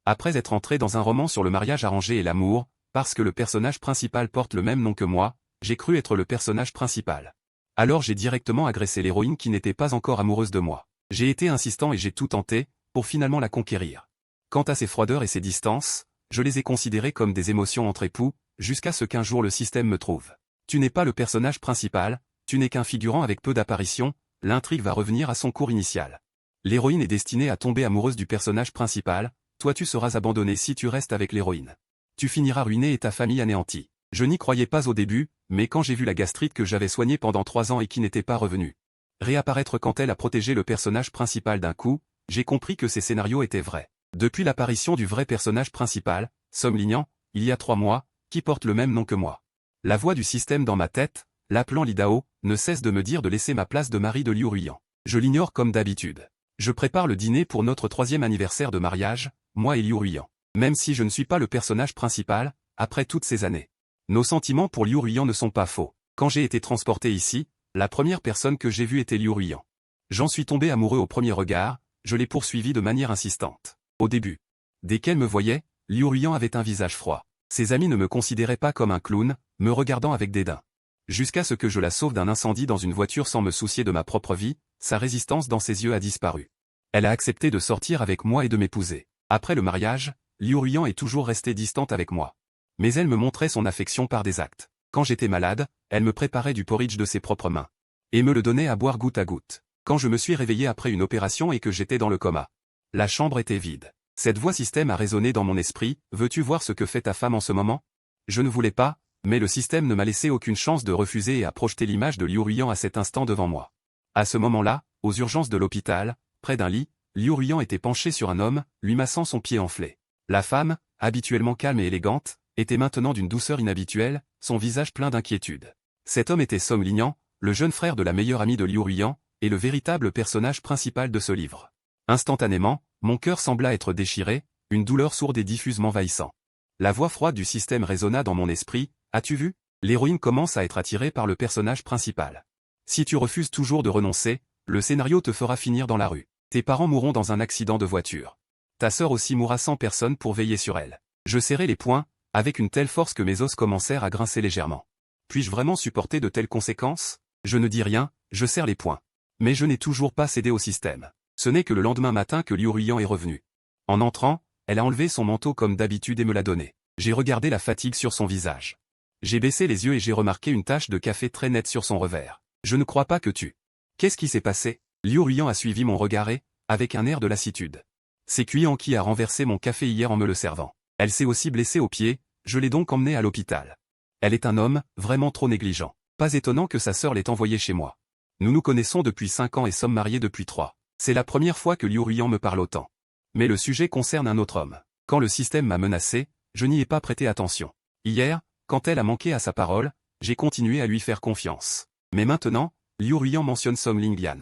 Après être entré dans un roman sur le mariage arrangé et l'amour, parce que le personnage principal porte le même nom que moi, j'ai cru être le personnage principal. Alors j'ai directement agressé l'héroïne qui n'était pas encore amoureuse de moi. J'ai été insistant et j'ai tout tenté, pour finalement la conquérir. Quant à ses froideurs et ses distances, je les ai considérées comme des émotions entre époux, jusqu'à ce qu'un jour le système me trouve. Tu n'es pas le personnage principal, tu n'es qu'un figurant avec peu d'apparitions, l'intrigue va revenir à son cours initial. L'héroïne est destinée à tomber amoureuse du personnage principal, toi tu seras abandonné si tu restes avec l'héroïne. Tu finiras ruiné et ta famille anéantie. Je n'y croyais pas au début, mais quand j'ai vu la gastrite que j'avais soignée pendant 3 ans et qui n'était pas revenue réapparaître quand elle a protégé le personnage principal d'un coup, j'ai compris que ces scénarios étaient vrais. Depuis l'apparition du vrai personnage principal, Song Linyan, il y a 3 mois, qui porte le même nom que moi. La voix du système dans ma tête, l'appelant Lidao, ne cesse de me dire de laisser ma place de mari de Liu Ruiyan. Je l'ignore comme d'habitude. Je prépare le dîner pour notre 3e anniversaire de mariage, moi et Liu Ruiyan. Même si je ne suis pas le personnage principal, après toutes ces années. Nos sentiments pour Liu Ruiyan ne sont pas faux. Quand j'ai été transporté ici, la première personne que j'ai vue était Liu Ruiyan. J'en suis tombé amoureux au premier regard, je l'ai poursuivi de manière insistante. Au début. Dès qu'elle me voyait, Liu Ruiyan avait un visage froid. Ses amis ne me considéraient pas comme un clown, me regardant avec dédain. Jusqu'à ce que je la sauve d'un incendie dans une voiture sans me soucier de ma propre vie, sa résistance dans ses yeux a disparu. Elle a accepté de sortir avec moi et de m'épouser. Après le mariage, Liu Ruiyan est toujours restée distante avec moi. Mais elle me montrait son affection par des actes. Quand j'étais malade, elle me préparait du porridge de ses propres mains. Et me le donnait à boire goutte à goutte. Quand je me suis réveillé après une opération et que j'étais dans le coma. La chambre était vide. Cette voix système a résonné dans mon esprit, veux-tu voir ce que fait ta femme en ce moment? Je ne voulais pas, mais le système ne m'a laissé aucune chance de refuser et a projeté l'image de Liu Ruiyan à cet instant devant moi. À ce moment-là, aux urgences de l'hôpital, près d'un lit, Liu Ruiyan était penché sur un homme, lui massant son pied enflé. La femme, habituellement calme et élégante, était maintenant d'une douceur inhabituelle, son visage plein d'inquiétude. Cet homme était Song Linyan, le jeune frère de la meilleure amie de Liu Ruiyan, et le véritable personnage principal de ce livre. Instantanément, mon cœur sembla être déchiré, une douleur sourde et diffuse m'envahissant. La voix froide du système résonna dans mon esprit, as-tu vu? L'héroïne commence à être attirée par le personnage principal. Si tu refuses toujours de renoncer, le scénario te fera finir dans la rue. Tes parents mourront dans un accident de voiture. Ta sœur aussi mourra sans personne pour veiller sur elle. Je serrai les poings, avec une telle force que mes os commencèrent à grincer légèrement. Puis-je vraiment supporter de telles conséquences? Je ne dis rien, je serre les poings. Mais je n'ai toujours pas cédé au système. Ce n'est que le lendemain matin que Liu Ruiyan est revenu. En entrant, elle a enlevé son manteau comme d'habitude et me l'a donné. J'ai regardé la fatigue sur son visage. J'ai baissé les yeux et j'ai remarqué une tache de café très nette sur son revers. Je ne crois pas que tu... Qu'est-ce qui s'est passé? Liu Ruiyan a suivi mon regard et, avec un air de lassitude. C'est Kuyan qui a renversé mon café hier en me le servant. Elle s'est aussi blessée au pied, je l'ai donc emmenée à l'hôpital. Elle est un homme, vraiment trop négligent. Pas étonnant que sa sœur l'ait envoyée chez moi. Nous nous connaissons depuis 5 ans et sommes mariés depuis 3. C'est la première fois que Liu Ruiyan me parle autant. Mais le sujet concerne un autre homme. Quand le système m'a menacé, je n'y ai pas prêté attention. Hier, quand elle a manqué à sa parole, j'ai continué à lui faire confiance. Mais maintenant, Liu Ruiyan mentionne Song Linyan.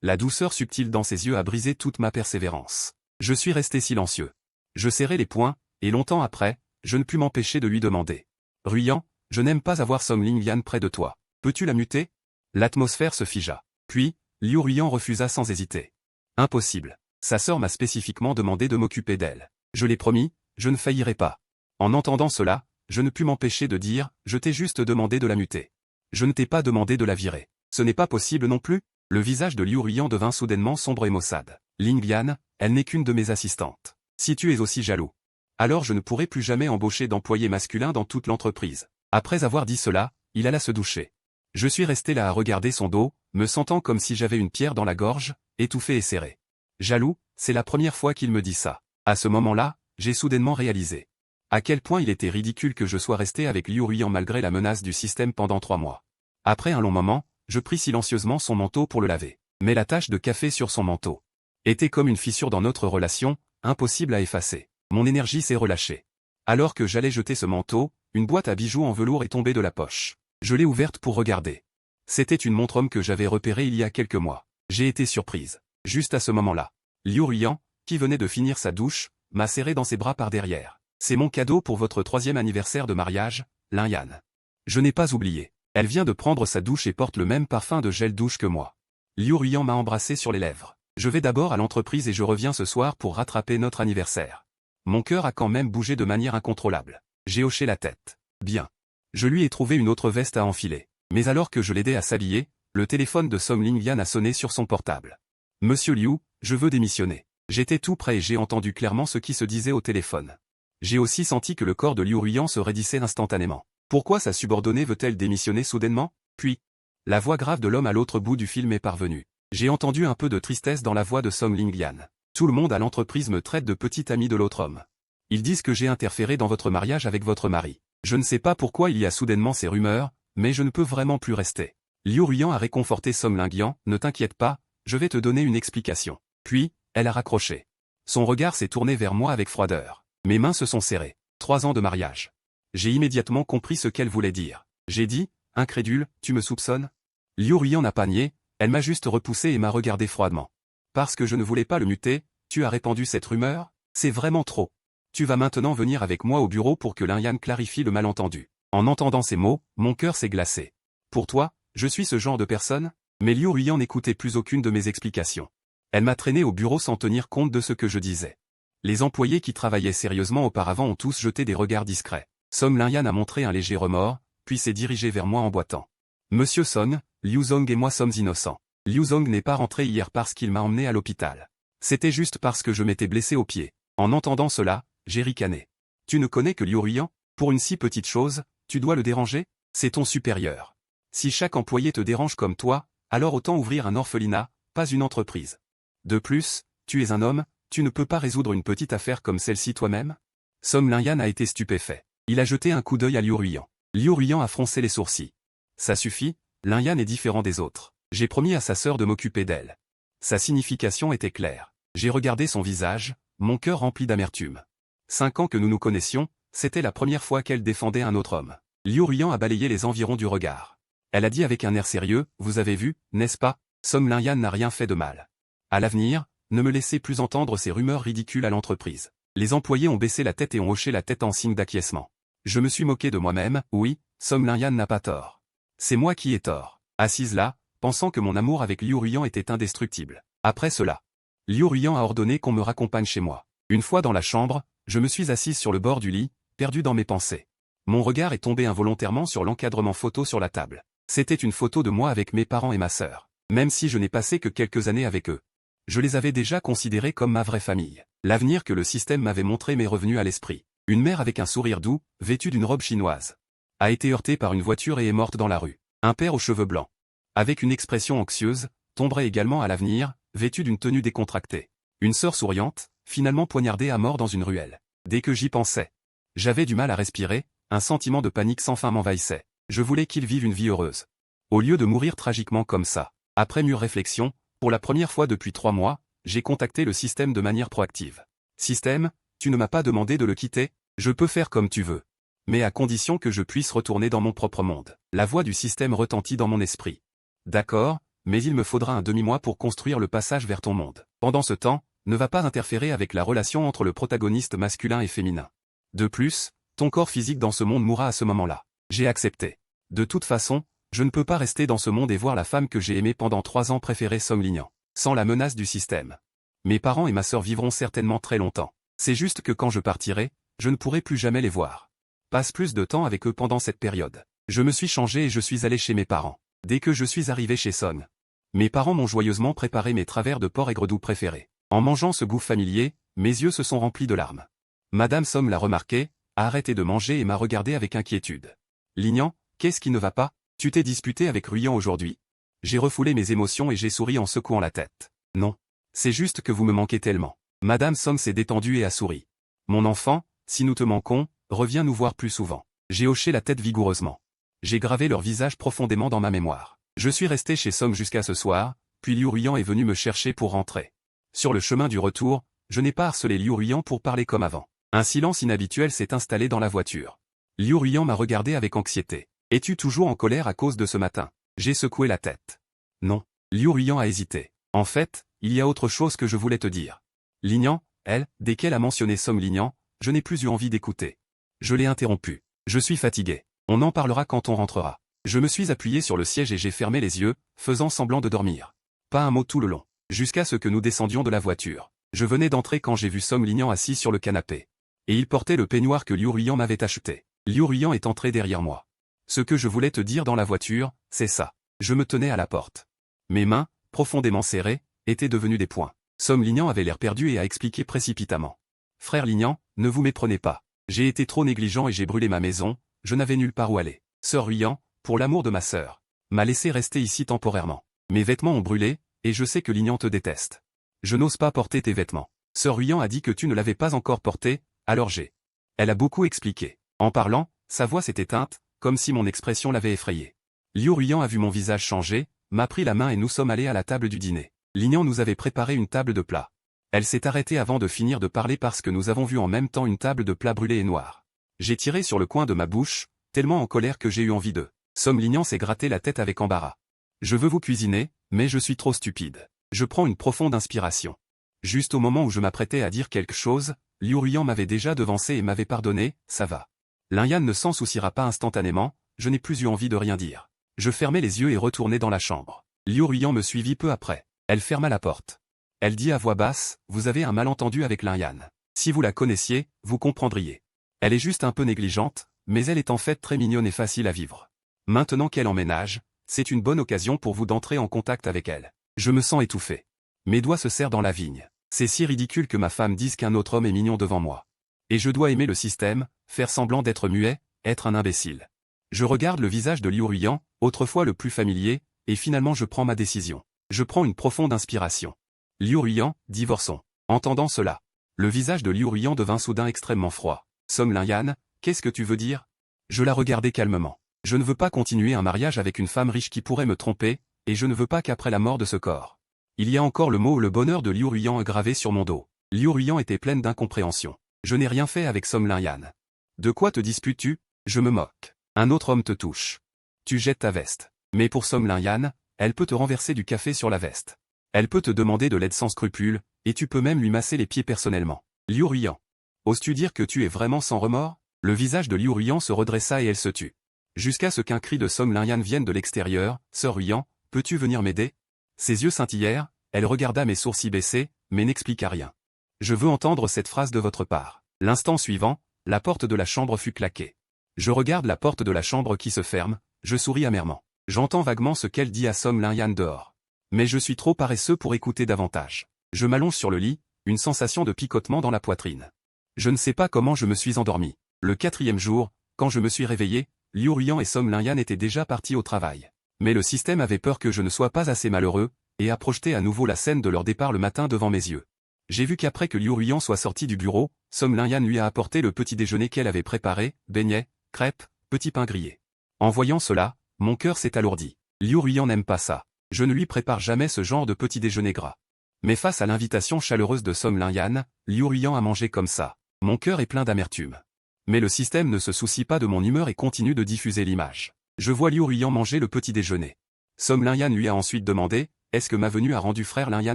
La douceur subtile dans ses yeux a brisé toute ma persévérance. Je suis resté silencieux. Je serrai les poings, et longtemps après, je ne pus m'empêcher de lui demander. Ruiyan, je n'aime pas avoir Song Linyan près de toi. Peux-tu la muter? L'atmosphère se figea. Puis, Liu Ruiyan refusa sans hésiter. Impossible. Sa sœur m'a spécifiquement demandé de m'occuper d'elle. Je l'ai promis, je ne faillirai pas. En entendant cela, je ne pus m'empêcher de dire, je t'ai juste demandé de la muter. Je ne t'ai pas demandé de la virer. Ce n'est pas possible non plus. Le visage de Liu Ruiyan devint soudainement sombre et maussade. Linyan, elle n'est qu'une de mes assistantes. Si tu es aussi jaloux, alors je ne pourrai plus jamais embaucher d'employés masculins dans toute l'entreprise. Après avoir dit cela, il alla se doucher. Je suis resté là à regarder son dos, me sentant comme si j'avais une pierre dans la gorge, étouffé et serré. Jaloux, c'est la première fois qu'il me dit ça. À ce moment-là, j'ai soudainement réalisé à quel point il était ridicule que je sois resté avec Liu Ruiyan malgré la menace du système pendant 3 mois. Après un long moment, je pris silencieusement son manteau pour le laver. Mais la tache de café sur son manteau était comme une fissure dans notre relation, impossible à effacer. Mon énergie s'est relâchée. Alors que j'allais jeter ce manteau, une boîte à bijoux en velours est tombée de la poche. Je l'ai ouverte pour regarder. C'était une montre homme que j'avais repérée il y a quelques mois. J'ai été surprise. Juste à ce moment-là, Liu Ruiyan, qui venait de finir sa douche, m'a serré dans ses bras par derrière. C'est mon cadeau pour votre 3e anniversaire de mariage, Linyan. Je n'ai pas oublié. Elle vient de prendre sa douche et porte le même parfum de gel douche que moi. Liu Ruiyan m'a embrassé sur les lèvres. Je vais d'abord à l'entreprise et je reviens ce soir pour rattraper notre anniversaire. Mon cœur a quand même bougé de manière incontrôlable. J'ai hoché la tête. Bien. Je lui ai trouvé une autre veste à enfiler. Mais alors que je l'aidais à s'habiller, le téléphone de Song Lingyan a sonné sur son portable. Monsieur Liu, je veux démissionner. J'étais tout près et j'ai entendu clairement ce qui se disait au téléphone. J'ai aussi senti que le corps de Liu Ruiyan se raidissait instantanément. Pourquoi sa subordonnée veut-elle démissionner soudainement? Puis, la voix grave de l'homme à l'autre bout du fil est parvenue. J'ai entendu un peu de tristesse dans la voix de Song Lingyan. Tout le monde à l'entreprise me traite de petit ami de l'autre homme. Ils disent que j'ai interféré dans votre mariage avec votre mari. Je ne sais pas pourquoi il y a soudainement ces rumeurs, mais je ne peux vraiment plus rester. Liu Ruiyan a réconforté Song Lingyan, ne t'inquiète pas, je vais te donner une explication. Puis, elle a raccroché. Son regard s'est tourné vers moi avec froideur. Mes mains se sont serrées. 3 ans de mariage. J'ai immédiatement compris ce qu'elle voulait dire. J'ai dit, incrédule, tu me soupçonnes? Liu Ruiyan n'a pas nié, elle m'a juste repoussé et m'a regardé froidement. Parce que je ne voulais pas le muter, tu as répandu cette rumeur? C'est vraiment trop. Tu vas maintenant venir avec moi au bureau pour que Lingyan clarifie le malentendu. En entendant ces mots, mon cœur s'est glacé. Pour toi, je suis ce genre de personne? Mais Liu Ruiyan n'écoutait plus aucune de mes explications. Elle m'a traîné au bureau sans tenir compte de ce que je disais. Les employés qui travaillaient sérieusement auparavant ont tous jeté des regards discrets. Song Lingyan a montré un léger remords, puis s'est dirigé vers moi en boitant. Monsieur Song, Liu Zong et moi sommes innocents. Liu Zong n'est pas rentré hier parce qu'il m'a emmené à l'hôpital. C'était juste parce que je m'étais blessé au pied. En entendant cela, j'ai ricané. Tu ne connais que Liu Ruiyan? Pour une si petite chose, tu dois le déranger? C'est ton supérieur. Si chaque employé te dérange comme toi, alors autant ouvrir un orphelinat, pas une entreprise. De plus, tu es un homme, tu ne peux pas résoudre une petite affaire comme celle-ci toi-même? Song Lingyan a été stupéfait. Il a jeté un coup d'œil à Liu Ruiyan. Liu Ruiyan a froncé les sourcils. Ça suffit, Lingyan est différent des autres. J'ai promis à sa sœur de m'occuper d'elle. Sa signification était claire. J'ai regardé son visage, mon cœur rempli d'amertume. 5 ans que nous nous connaissions, c'était la première fois qu'elle défendait un autre homme. Liu Ruiyan a balayé les environs du regard. Elle a dit avec un air sérieux, vous avez vu, n'est-ce pas? Song Lingyan n'a rien fait de mal. À l'avenir, ne me laissez plus entendre ces rumeurs ridicules à l'entreprise. Les employés ont baissé la tête et ont hoché la tête en signe d'acquiescement. Je me suis moqué de moi-même, oui, Song Lingyan n'a pas tort. C'est moi qui ai tort. Assise là, pensant que mon amour avec Liu Ruiyan était indestructible. Après cela, Liu Ruiyan a ordonné qu'on me raccompagne chez moi. Une fois dans la chambre, je me suis assise sur le bord du lit, perdu dans mes pensées. Mon regard est tombé involontairement sur l'encadrement photo sur la table. C'était une photo de moi avec mes parents et ma sœur. Même si je n'ai passé que quelques années avec eux. Je les avais déjà considérés comme ma vraie famille. L'avenir que le système m'avait montré m'est revenu à l'esprit. Une mère avec un sourire doux, vêtue d'une robe chinoise, a été heurtée par une voiture et est morte dans la rue. Un père aux cheveux blancs, avec une expression anxieuse, tomberait également à l'avenir, vêtu d'une tenue décontractée. Une sœur souriante, finalement poignardée à mort dans une ruelle. Dès que j'y pensais, j'avais du mal à respirer, un sentiment de panique sans fin m'envahissait. Je voulais qu'ils vivent une vie heureuse. Au lieu de mourir tragiquement comme ça. Après mûre réflexion, pour la première fois depuis 3 mois, j'ai contacté le système de manière proactive. Système, tu ne m'as pas demandé de le quitter, je peux faire comme tu veux. Mais à condition que je puisse retourner dans mon propre monde. La voix du système retentit dans mon esprit. D'accord, mais il me faudra un demi-mois pour construire le passage vers ton monde. Pendant ce temps, ne va pas interférer avec la relation entre le protagoniste masculin et féminin. De plus, ton corps physique dans ce monde mourra à ce moment-là. J'ai accepté. De toute façon, je ne peux pas rester dans ce monde et voir la femme que j'ai aimée pendant 3 ans préférer Song Lingyan, sans la menace du système. Mes parents et ma sœur vivront certainement très longtemps. C'est juste que quand je partirai, je ne pourrai plus jamais les voir. Passe plus de temps avec eux pendant cette période. Je me suis changé et je suis allé chez mes parents. Dès que je suis arrivé chez Song, mes parents m'ont joyeusement préparé mes travers de porc aigre doux préférés. En mangeant ce goût familier, mes yeux se sont remplis de larmes. Madame Song l'a remarqué, a arrêté de manger et m'a regardé avec inquiétude. Lingyan, qu'est-ce qui ne va pas? Tu t'es disputé avec Ruiyan aujourd'hui? J'ai refoulé mes émotions et j'ai souri en secouant la tête. Non. C'est juste que vous me manquez tellement. Madame Song s'est détendue et a souri. Mon enfant, si nous te manquons, reviens nous voir plus souvent. J'ai hoché la tête vigoureusement. J'ai gravé leur visage profondément dans ma mémoire. Je suis resté chez Song jusqu'à ce soir, puis Liu Ruiyan est venu me chercher pour rentrer. Sur le chemin du retour, je n'ai pas harcelé Liu Ruiyan pour parler comme avant. Un silence inhabituel s'est installé dans la voiture. Liu Ruiyan m'a regardé avec anxiété. Es-tu toujours en colère à cause de ce matin? J'ai secoué la tête. Non. Liu Ruiyan a hésité. En fait, il y a autre chose que je voulais te dire. Lingyan, elle, dès qu'elle a mentionné Song Lingyan, je n'ai plus eu envie d'écouter. Je l'ai interrompu. Je suis fatigué. On en parlera quand on rentrera. Je me suis appuyé sur le siège et j'ai fermé les yeux, faisant semblant de dormir. Pas un mot tout le long. Jusqu'à ce que nous descendions de la voiture. Je venais d'entrer quand j'ai vu Song Lingyan assis sur le canapé. Et il portait le peignoir que Liu Ruiyan m'avait acheté. Liu Ruiyan est entré derrière moi. Ce que je voulais te dire dans la voiture, c'est ça. Je me tenais à la porte. Mes mains, profondément serrées, étaient devenues des poings. Somme Lignan avait l'air perdu et a expliqué précipitamment. Frère Lignan, ne vous méprenez pas. J'ai été trop négligent et j'ai brûlé ma maison, je n'avais nulle part où aller. Sœur Ruiyan, pour l'amour de ma sœur, m'a laissé rester ici temporairement. Mes vêtements ont brûlé, et je sais que Lignan te déteste. Je n'ose pas porter tes vêtements. Sœur Ruiyan a dit que tu ne l'avais pas encore porté, alors j'ai. Elle a beaucoup expliqué. En parlant, sa voix s'est éteinte, comme si mon expression l'avait effrayée. Liu Ruiyan a vu mon visage changer, m'a pris la main et nous sommes allés à la table du dîner. Lignan nous avait préparé une table de plats. Elle s'est arrêtée avant de finir de parler parce que nous avons vu en même temps une table de plats brûlés et noirs. J'ai tiré sur le coin de ma bouche, tellement en colère que j'ai eu envie de. Somme Lignan s'est gratté la tête avec embarras. Je veux vous cuisiner, mais je suis trop stupide. Je prends une profonde inspiration. Juste au moment où je m'apprêtais à dire quelque chose, Liu Ruiyan m'avait déjà devancé et m'avait pardonné, ça va. Linyan ne s'en souciera pas instantanément, je n'ai plus eu envie de rien dire. Je fermai les yeux et retournai dans la chambre. Liu Ruiyan me suivit peu après. Elle ferma la porte. Elle dit à voix basse, vous avez un malentendu avec Linyan. Si vous la connaissiez, vous comprendriez. Elle est juste un peu négligente, mais elle est en fait très mignonne et facile à vivre. Maintenant qu'elle emménage, c'est une bonne occasion pour vous d'entrer en contact avec elle. Je me sens étouffé. Mes doigts se serrent dans la vigne. C'est si ridicule que ma femme dise qu'un autre homme est mignon devant moi. Et je dois aimer le système, faire semblant d'être muet, être un imbécile. Je regarde le visage de Liu Ruiyan, autrefois le plus familier, et finalement je prends ma décision. Je prends une profonde inspiration. Liu Ruiyan, divorçons. Entendant cela, le visage de Liu Ruiyan devint soudain extrêmement froid. Somme Linyan, qu'est-ce que tu veux dire? Je la regardai calmement. Je ne veux pas continuer un mariage avec une femme riche qui pourrait me tromper, et je ne veux pas qu'après la mort de ce corps. Il y a encore le mot le bonheur de Liu Ruiyan gravé sur mon dos. Liu Ruiyan était pleine d'incompréhension. Je n'ai rien fait avec Somme Linyan. De quoi te disputes-tu? Je me moque. Un autre homme te touche. Tu jettes ta veste. Mais pour Somme Linyan, elle peut te renverser du café sur la veste. Elle peut te demander de l'aide sans scrupule, et tu peux même lui masser les pieds personnellement. Liu Ruiyan. Oses-tu dire que tu es vraiment sans remords? Le visage de Liu Ruiyan se redressa et elle se tut. Jusqu'à ce qu'un cri de Somme Linyan vienne de l'extérieur, Sœur Ruiyan, peux-tu venir m'aider? Ses yeux scintillèrent, elle regarda mes sourcils baissés, mais n'expliqua rien. Je veux entendre cette phrase de votre part. L'instant suivant, la porte de la chambre fut claquée. Je regarde la porte de la chambre qui se ferme, je souris amèrement. J'entends vaguement ce qu'elle dit à Somme Linyan dehors. Mais je suis trop paresseux pour écouter davantage. Je m'allonge sur le lit, une sensation de picotement dans la poitrine. Je ne sais pas comment je me suis endormi. Le 4e jour, quand je me suis réveillé, Liu Ruiyan et Somme Linyan étaient déjà partis au travail. Mais le système avait peur que je ne sois pas assez malheureux, et a projeté à nouveau la scène de leur départ le matin devant mes yeux. J'ai vu qu'après que Liu Ruiyan soit sorti du bureau, Somme Linyan lui a apporté le petit déjeuner qu'elle avait préparé, beignets, crêpes, petits pains grillés. En voyant cela, mon cœur s'est alourdi. Liu Ruiyan n'aime pas ça. Je ne lui prépare jamais ce genre de petit déjeuner gras. Mais face à l'invitation chaleureuse de Somme Linyan, Liu Ruiyan a mangé comme ça. Mon cœur est plein d'amertume. Mais le système ne se soucie pas de mon humeur et continue de diffuser l'image. Je vois Liu Ruiyan manger le petit déjeuner. Somme Linyan lui a ensuite demandé, est-ce que ma venue a rendu frère Linyan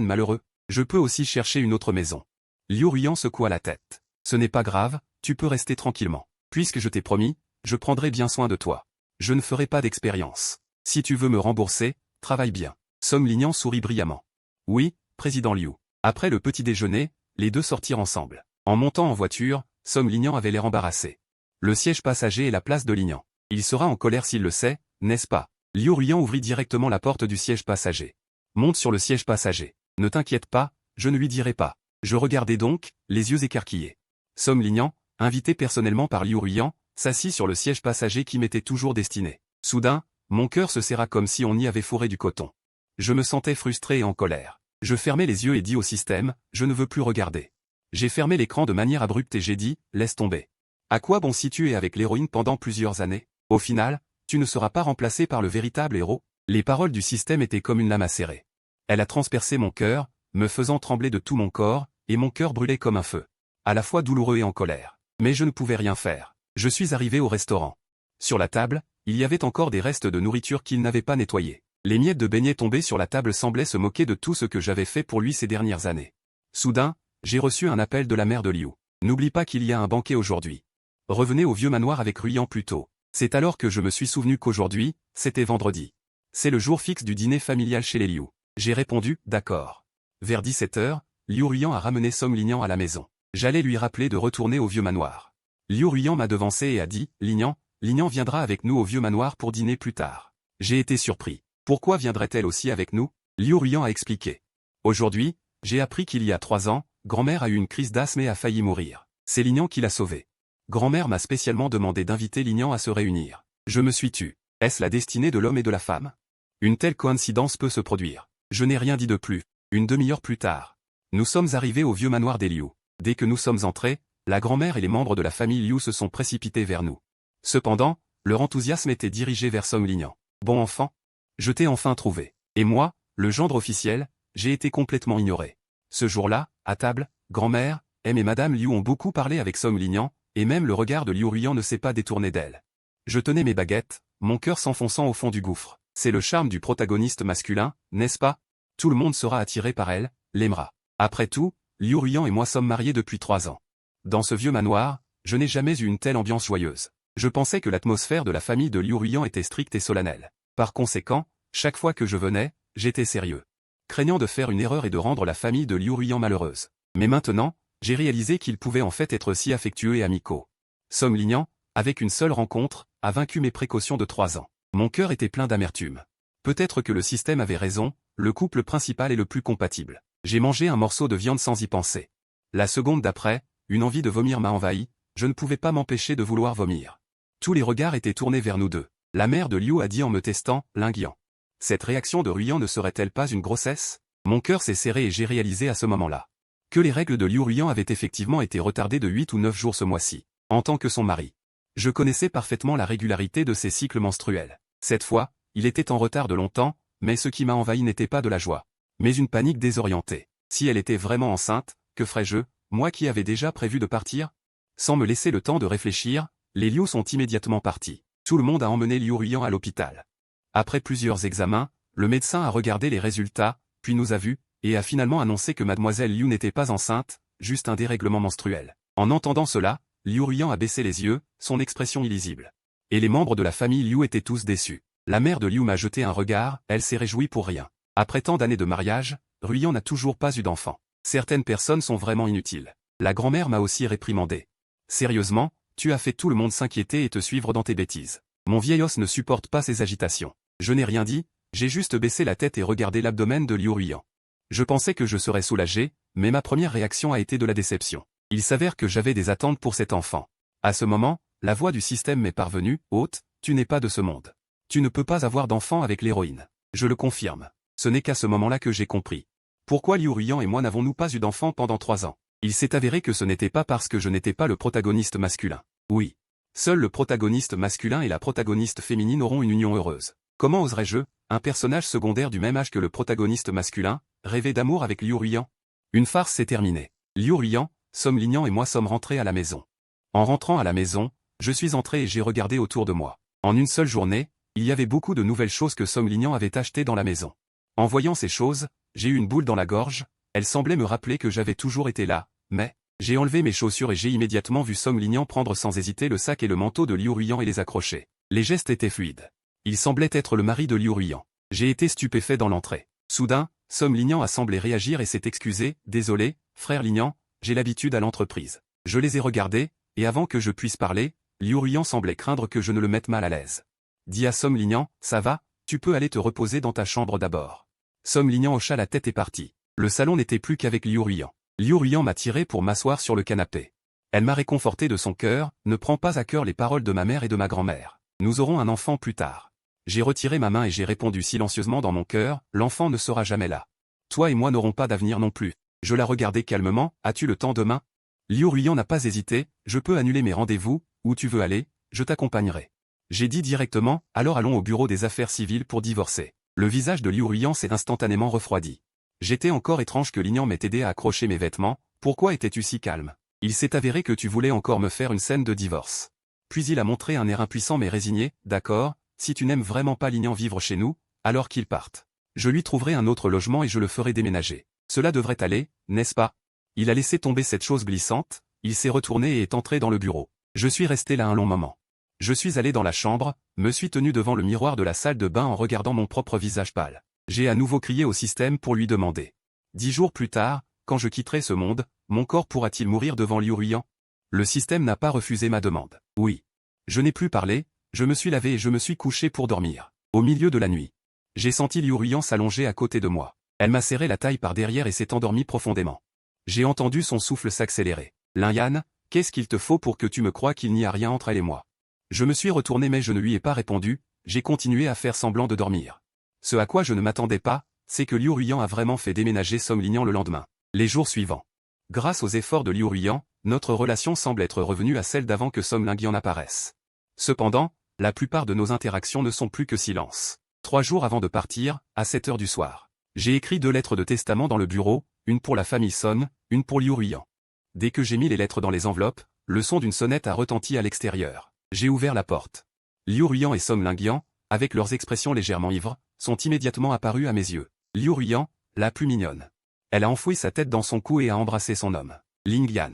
malheureux? Je peux aussi chercher une autre maison. Liu Ruiyan secoua la tête. Ce n'est pas grave, tu peux rester tranquillement. Puisque je t'ai promis, je prendrai bien soin de toi. Je ne ferai pas d'expérience. Si tu veux me rembourser, travaille bien. Somme Linyan sourit brillamment. Oui, président Liu. Après le petit déjeuner, les deux sortirent ensemble. En montant en voiture, Somme Linyan avait l'air embarrassé. Le siège passager est la place de Linyan. Il sera en colère s'il le sait, n'est-ce pas? Liu Ruiyan ouvrit directement la porte du siège passager. Monte sur le siège passager. Ne t'inquiète pas, je ne lui dirai pas. Je regardais donc, les yeux écarquillés. Somme Linyan, invité personnellement par Liu Ruiyan, s'assit sur le siège passager qui m'était toujours destiné. Soudain, mon cœur se serra comme si on y avait fourré du coton. Je me sentais frustré et en colère. Je fermai les yeux et dis au système, je ne veux plus regarder. J'ai fermé l'écran de manière abrupte et j'ai dit, laisse tomber. À quoi bon si tu es avec l'héroïne pendant plusieurs années? Au final, tu ne seras pas remplacé par le véritable héros. Les paroles du système étaient comme une lame acérée. Elle a transpercé mon cœur, me faisant trembler de tout mon corps, et mon cœur brûlait comme un feu. À la fois douloureux et en colère. Mais je ne pouvais rien faire. Je suis arrivé au restaurant. Sur la table, il y avait encore des restes de nourriture qu'il n'avait pas nettoyés. Les miettes de beignets tombées sur la table semblaient se moquer de tout ce que j'avais fait pour lui ces dernières années. Soudain, j'ai reçu un appel de la mère de Liu. N'oublie pas qu'il y a un banquet aujourd'hui. Revenez au vieux manoir avec Ruiyan plus tôt. C'est alors que je me suis souvenu qu'aujourd'hui, c'était vendredi. C'est le jour fixe du dîner familial chez les Liu. J'ai répondu, d'accord. Vers 17h, Liu Ruiyan a ramené Somme Linyan à la maison. J'allais lui rappeler de retourner au vieux manoir. Liu Ruian m'a devancé et a dit, Lignan viendra avec nous au vieux manoir pour dîner plus tard. J'ai été surpris. Pourquoi viendrait-elle aussi avec nous? Liu Ruian a expliqué. Aujourd'hui, j'ai appris qu'il y a 3 ans, grand-mère a eu une crise d'asthme et a failli mourir. C'est Lignan qui l'a sauvée. Grand-mère m'a spécialement demandé d'inviter Lignan à se réunir. Je me suis tu. Est-ce la destinée de l'homme et de la femme? Une telle coïncidence peut se produire. Je n'ai rien dit de plus. Une demi-heure plus tard. Nous sommes arrivés au vieux manoir des Liu. Dès que nous sommes entrés, la grand-mère et les membres de la famille Liu se sont précipités vers nous. Cependant, leur enthousiasme était dirigé vers Song Lignan. Bon enfant, je t'ai enfin trouvé. Et moi, le gendre officiel, j'ai été complètement ignoré. Ce jour-là, à table, grand-mère, M et madame Liu ont beaucoup parlé avec Song Lignan, et même le regard de Liu Ruian ne s'est pas détourné d'elle. Je tenais mes baguettes, mon cœur s'enfonçant au fond du gouffre. C'est le charme du protagoniste masculin, n'est-ce pas? Tout le monde sera attiré par elle, l'aimera. Après tout, Liu Ruian et moi sommes mariés depuis 3 ans. Dans ce vieux manoir, je n'ai jamais eu une telle ambiance joyeuse. Je pensais que l'atmosphère de la famille de Liu Ruian était stricte et solennelle. Par conséquent, chaque fois que je venais, j'étais sérieux. Craignant de faire une erreur et de rendre la famille de Liu Ruian malheureuse. Mais maintenant, j'ai réalisé qu'ils pouvaient en fait être si affectueux et amicaux. Song Lignan, avec une seule rencontre, a vaincu mes précautions de 3 ans. Mon cœur était plein d'amertume. Peut-être que le système avait raison, le couple principal est le plus compatible. J'ai mangé un morceau de viande sans y penser. La seconde d'après, une envie de vomir m'a envahi, je ne pouvais pas m'empêcher de vouloir vomir. Tous les regards étaient tournés vers nous deux. La mère de Liu a dit en me testant, Linguian. Cette réaction de Ruian ne serait-elle pas une grossesse? Mon cœur s'est serré et j'ai réalisé à ce moment-là que les règles de Liu Ruian avaient effectivement été retardées de 8 ou 9 jours ce mois-ci. En tant que son mari, je connaissais parfaitement la régularité de ses cycles menstruels. Cette fois, il était en retard de longtemps, mais ce qui m'a envahi n'était pas de la joie, mais une panique désorientée. Si elle était vraiment enceinte, que ferais-je, moi qui avais déjà prévu de partir? Sans me laisser le temps de réfléchir, les Liu sont immédiatement partis. Tout le monde a emmené Liu Ruian à l'hôpital. Après plusieurs examens, le médecin a regardé les résultats, puis nous a vus, et a finalement annoncé que mademoiselle Liu n'était pas enceinte, juste un dérèglement menstruel. En entendant cela, Liu Ruian a baissé les yeux, son expression illisible. Et les membres de la famille Liu étaient tous déçus. La mère de Liu m'a jeté un regard, elle s'est réjouie pour rien. Après tant d'années de mariage, Ruian n'a toujours pas eu d'enfant. Certaines personnes sont vraiment inutiles. La grand-mère m'a aussi réprimandé. Sérieusement, tu as fait tout le monde s'inquiéter et te suivre dans tes bêtises. Mon vieil os ne supporte pas ces agitations. Je n'ai rien dit, j'ai juste baissé la tête et regardé l'abdomen de Liu Ruian. Je pensais que je serais soulagé, mais ma première réaction a été de la déception. Il s'avère que j'avais des attentes pour cet enfant. À ce moment, la voix du système m'est parvenue, hôte, tu n'es pas de ce monde. Tu ne peux pas avoir d'enfant avec l'héroïne. Je le confirme. Ce n'est qu'à ce moment-là que j'ai compris. Pourquoi Liu Ruian et moi n'avons-nous pas eu d'enfant pendant 3 ans? Il s'est avéré que ce n'était pas parce que je n'étais pas le protagoniste masculin. Oui. Seul le protagoniste masculin et la protagoniste féminine auront une union heureuse. Comment oserais-je, un personnage secondaire du même âge que le protagoniste masculin, rêver d'amour avec Liu Ruian? Une farce s'est terminée. Liu Ruian, Song Lignan et moi sommes rentrés à la maison. En rentrant à la maison, je suis entré et j'ai regardé autour de moi. En une seule journée, il y avait beaucoup de nouvelles choses que Song Lignan avait achetées dans la maison. En voyant ces choses, j'ai eu une boule dans la gorge, elle semblait me rappeler que j'avais toujours été là, mais... J'ai enlevé mes chaussures et j'ai immédiatement vu Song Lignan prendre sans hésiter le sac et le manteau de Liu Ruian et les accrocher. Les gestes étaient fluides. Il semblait être le mari de Liu Ruian. J'ai été stupéfait dans l'entrée. Soudain, Song Lignan a semblé réagir et s'est excusé, désolé, frère Lignan, j'ai l'habitude à l'entreprise. Je les ai regardés, et avant que je puisse parler, Liu Ruian semblait craindre que je ne le mette mal à l'aise. Dis à Song Lignan, ça va, tu peux aller te reposer dans ta chambre d'abord. Song Lignan hocha la tête et partit. Le salon n'était plus qu'avec Liu Ruian. Liu Ruian m'a tiré pour m'asseoir sur le canapé. Elle m'a réconforté de son cœur, ne prends pas à cœur les paroles de ma mère et de ma grand-mère. Nous aurons un enfant plus tard. J'ai retiré ma main et j'ai répondu silencieusement dans mon cœur, l'enfant ne sera jamais là. Toi et moi n'aurons pas d'avenir non plus. Je la regardai calmement, as-tu le temps demain? Liu Ruian n'a pas hésité, je peux annuler mes rendez-vous, où tu veux aller, je t'accompagnerai. J'ai dit directement, alors allons au bureau des affaires civiles pour divorcer. Le visage de Liu Ruian s'est instantanément refroidi. J'étais encore étrange que Lignan m'ait aidé à accrocher mes vêtements, pourquoi étais-tu si calme? Il s'est avéré que tu voulais encore me faire une scène de divorce. Puis il a montré un air impuissant mais résigné, d'accord, si tu n'aimes vraiment pas Lignan vivre chez nous, alors qu'il parte. Je lui trouverai un autre logement et je le ferai déménager. Cela devrait aller, n'est-ce pas? Il a laissé tomber cette chose glissante, il s'est retourné et est entré dans le bureau. Je suis resté là un long moment. Je suis allé dans la chambre, me suis tenu devant le miroir de la salle de bain en regardant mon propre visage pâle. J'ai à nouveau crié au système pour lui demander. 10 jours plus tard, quand je quitterai ce monde, mon corps pourra-t-il mourir devant Liu Ruiyan? Le système n'a pas refusé ma demande. Oui. Je n'ai plus parlé, je me suis lavé et je me suis couché pour dormir. Au milieu de la nuit. J'ai senti Liu Ruiyan s'allonger à côté de moi. Elle m'a serré la taille par derrière et s'est endormie profondément. J'ai entendu son souffle s'accélérer. Lin Yan, qu'est-ce qu'il te faut pour que tu me croies qu'il n'y a rien entre elle et moi? Je me suis retourné mais je ne lui ai pas répondu, j'ai continué à faire semblant de dormir. Ce à quoi je ne m'attendais pas, c'est que Liu Ruiyan a vraiment fait déménager Song Linian le lendemain. Les jours suivants. Grâce aux efforts de Liu Ruiyan, notre relation semble être revenue à celle d'avant que Song Linian apparaisse. Cependant, la plupart de nos interactions ne sont plus que silence. 3 jours avant de partir, à 7 heures du soir. J'ai écrit 2 lettres de testament dans le bureau, une pour la famille Son, une pour Liu Ruiyan. Dès que j'ai mis les lettres dans les enveloppes, le son d'une sonnette a retenti à l'extérieur. J'ai ouvert la porte. Liu Ruiyan et Song Linian, avec leurs expressions légèrement ivres, sont immédiatement apparus à mes yeux. Liu Ruiyan, la plus mignonne. Elle a enfoui sa tête dans son cou et a embrassé son homme. Ling Yan.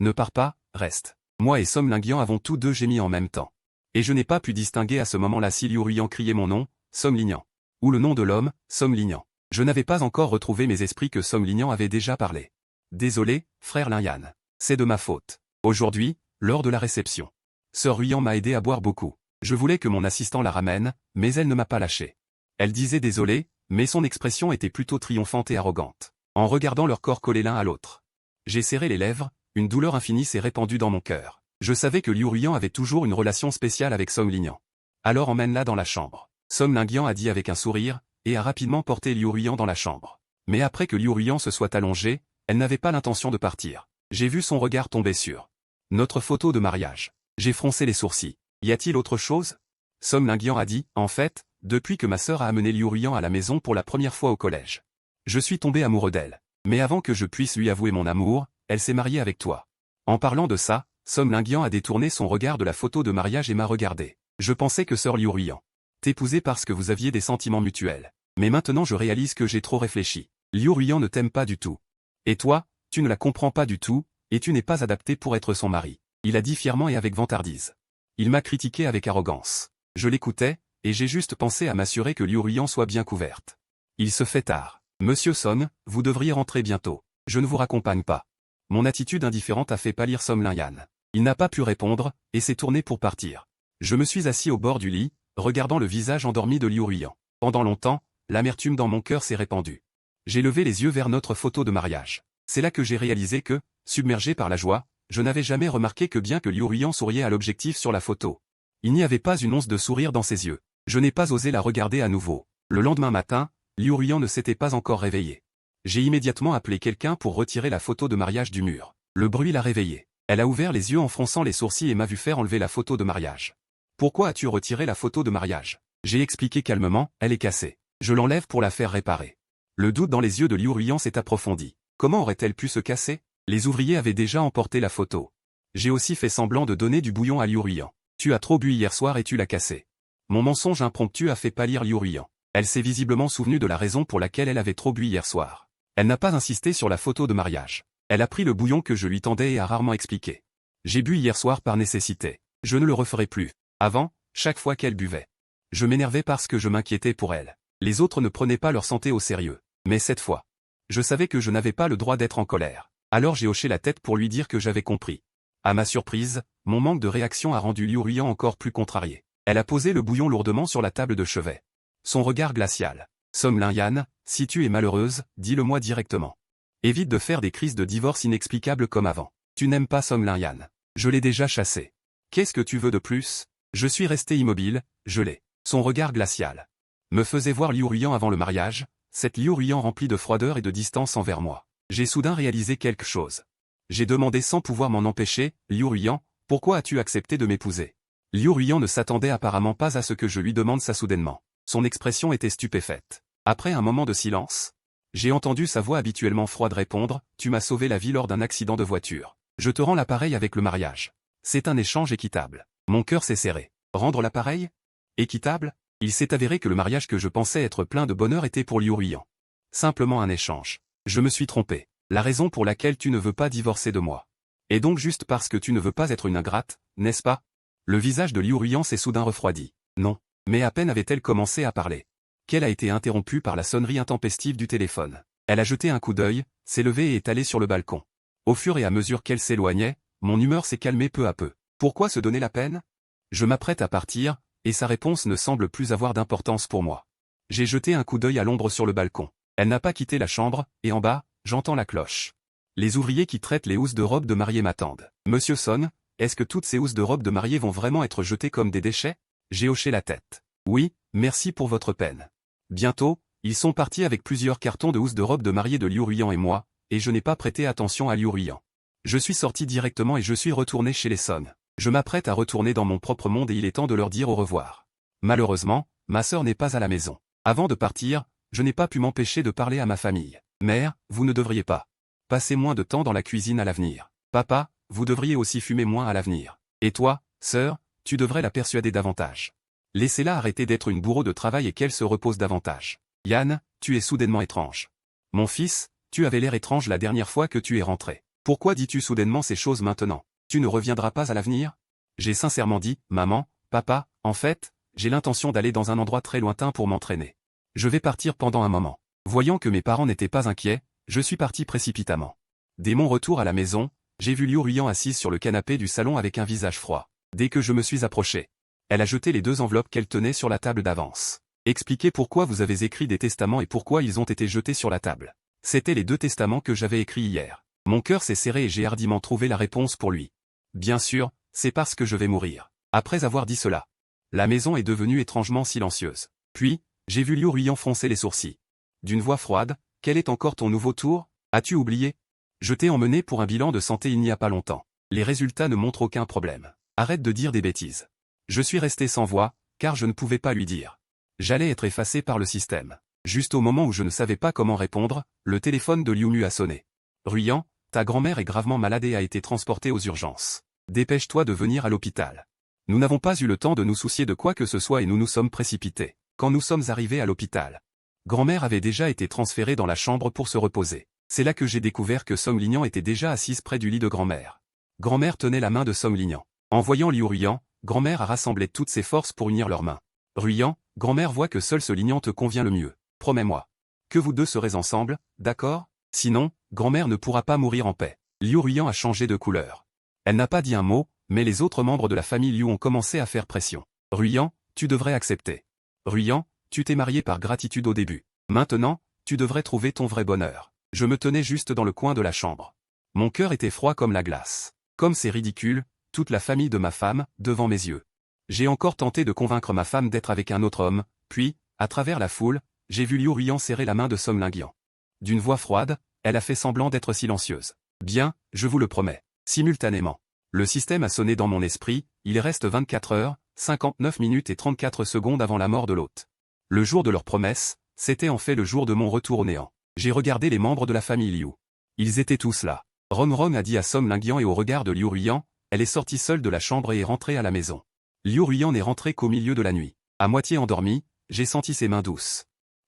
Ne pars pas, reste. Moi et Song Linian avons tous deux gémi en même temps. Et je n'ai pas pu distinguer à ce moment-là si Liu Ruiyan criait mon nom, Song Linian. Ou le nom de l'homme, Song Linian. Je n'avais pas encore retrouvé mes esprits que Song Linian avait déjà parlé. Désolé, frère Lin Yan. C'est de ma faute. Aujourd'hui, lors de la réception. Sœur Ruiyan m'a aidé à boire beaucoup. Je voulais que mon assistant la ramène, mais elle ne m'a pas lâché. Elle disait désolé, mais son expression était plutôt triomphante et arrogante. En regardant leurs corps collés l'un à l'autre. J'ai serré les lèvres, une douleur infinie s'est répandue dans mon cœur. Je savais que Liu Ruiyan avait toujours une relation spéciale avec Song Linian. Alors emmène-la dans la chambre. Song Linian a dit avec un sourire, et a rapidement porté Liu Ruiyan dans la chambre. Mais après que Liu Ruiyan se soit allongée, elle n'avait pas l'intention de partir. J'ai vu son regard tomber sur notre photo de mariage. J'ai froncé les sourcils. Y a-t-il autre chose? Song Linian a dit, en fait, depuis que ma sœur a amené Liu Ruiyan à la maison pour la première fois au collège. Je suis tombé amoureux d'elle. Mais avant que je puisse lui avouer mon amour, elle s'est mariée avec toi. En parlant de ça, Song Linian a détourné son regard de la photo de mariage et m'a regardé. Je pensais que sœur Liu Ruiyan t'épousait parce que vous aviez des sentiments mutuels. Mais maintenant je réalise que j'ai trop réfléchi. Liu Ruiyan ne t'aime pas du tout. Et toi, tu ne la comprends pas du tout, et tu n'es pas adapté pour être son mari. Il a dit fièrement et avec vantardise. Il m'a critiqué avec arrogance. Je l'écoutais, et j'ai juste pensé à m'assurer que Liu Ruiyan soit bien couverte. Il se fait tard. Monsieur Son, vous devriez rentrer bientôt. Je ne vous raccompagne pas. Mon attitude indifférente a fait pâlir Song Linian. Il n'a pas pu répondre, et s'est tourné pour partir. Je me suis assis au bord du lit, regardant le visage endormi de Liu Ruiyan. Pendant longtemps, l'amertume dans mon cœur s'est répandue. J'ai levé les yeux vers notre photo de mariage. C'est là que j'ai réalisé que, submergé par la joie, je n'avais jamais remarqué que bien que Liu Ruiyan souriait à l'objectif sur la photo, il n'y avait pas une once de sourire dans ses yeux. Je n'ai pas osé la regarder à nouveau. Le lendemain matin, Liu Ruiyan ne s'était pas encore réveillée. J'ai immédiatement appelé quelqu'un pour retirer la photo de mariage du mur. Le bruit l'a réveillée. Elle a ouvert les yeux en fronçant les sourcils et m'a vu faire enlever la photo de mariage. Pourquoi as-tu retiré la photo de mariage? J'ai expliqué calmement, elle est cassée. Je l'enlève pour la faire réparer. Le doute dans les yeux de Liu Ruiyan s'est approfondi. Comment aurait-elle pu se casser? Les ouvriers avaient déjà emporté la photo. J'ai aussi fait semblant de donner du bouillon à Liu Ruiyan. Tu as trop bu hier soir et tu l'as cassé. Mon mensonge impromptu a fait pâlir Liu Ruiyan. Elle s'est visiblement souvenue de la raison pour laquelle elle avait trop bu hier soir. Elle n'a pas insisté sur la photo de mariage. Elle a pris le bouillon que je lui tendais et a rarement expliqué. J'ai bu hier soir par nécessité. Je ne le referai plus. Avant, chaque fois qu'elle buvait. Je m'énervais parce que je m'inquiétais pour elle. Les autres ne prenaient pas leur santé au sérieux. Mais cette fois, je savais que je n'avais pas le droit d'être en colère. Alors j'ai hoché la tête pour lui dire que j'avais compris. À ma surprise, mon manque de réaction a rendu Liu Ruiyan encore plus contrariée. Elle a posé le bouillon lourdement sur la table de chevet. Son regard glacial. Song Linian, si tu es malheureuse, dis-le-moi directement. Évite de faire des crises de divorce inexplicables comme avant. Tu n'aimes pas Song Linian. Je l'ai déjà chassé. Qu'est-ce que tu veux de plus? Je suis resté immobile, gelé. Son regard glacial me faisait voir Liu Ruiyan avant le mariage, cette Liu Ruiyan remplie de froideur et de distance envers moi. J'ai soudain réalisé quelque chose. J'ai demandé sans pouvoir m'en empêcher, Liu Ruiyan, pourquoi as-tu accepté de m'épouser? Liu Ruiyan ne s'attendait apparemment pas à ce que je lui demande ça soudainement. Son expression était stupéfaite. Après un moment de silence, j'ai entendu sa voix habituellement froide répondre, tu m'as sauvé la vie lors d'un accident de voiture. Je te rends l'appareil avec le mariage. C'est un échange équitable. Mon cœur s'est serré. Rendre l'appareil? Équitable? Il s'est avéré que le mariage que je pensais être plein de bonheur était pour Liu Ruiyan. Simplement un échange. Je me suis trompé. La raison pour laquelle tu ne veux pas divorcer de moi. Et donc juste parce que tu ne veux pas être une ingrate, n'est-ce pas? Le visage de Liu Ruiyan s'est soudain refroidi. Non. Mais à peine avait-elle commencé à parler qu'elle a été interrompue par la sonnerie intempestive du téléphone. Elle a jeté un coup d'œil, s'est levée et est allée sur le balcon. Au fur et à mesure qu'elle s'éloignait, mon humeur s'est calmée peu à peu. Pourquoi se donner la peine? Je m'apprête à partir, et sa réponse ne semble plus avoir d'importance pour moi. J'ai jeté un coup d'œil à l'ombre sur le balcon. Elle n'a pas quitté la chambre, et en bas, j'entends la cloche. Les ouvriers qui traitent les housses de robes de mariée m'attendent. Monsieur Son, est-ce que toutes ces housses de robes de mariée vont vraiment être jetées comme des déchets? J'ai hoché la tête. Oui, merci pour votre peine. Bientôt, ils sont partis avec plusieurs cartons de housses de robes de mariée de Liu Ruyan et moi, et je n'ai pas prêté attention à Liu Ruyan. Je suis sorti directement et je suis retourné chez les Son. Je m'apprête à retourner dans mon propre monde et il est temps de leur dire au revoir. Malheureusement, ma sœur n'est pas à la maison. Avant de partir, je n'ai pas pu m'empêcher de parler à ma famille. Mère, vous ne devriez pas passer moins de temps dans la cuisine à l'avenir. Papa, vous devriez aussi fumer moins à l'avenir. Et toi, sœur, tu devrais la persuader davantage. Laissez-la arrêter d'être une bourreau de travail et qu'elle se repose davantage. Yann, tu es soudainement étrange. Mon fils, tu avais l'air étrange la dernière fois que tu es rentré. Pourquoi dis-tu soudainement ces choses maintenant? Tu ne reviendras pas à l'avenir? J'ai sincèrement dit, maman, papa, en fait, j'ai l'intention d'aller dans un endroit très lointain pour m'entraîner. Je vais partir pendant un moment. Voyant que mes parents n'étaient pas inquiets, je suis parti précipitamment. Dès mon retour à la maison, j'ai vu Liu Ruyan assise sur le canapé du salon avec un visage froid. Dès que je me suis approché, elle a jeté les 2 enveloppes qu'elle tenait sur la table d'avance. Expliquez pourquoi vous avez écrit des testaments et pourquoi ils ont été jetés sur la table. C'étaient les 2 testaments que j'avais écrits hier. Mon cœur s'est serré et j'ai hardiment trouvé la réponse pour lui. Bien sûr, c'est parce que je vais mourir. Après avoir dit cela, la maison est devenue étrangement silencieuse. Puis, j'ai vu Liu Ruyan froncer les sourcils. D'une voix froide, quel est encore ton nouveau tour? As-tu oublié? Je t'ai emmené pour un bilan de santé il n'y a pas longtemps. Les résultats ne montrent aucun problème. Arrête de dire des bêtises. Je suis resté sans voix, car je ne pouvais pas lui dire. J'allais être effacé par le système. Juste au moment où je ne savais pas comment répondre, le téléphone de Liu Mu a sonné. Ruyan, ta grand-mère est gravement malade et a été transportée aux urgences. Dépêche-toi de venir à l'hôpital. Nous n'avons pas eu le temps de nous soucier de quoi que ce soit et nous nous sommes précipités. Quand nous sommes arrivés à l'hôpital, grand-mère avait déjà été transférée dans la chambre pour se reposer. C'est là que j'ai découvert que Song Linian était déjà assise près du lit de grand-mère. Grand-mère tenait la main de Song Linian. En voyant Liu Ruyan, grand-mère a rassemblé toutes ses forces pour unir leurs mains. Ruyan, grand-mère voit que seul ce Linian te convient le mieux. Promets-moi que vous 2 serez ensemble, d'accord? Sinon, grand-mère ne pourra pas mourir en paix. Liu Ruyan a changé de couleur. Elle n'a pas dit un mot, mais les autres membres de la famille Liu ont commencé à faire pression. Ruyan, tu devrais accepter. Ruyan, tu t'es marié par gratitude au début. Maintenant, tu devrais trouver ton vrai bonheur. Je me tenais juste dans le coin de la chambre. Mon cœur était froid comme la glace. Comme c'est ridicule, toute la famille de ma femme, devant mes yeux. J'ai encore tenté de convaincre ma femme d'être avec un autre homme, puis, à travers la foule, j'ai vu Liu Ruyan serrer la main de Song Linian. D'une voix froide, elle a fait semblant d'être silencieuse. Bien, je vous le promets. Simultanément. Le système a sonné dans mon esprit, il reste 24 heures, 59 minutes et 34 secondes avant la mort de l'hôte. Le jour de leur promesse, c'était en fait le jour de mon retour au néant. J'ai regardé les membres de la famille Liu. Ils étaient tous là. Ron a dit à Song Linian et au regard de Liu Ruyan, elle est sortie seule de la chambre et est rentrée à la maison. Liu Ruyan n'est rentré qu'au milieu de la nuit. À moitié endormi, j'ai senti ses mains douces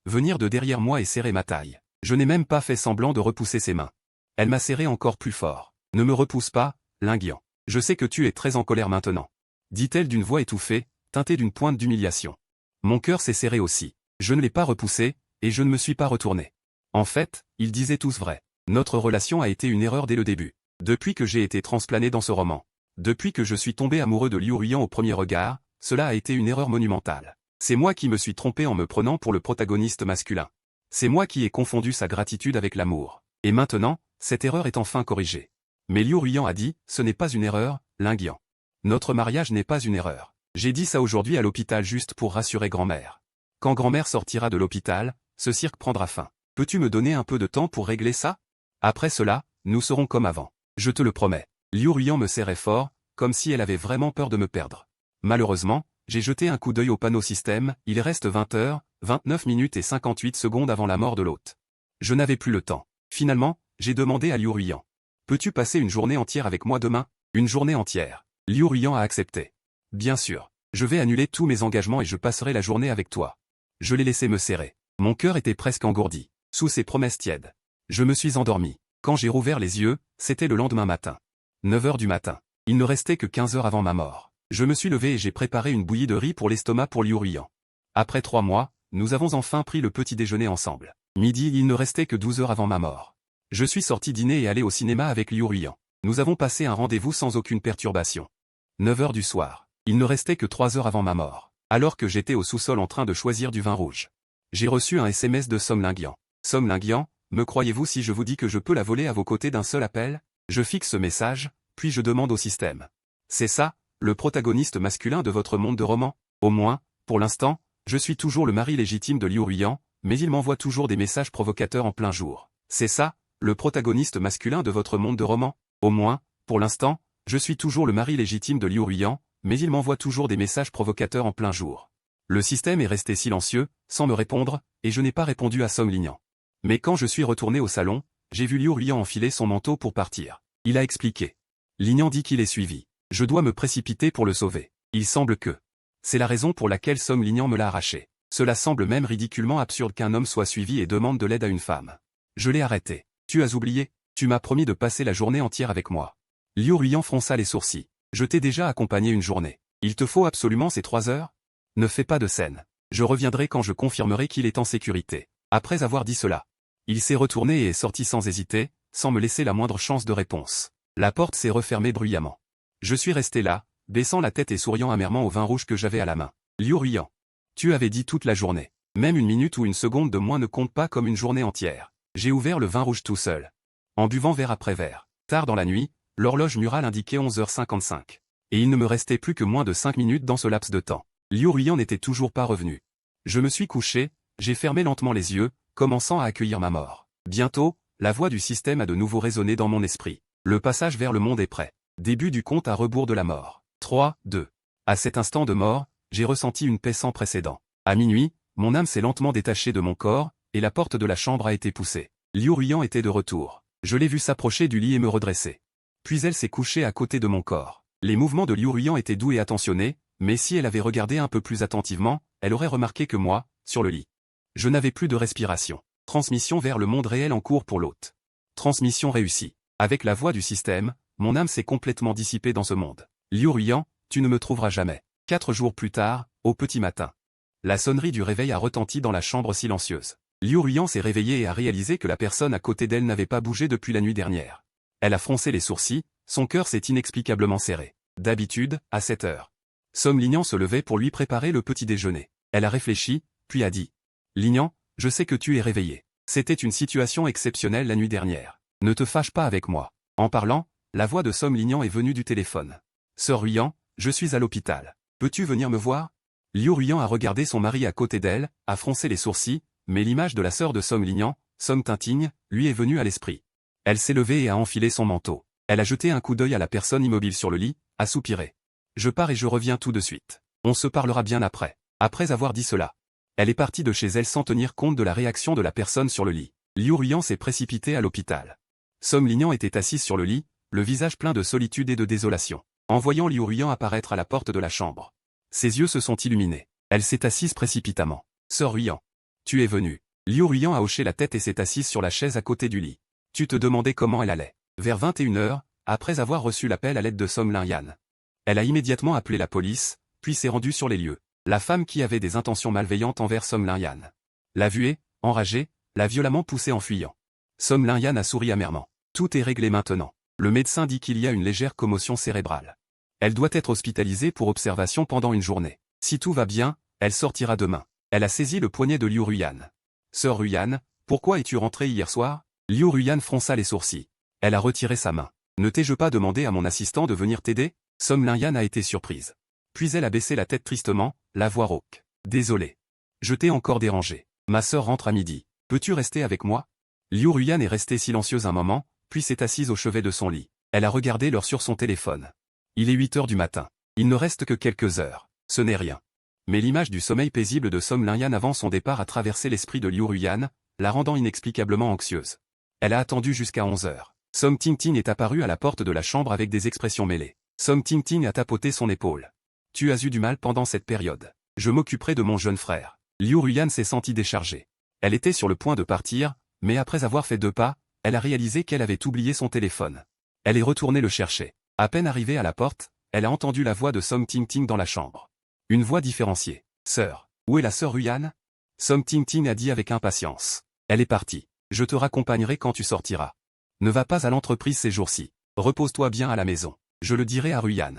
venir de derrière moi et serrer ma taille. Je n'ai même pas fait semblant de repousser ses mains. Elle m'a serré encore plus fort. Ne me repousse pas, Linian. Je sais que tu es très en colère maintenant. Dit-elle d'une voix étouffée, teintée d'une pointe d'humiliation. Mon cœur s'est serré aussi. Je ne l'ai pas repoussé, et je ne me suis pas retourné. En fait, ils disaient tous vrai. Notre relation a été une erreur dès le début. Depuis que j'ai été transplané dans ce roman. Depuis que je suis tombé amoureux de Liu Ruyan au premier regard, cela a été une erreur monumentale. C'est moi qui me suis trompé en me prenant pour le protagoniste masculin. C'est moi qui ai confondu sa gratitude avec l'amour. Et maintenant, cette erreur est enfin corrigée. Mais Liu Ruyan a dit, ce n'est pas une erreur, Linian. Notre mariage n'est pas une erreur. J'ai dit ça aujourd'hui à l'hôpital juste pour rassurer grand-mère. Quand grand-mère sortira de l'hôpital, ce cirque prendra fin. Peux-tu me donner un peu de temps pour régler ça? Après cela, nous serons comme avant. Je te le promets. Liu Ruyan me serrait fort, comme si elle avait vraiment peur de me perdre. Malheureusement, j'ai jeté un coup d'œil au panneau système, il reste 20 heures, 29 minutes et 58 secondes avant la mort de l'hôte. Je n'avais plus le temps. Finalement, j'ai demandé à Liu Ruyan. Peux-tu passer une journée entière avec moi demain? Une journée entière. Liu Ruyan a accepté. Bien sûr. Je vais annuler tous mes engagements et je passerai la journée avec toi. Je l'ai laissé me serrer. Mon cœur était presque engourdi. Sous ses promesses tièdes. Je me suis endormi. Quand j'ai rouvert les yeux, c'était le lendemain matin. 9 heures du matin. Il ne restait que 15 heures avant ma mort. Je me suis levé et j'ai préparé une bouillie de riz pour l'estomac pour Liu Ruyan. Après 3 mois, nous avons enfin pris le petit déjeuner ensemble. Midi, il ne restait que 12 heures avant ma mort. Je suis sorti dîner et allé au cinéma avec Liu Ruyan. Nous avons passé un rendez-vous sans aucune perturbation. 9 heures du soir. Il ne restait que 3 heures avant ma mort. Alors que j'étais au sous-sol en train de choisir du vin rouge. J'ai reçu un SMS de Som Lingyan. Som Lingyan, me croyez-vous si je vous dis que je peux la voler à vos côtés d'un seul appel? Je fixe ce message, puis je demande au système. C'est ça, le protagoniste masculin de votre monde de roman? Au moins, pour l'instant, je suis toujours le mari légitime de Liu Ruyan, mais il m'envoie toujours des messages provocateurs en plein jour. C'est ça, le protagoniste masculin de votre monde de roman? Au moins, pour l'instant, je suis toujours le mari légitime de Liu Ruyan, mais il m'envoie toujours des messages provocateurs en plein jour. Le système est resté silencieux, sans me répondre, et je n'ai pas répondu à Som Lingyan. Mais quand je suis retourné au salon, j'ai vu Liu Ruyan enfiler son manteau pour partir. Il a expliqué. Lingyan dit qu'il est suivi. Je dois me précipiter pour le sauver. Il semble que. C'est la raison pour laquelle Som Lingyan me l'a arraché. Cela semble même ridiculement absurde qu'un homme soit suivi et demande de l'aide à une femme. Je l'ai arrêté. Tu as oublié? Tu m'as promis de passer la journée entière avec moi. Liu Ruyan fronça les sourcils. Je t'ai déjà accompagné une journée. Il te faut absolument ces 3 heures? Ne fais pas de scène. Je reviendrai quand je confirmerai qu'il est en sécurité. Après avoir dit cela, il s'est retourné et est sorti sans hésiter, sans me laisser la moindre chance de réponse. La porte s'est refermée bruyamment. Je suis resté là, baissant la tête et souriant amèrement au vin rouge que j'avais à la main. Liu Ruyan. Tu avais dit toute la journée. Même une minute ou une seconde de moins ne compte pas comme une journée entière. J'ai ouvert le vin rouge tout seul. En buvant verre après verre. Tard dans la nuit, l'horloge murale indiquait 11h55. Et il ne me restait plus que moins de 5 minutes dans ce laps de temps. Liu Ruyan n'était toujours pas revenu. Je me suis couché, j'ai fermé lentement les yeux, commençant à accueillir ma mort. Bientôt, la voix du système a de nouveau résonné dans mon esprit. Le passage vers le monde est prêt. Début du compte à rebours de la mort. 3, 2. À cet instant de mort, j'ai ressenti une paix sans précédent. À minuit, mon âme s'est lentement détachée de mon corps, et la porte de la chambre a été poussée. Liu Ruyan était de retour. Je l'ai vue s'approcher du lit et me redresser. Puis elle s'est couchée à côté de mon corps. Les mouvements de Liu Ruyan étaient doux et attentionnés, mais si elle avait regardé un peu plus attentivement, elle aurait remarqué que moi, sur le lit, je n'avais plus de respiration. Transmission vers le monde réel en cours pour l'hôte. Transmission réussie. Avec la voix du système, mon âme s'est complètement dissipée dans ce monde. Liu Ruyan, tu ne me trouveras jamais. 4 jours plus tard, au petit matin. La sonnerie du réveil a retenti dans la chambre silencieuse. Liu Ruyan s'est réveillée et a réalisé que la personne à côté d'elle n'avait pas bougé depuis la nuit dernière. Elle a froncé les sourcils, son cœur s'est inexplicablement serré. D'habitude, à 7 heures. Som Lingyan se levait pour lui préparer le petit déjeuner. Elle a réfléchi, puis a dit. Lingyan, je sais que tu es réveillé. C'était une situation exceptionnelle la nuit dernière. Ne te fâche pas avec moi. En parlant, la voix de Som Lingyan est venue du téléphone. Sœur Ruyan, je suis à l'hôpital. Peux-tu venir me voir? Liu Ruyan a regardé son mari à côté d'elle, a froncé les sourcils, mais l'image de la sœur de Som Lingyan, Som Tinting, lui est venue à l'esprit. Elle s'est levée et a enfilé son manteau. Elle a jeté un coup d'œil à la personne immobile sur le lit, a soupiré. Je pars et je reviens tout de suite. On se parlera bien après. Après avoir dit cela, elle est partie de chez elle sans tenir compte de la réaction de la personne sur le lit. Liu Ruyan s'est précipité à l'hôpital. Som Lingyan était assise sur le lit, le visage plein de solitude et de désolation. En voyant Liu Ruyan apparaître à la porte de la chambre, ses yeux se sont illuminés. Elle s'est assise précipitamment. Sœur Ruyan, tu es venue. Liu Ruyan a hoché la tête et s'est assise sur la chaise à côté du lit. Tu te demandais comment elle allait. Vers 21h, après avoir reçu l'appel à l'aide de Som Lingyan, elle a immédiatement appelé la police, puis s'est rendue sur les lieux. La femme qui avait des intentions malveillantes envers Som Lingyan l'a vue et, enragée, l'a violemment poussée en fuyant. Som Lingyan a souri amèrement. Tout est réglé maintenant. Le médecin dit qu'il y a une légère commotion cérébrale. Elle doit être hospitalisée pour observation pendant une journée. Si tout va bien, elle sortira demain. Elle a saisi le poignet de Liu Ruyan. Sœur Ruyan, pourquoi es-tu rentrée hier soir? Liu Ruyan fronça les sourcils. Elle a retiré sa main. Ne t'ai-je pas demandé à mon assistant de venir t'aider? Som Lingyan a été surprise. Puis elle a baissé la tête tristement, la voix rauque. Désolé. Je t'ai encore dérangé. Ma sœur rentre à midi. Peux-tu rester avec moi? Liu Ruyan est restée silencieuse un moment, puis s'est assise au chevet de son lit. Elle a regardé l'heure sur son téléphone. Il est 8 heures du matin. Il ne reste que quelques heures. Ce n'est rien. Mais l'image du sommeil paisible de Som Lingyan avant son départ a traversé l'esprit de Liu Ruyan, la rendant inexplicablement anxieuse. Elle a attendu jusqu'à 11 heures. Som Tinting est apparu à la porte de la chambre avec des expressions mêlées. Som Tinting a tapoté son épaule. Tu as eu du mal pendant cette période. Je m'occuperai de mon jeune frère. Liu Ruyan s'est sentie déchargée. Elle était sur le point de partir, mais après avoir fait 2 pas, elle a réalisé qu'elle avait oublié son téléphone. Elle est retournée le chercher. À peine arrivée à la porte, elle a entendu la voix de Som Tinting dans la chambre. Une voix différenciée. Sœur, où est la sœur Ruyan? Som Tinting a dit avec impatience. Elle est partie. Je te raccompagnerai quand tu sortiras. Ne va pas à l'entreprise ces jours-ci. Repose-toi bien à la maison. Je le dirai à Ruyan.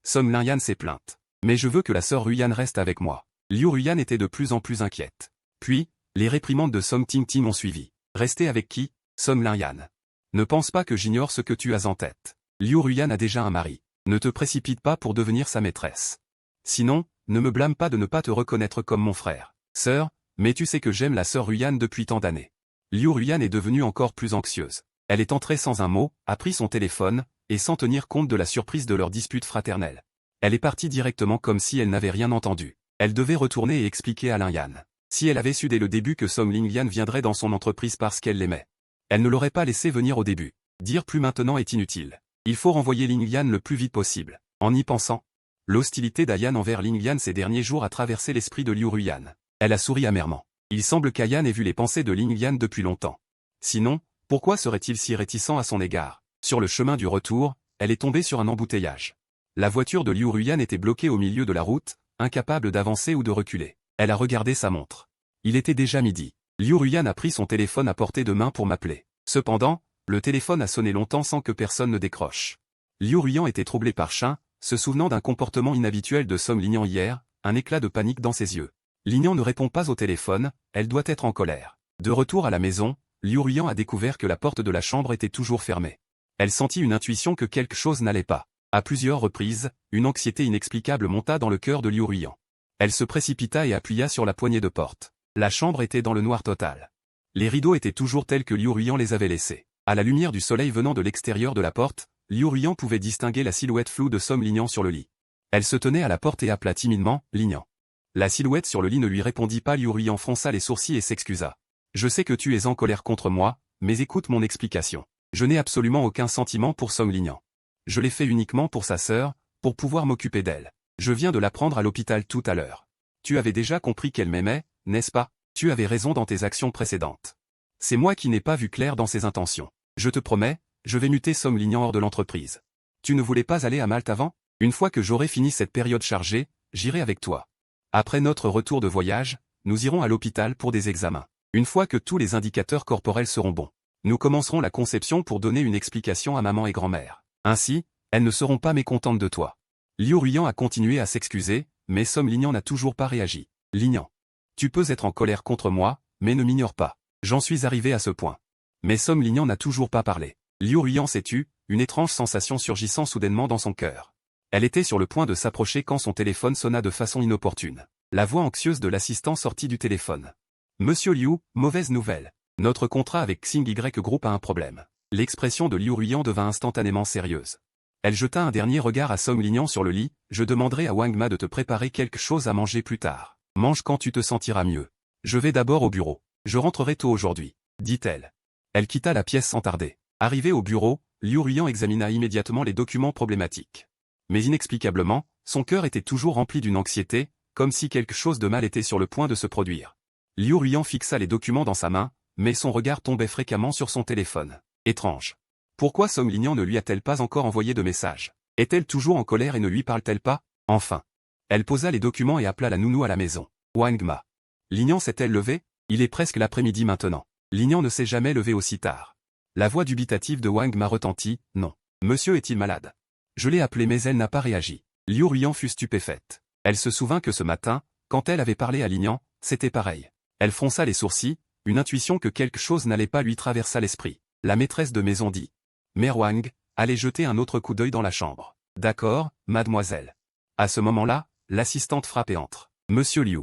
Song Lingyan s'est plainte. Mais je veux que la sœur Ruyan reste avec moi. Liu Ruyan était de plus en plus inquiète. Puis, les réprimandes de Song Tingting ont suivi. Rester avec qui? Song Lingyan. Ne pense pas que j'ignore ce que tu as en tête. Liu Ruyan a déjà un mari. Ne te précipite pas pour devenir sa maîtresse. Sinon, ne me blâme pas de ne pas te reconnaître comme mon frère. Sœur, mais tu sais que j'aime la sœur Ruyan depuis tant d'années. Liu Ruyan est devenue encore plus anxieuse. Elle est entrée sans un mot, a pris son téléphone, et sans tenir compte de la surprise de leur dispute fraternelle. Elle est partie directement comme si elle n'avait rien entendu. Elle devait retourner et expliquer à Lingyan. Si elle avait su dès le début que Song Lingyan viendrait dans son entreprise parce qu'elle l'aimait, elle ne l'aurait pas laissé venir au début. Dire plus maintenant est inutile. Il faut renvoyer Lingyan le plus vite possible. En y pensant, l'hostilité d'Ayan envers Lingyan ces derniers jours a traversé l'esprit de Liu Ruyan. Elle a souri amèrement. Il semble qu'Ayan ait vu les pensées de Lingyan depuis longtemps. Sinon, pourquoi serait-il si réticent à son égard? Sur le chemin du retour, elle est tombée sur un embouteillage. La voiture de Liu Ruyan était bloquée au milieu de la route, incapable d'avancer ou de reculer. Elle a regardé sa montre. Il était déjà midi. Liu Ruyan a pris son téléphone à portée de main pour m'appeler. Cependant, le téléphone a sonné longtemps sans que personne ne décroche. Liu Ruyan était troublé par Shin, se souvenant d'un comportement inhabituel de Song Lingyan hier, un éclat de panique dans ses yeux. Lingyan ne répond pas au téléphone, elle doit être en colère. De retour à la maison, Liu Ruyan a découvert que la porte de la chambre était toujours fermée. Elle sentit une intuition que quelque chose n'allait pas. À plusieurs reprises, une anxiété inexplicable monta dans le cœur de Liu Ruyan. Elle se précipita et appuya sur la poignée de porte. La chambre était dans le noir total. Les rideaux étaient toujours tels que Liu Ruyan les avait laissés. À la lumière du soleil venant de l'extérieur de la porte, Liu Ruyan pouvait distinguer la silhouette floue de Song Lingyan sur le lit. Elle se tenait à la porte et appela timidement « Lingyan ». La silhouette sur le lit ne lui répondit pas. Liu Ruyan fronça les sourcils et s'excusa. « Je sais que tu es en colère contre moi, mais écoute mon explication. Je n'ai absolument aucun sentiment pour Song Lingyan. Je l'ai fait uniquement pour sa sœur, pour pouvoir m'occuper d'elle. Je viens de l'apprendre à l'hôpital tout à l'heure. Tu avais déjà compris qu'elle m'aimait, n'est-ce pas? Tu avais raison dans tes actions précédentes. C'est moi qui n'ai pas vu clair dans ses intentions. Je te promets, je vais muter Song Lingyan hors de l'entreprise. Tu ne voulais pas aller à Malte avant? Une fois que j'aurai fini cette période chargée, j'irai avec toi. Après notre retour de voyage, nous irons à l'hôpital pour des examens. Une fois que tous les indicateurs corporels seront bons, nous commencerons la conception pour donner une explication à maman et grand-mère. Ainsi, elles ne seront pas mécontentes de toi. Liu Ruyan a continué à s'excuser, mais Song Lingyan n'a toujours pas réagi. Lingyan. Tu peux être en colère contre moi, mais ne m'ignore pas. J'en suis arrivé à ce point. Mais Song Lingyan n'a toujours pas parlé. Liu Ruyan s'est tue, une étrange sensation surgissant soudainement dans son cœur. Elle était sur le point de s'approcher quand son téléphone sonna de façon inopportune. La voix anxieuse de l'assistant sortit du téléphone. Monsieur Liu, mauvaise nouvelle. Notre contrat avec Xing Y Group a un problème. L'expression de Liu Ruyan devint instantanément sérieuse. Elle jeta un dernier regard à Song Lingyan sur le lit. Je demanderai à Wang Ma de te préparer quelque chose à manger plus tard. Mange quand tu te sentiras mieux. Je vais d'abord au bureau. Je rentrerai tôt aujourd'hui, dit-elle. Elle quitta la pièce sans tarder. Arrivée au bureau, Liu Ruyan examina immédiatement les documents problématiques. Mais inexplicablement, son cœur était toujours rempli d'une anxiété, comme si quelque chose de mal était sur le point de se produire. Liu Ruyan fixa les documents dans sa main, mais son regard tombait fréquemment sur son téléphone. Étrange. Pourquoi Song Lingyan ne lui a-t-elle pas encore envoyé de message? Est-elle toujours en colère et ne lui parle-t-elle pas? Enfin. Elle posa les documents et appela la nounou à la maison. Wang Ma. Lingyan s'est-elle levée? Il est presque l'après-midi maintenant. Lingyan ne s'est jamais levé aussi tard. La voix dubitative de Wang Ma retentit. Non. Monsieur est-il malade? Je l'ai appelée mais elle n'a pas réagi. Liu Ruyan fut stupéfaite. Elle se souvint que ce matin, quand elle avait parlé à Lingyan, c'était pareil. Elle fronça les sourcils, une intuition que quelque chose n'allait pas lui traversa l'esprit. La maîtresse de maison dit. Mère Wang, allez jeter un autre coup d'œil dans la chambre. D'accord, mademoiselle. À ce moment-là, l'assistante frappe et entre. Monsieur Liu.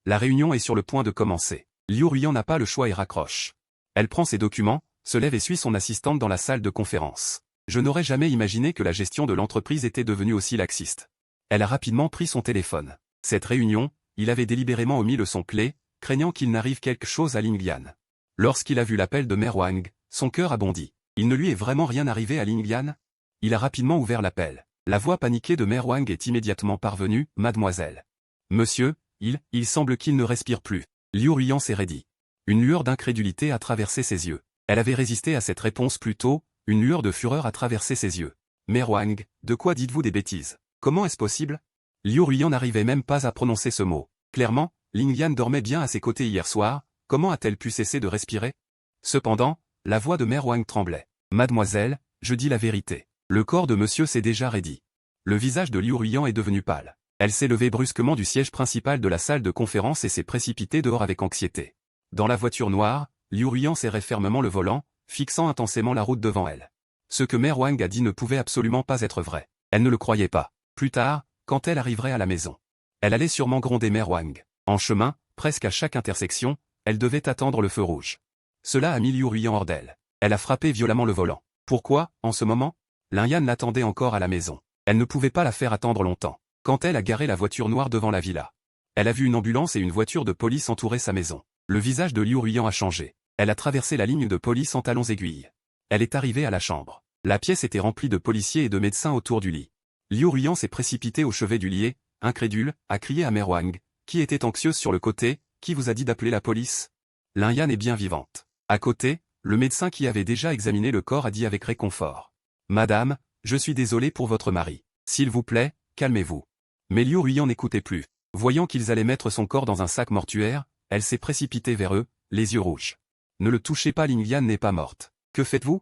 La réunion est sur le point de commencer. Liu Ruyan n'a pas le choix et raccroche. Elle prend ses documents, se lève et suit son assistante dans la salle de conférence. Je n'aurais jamais imaginé que la gestion de l'entreprise était devenue aussi laxiste. Elle a rapidement pris son téléphone. Cette réunion, il avait délibérément omis le son clé, craignant qu'il n'arrive quelque chose à Lingyan. Lorsqu'il a vu l'appel de Mère Wang, son cœur a bondi. Il ne lui est vraiment rien arrivé à Lingyan? Il a rapidement ouvert l'appel. La voix paniquée de Mère Wang est immédiatement parvenue. Mademoiselle. Monsieur, il semble qu'il ne respire plus. Liu Ruyan s'est raidi. Une lueur d'incrédulité a traversé ses yeux. Elle avait résisté à cette réponse plus tôt, une lueur de fureur a traversé ses yeux. Mère Wang, de quoi dites-vous des bêtises? Comment est-ce possible? Liu Ruyan n'arrivait même pas à prononcer ce mot. Clairement, Lingyan dormait bien à ses côtés hier soir, comment a-t-elle pu cesser de respirer? Cependant, la voix de Mère Wang tremblait. Mademoiselle, je dis la vérité. Le corps de monsieur s'est déjà raidi. Le visage de Liu Ruiyan est devenu pâle. Elle s'est levée brusquement du siège principal de la salle de conférence et s'est précipitée dehors avec anxiété. Dans la voiture noire, Liu Ruiyan serrait fermement le volant, fixant intensément la route devant elle. Ce que Mère Wang a dit ne pouvait absolument pas être vrai. Elle ne le croyait pas. Plus tard, quand elle arriverait à la maison, elle allait sûrement gronder Mère Wang. En chemin, presque à chaque intersection, elle devait attendre le feu rouge. Cela a mis Liu Ruiyan hors d'elle. Elle a frappé violemment le volant. Pourquoi, en ce moment? Lin Yan l'attendait encore à la maison. Elle ne pouvait pas la faire attendre longtemps. Quand elle a garé la voiture noire devant la villa, elle a vu une ambulance et une voiture de police entourer sa maison. Le visage de Liu Ruiyan a changé. Elle a traversé la ligne de police en talons aiguilles. Elle est arrivée à la chambre. La pièce était remplie de policiers et de médecins autour du lit. Liu Ruiyan s'est précipité au chevet du lit et, incrédule, a crié à Mère Wang, qui était anxieuse sur le côté. Qui vous a dit d'appeler la police? Lin Yan est bien vivante. À côté, le médecin qui avait déjà examiné le corps a dit avec réconfort. Madame, je suis désolé pour votre mari. S'il vous plaît, calmez-vous. Mais Liu Ruiyan n'écoutait plus. Voyant qu'ils allaient mettre son corps dans un sac mortuaire, elle s'est précipitée vers eux, les yeux rouges. Ne le touchez pas, Ling Yan n'est pas morte. Que faites-vous?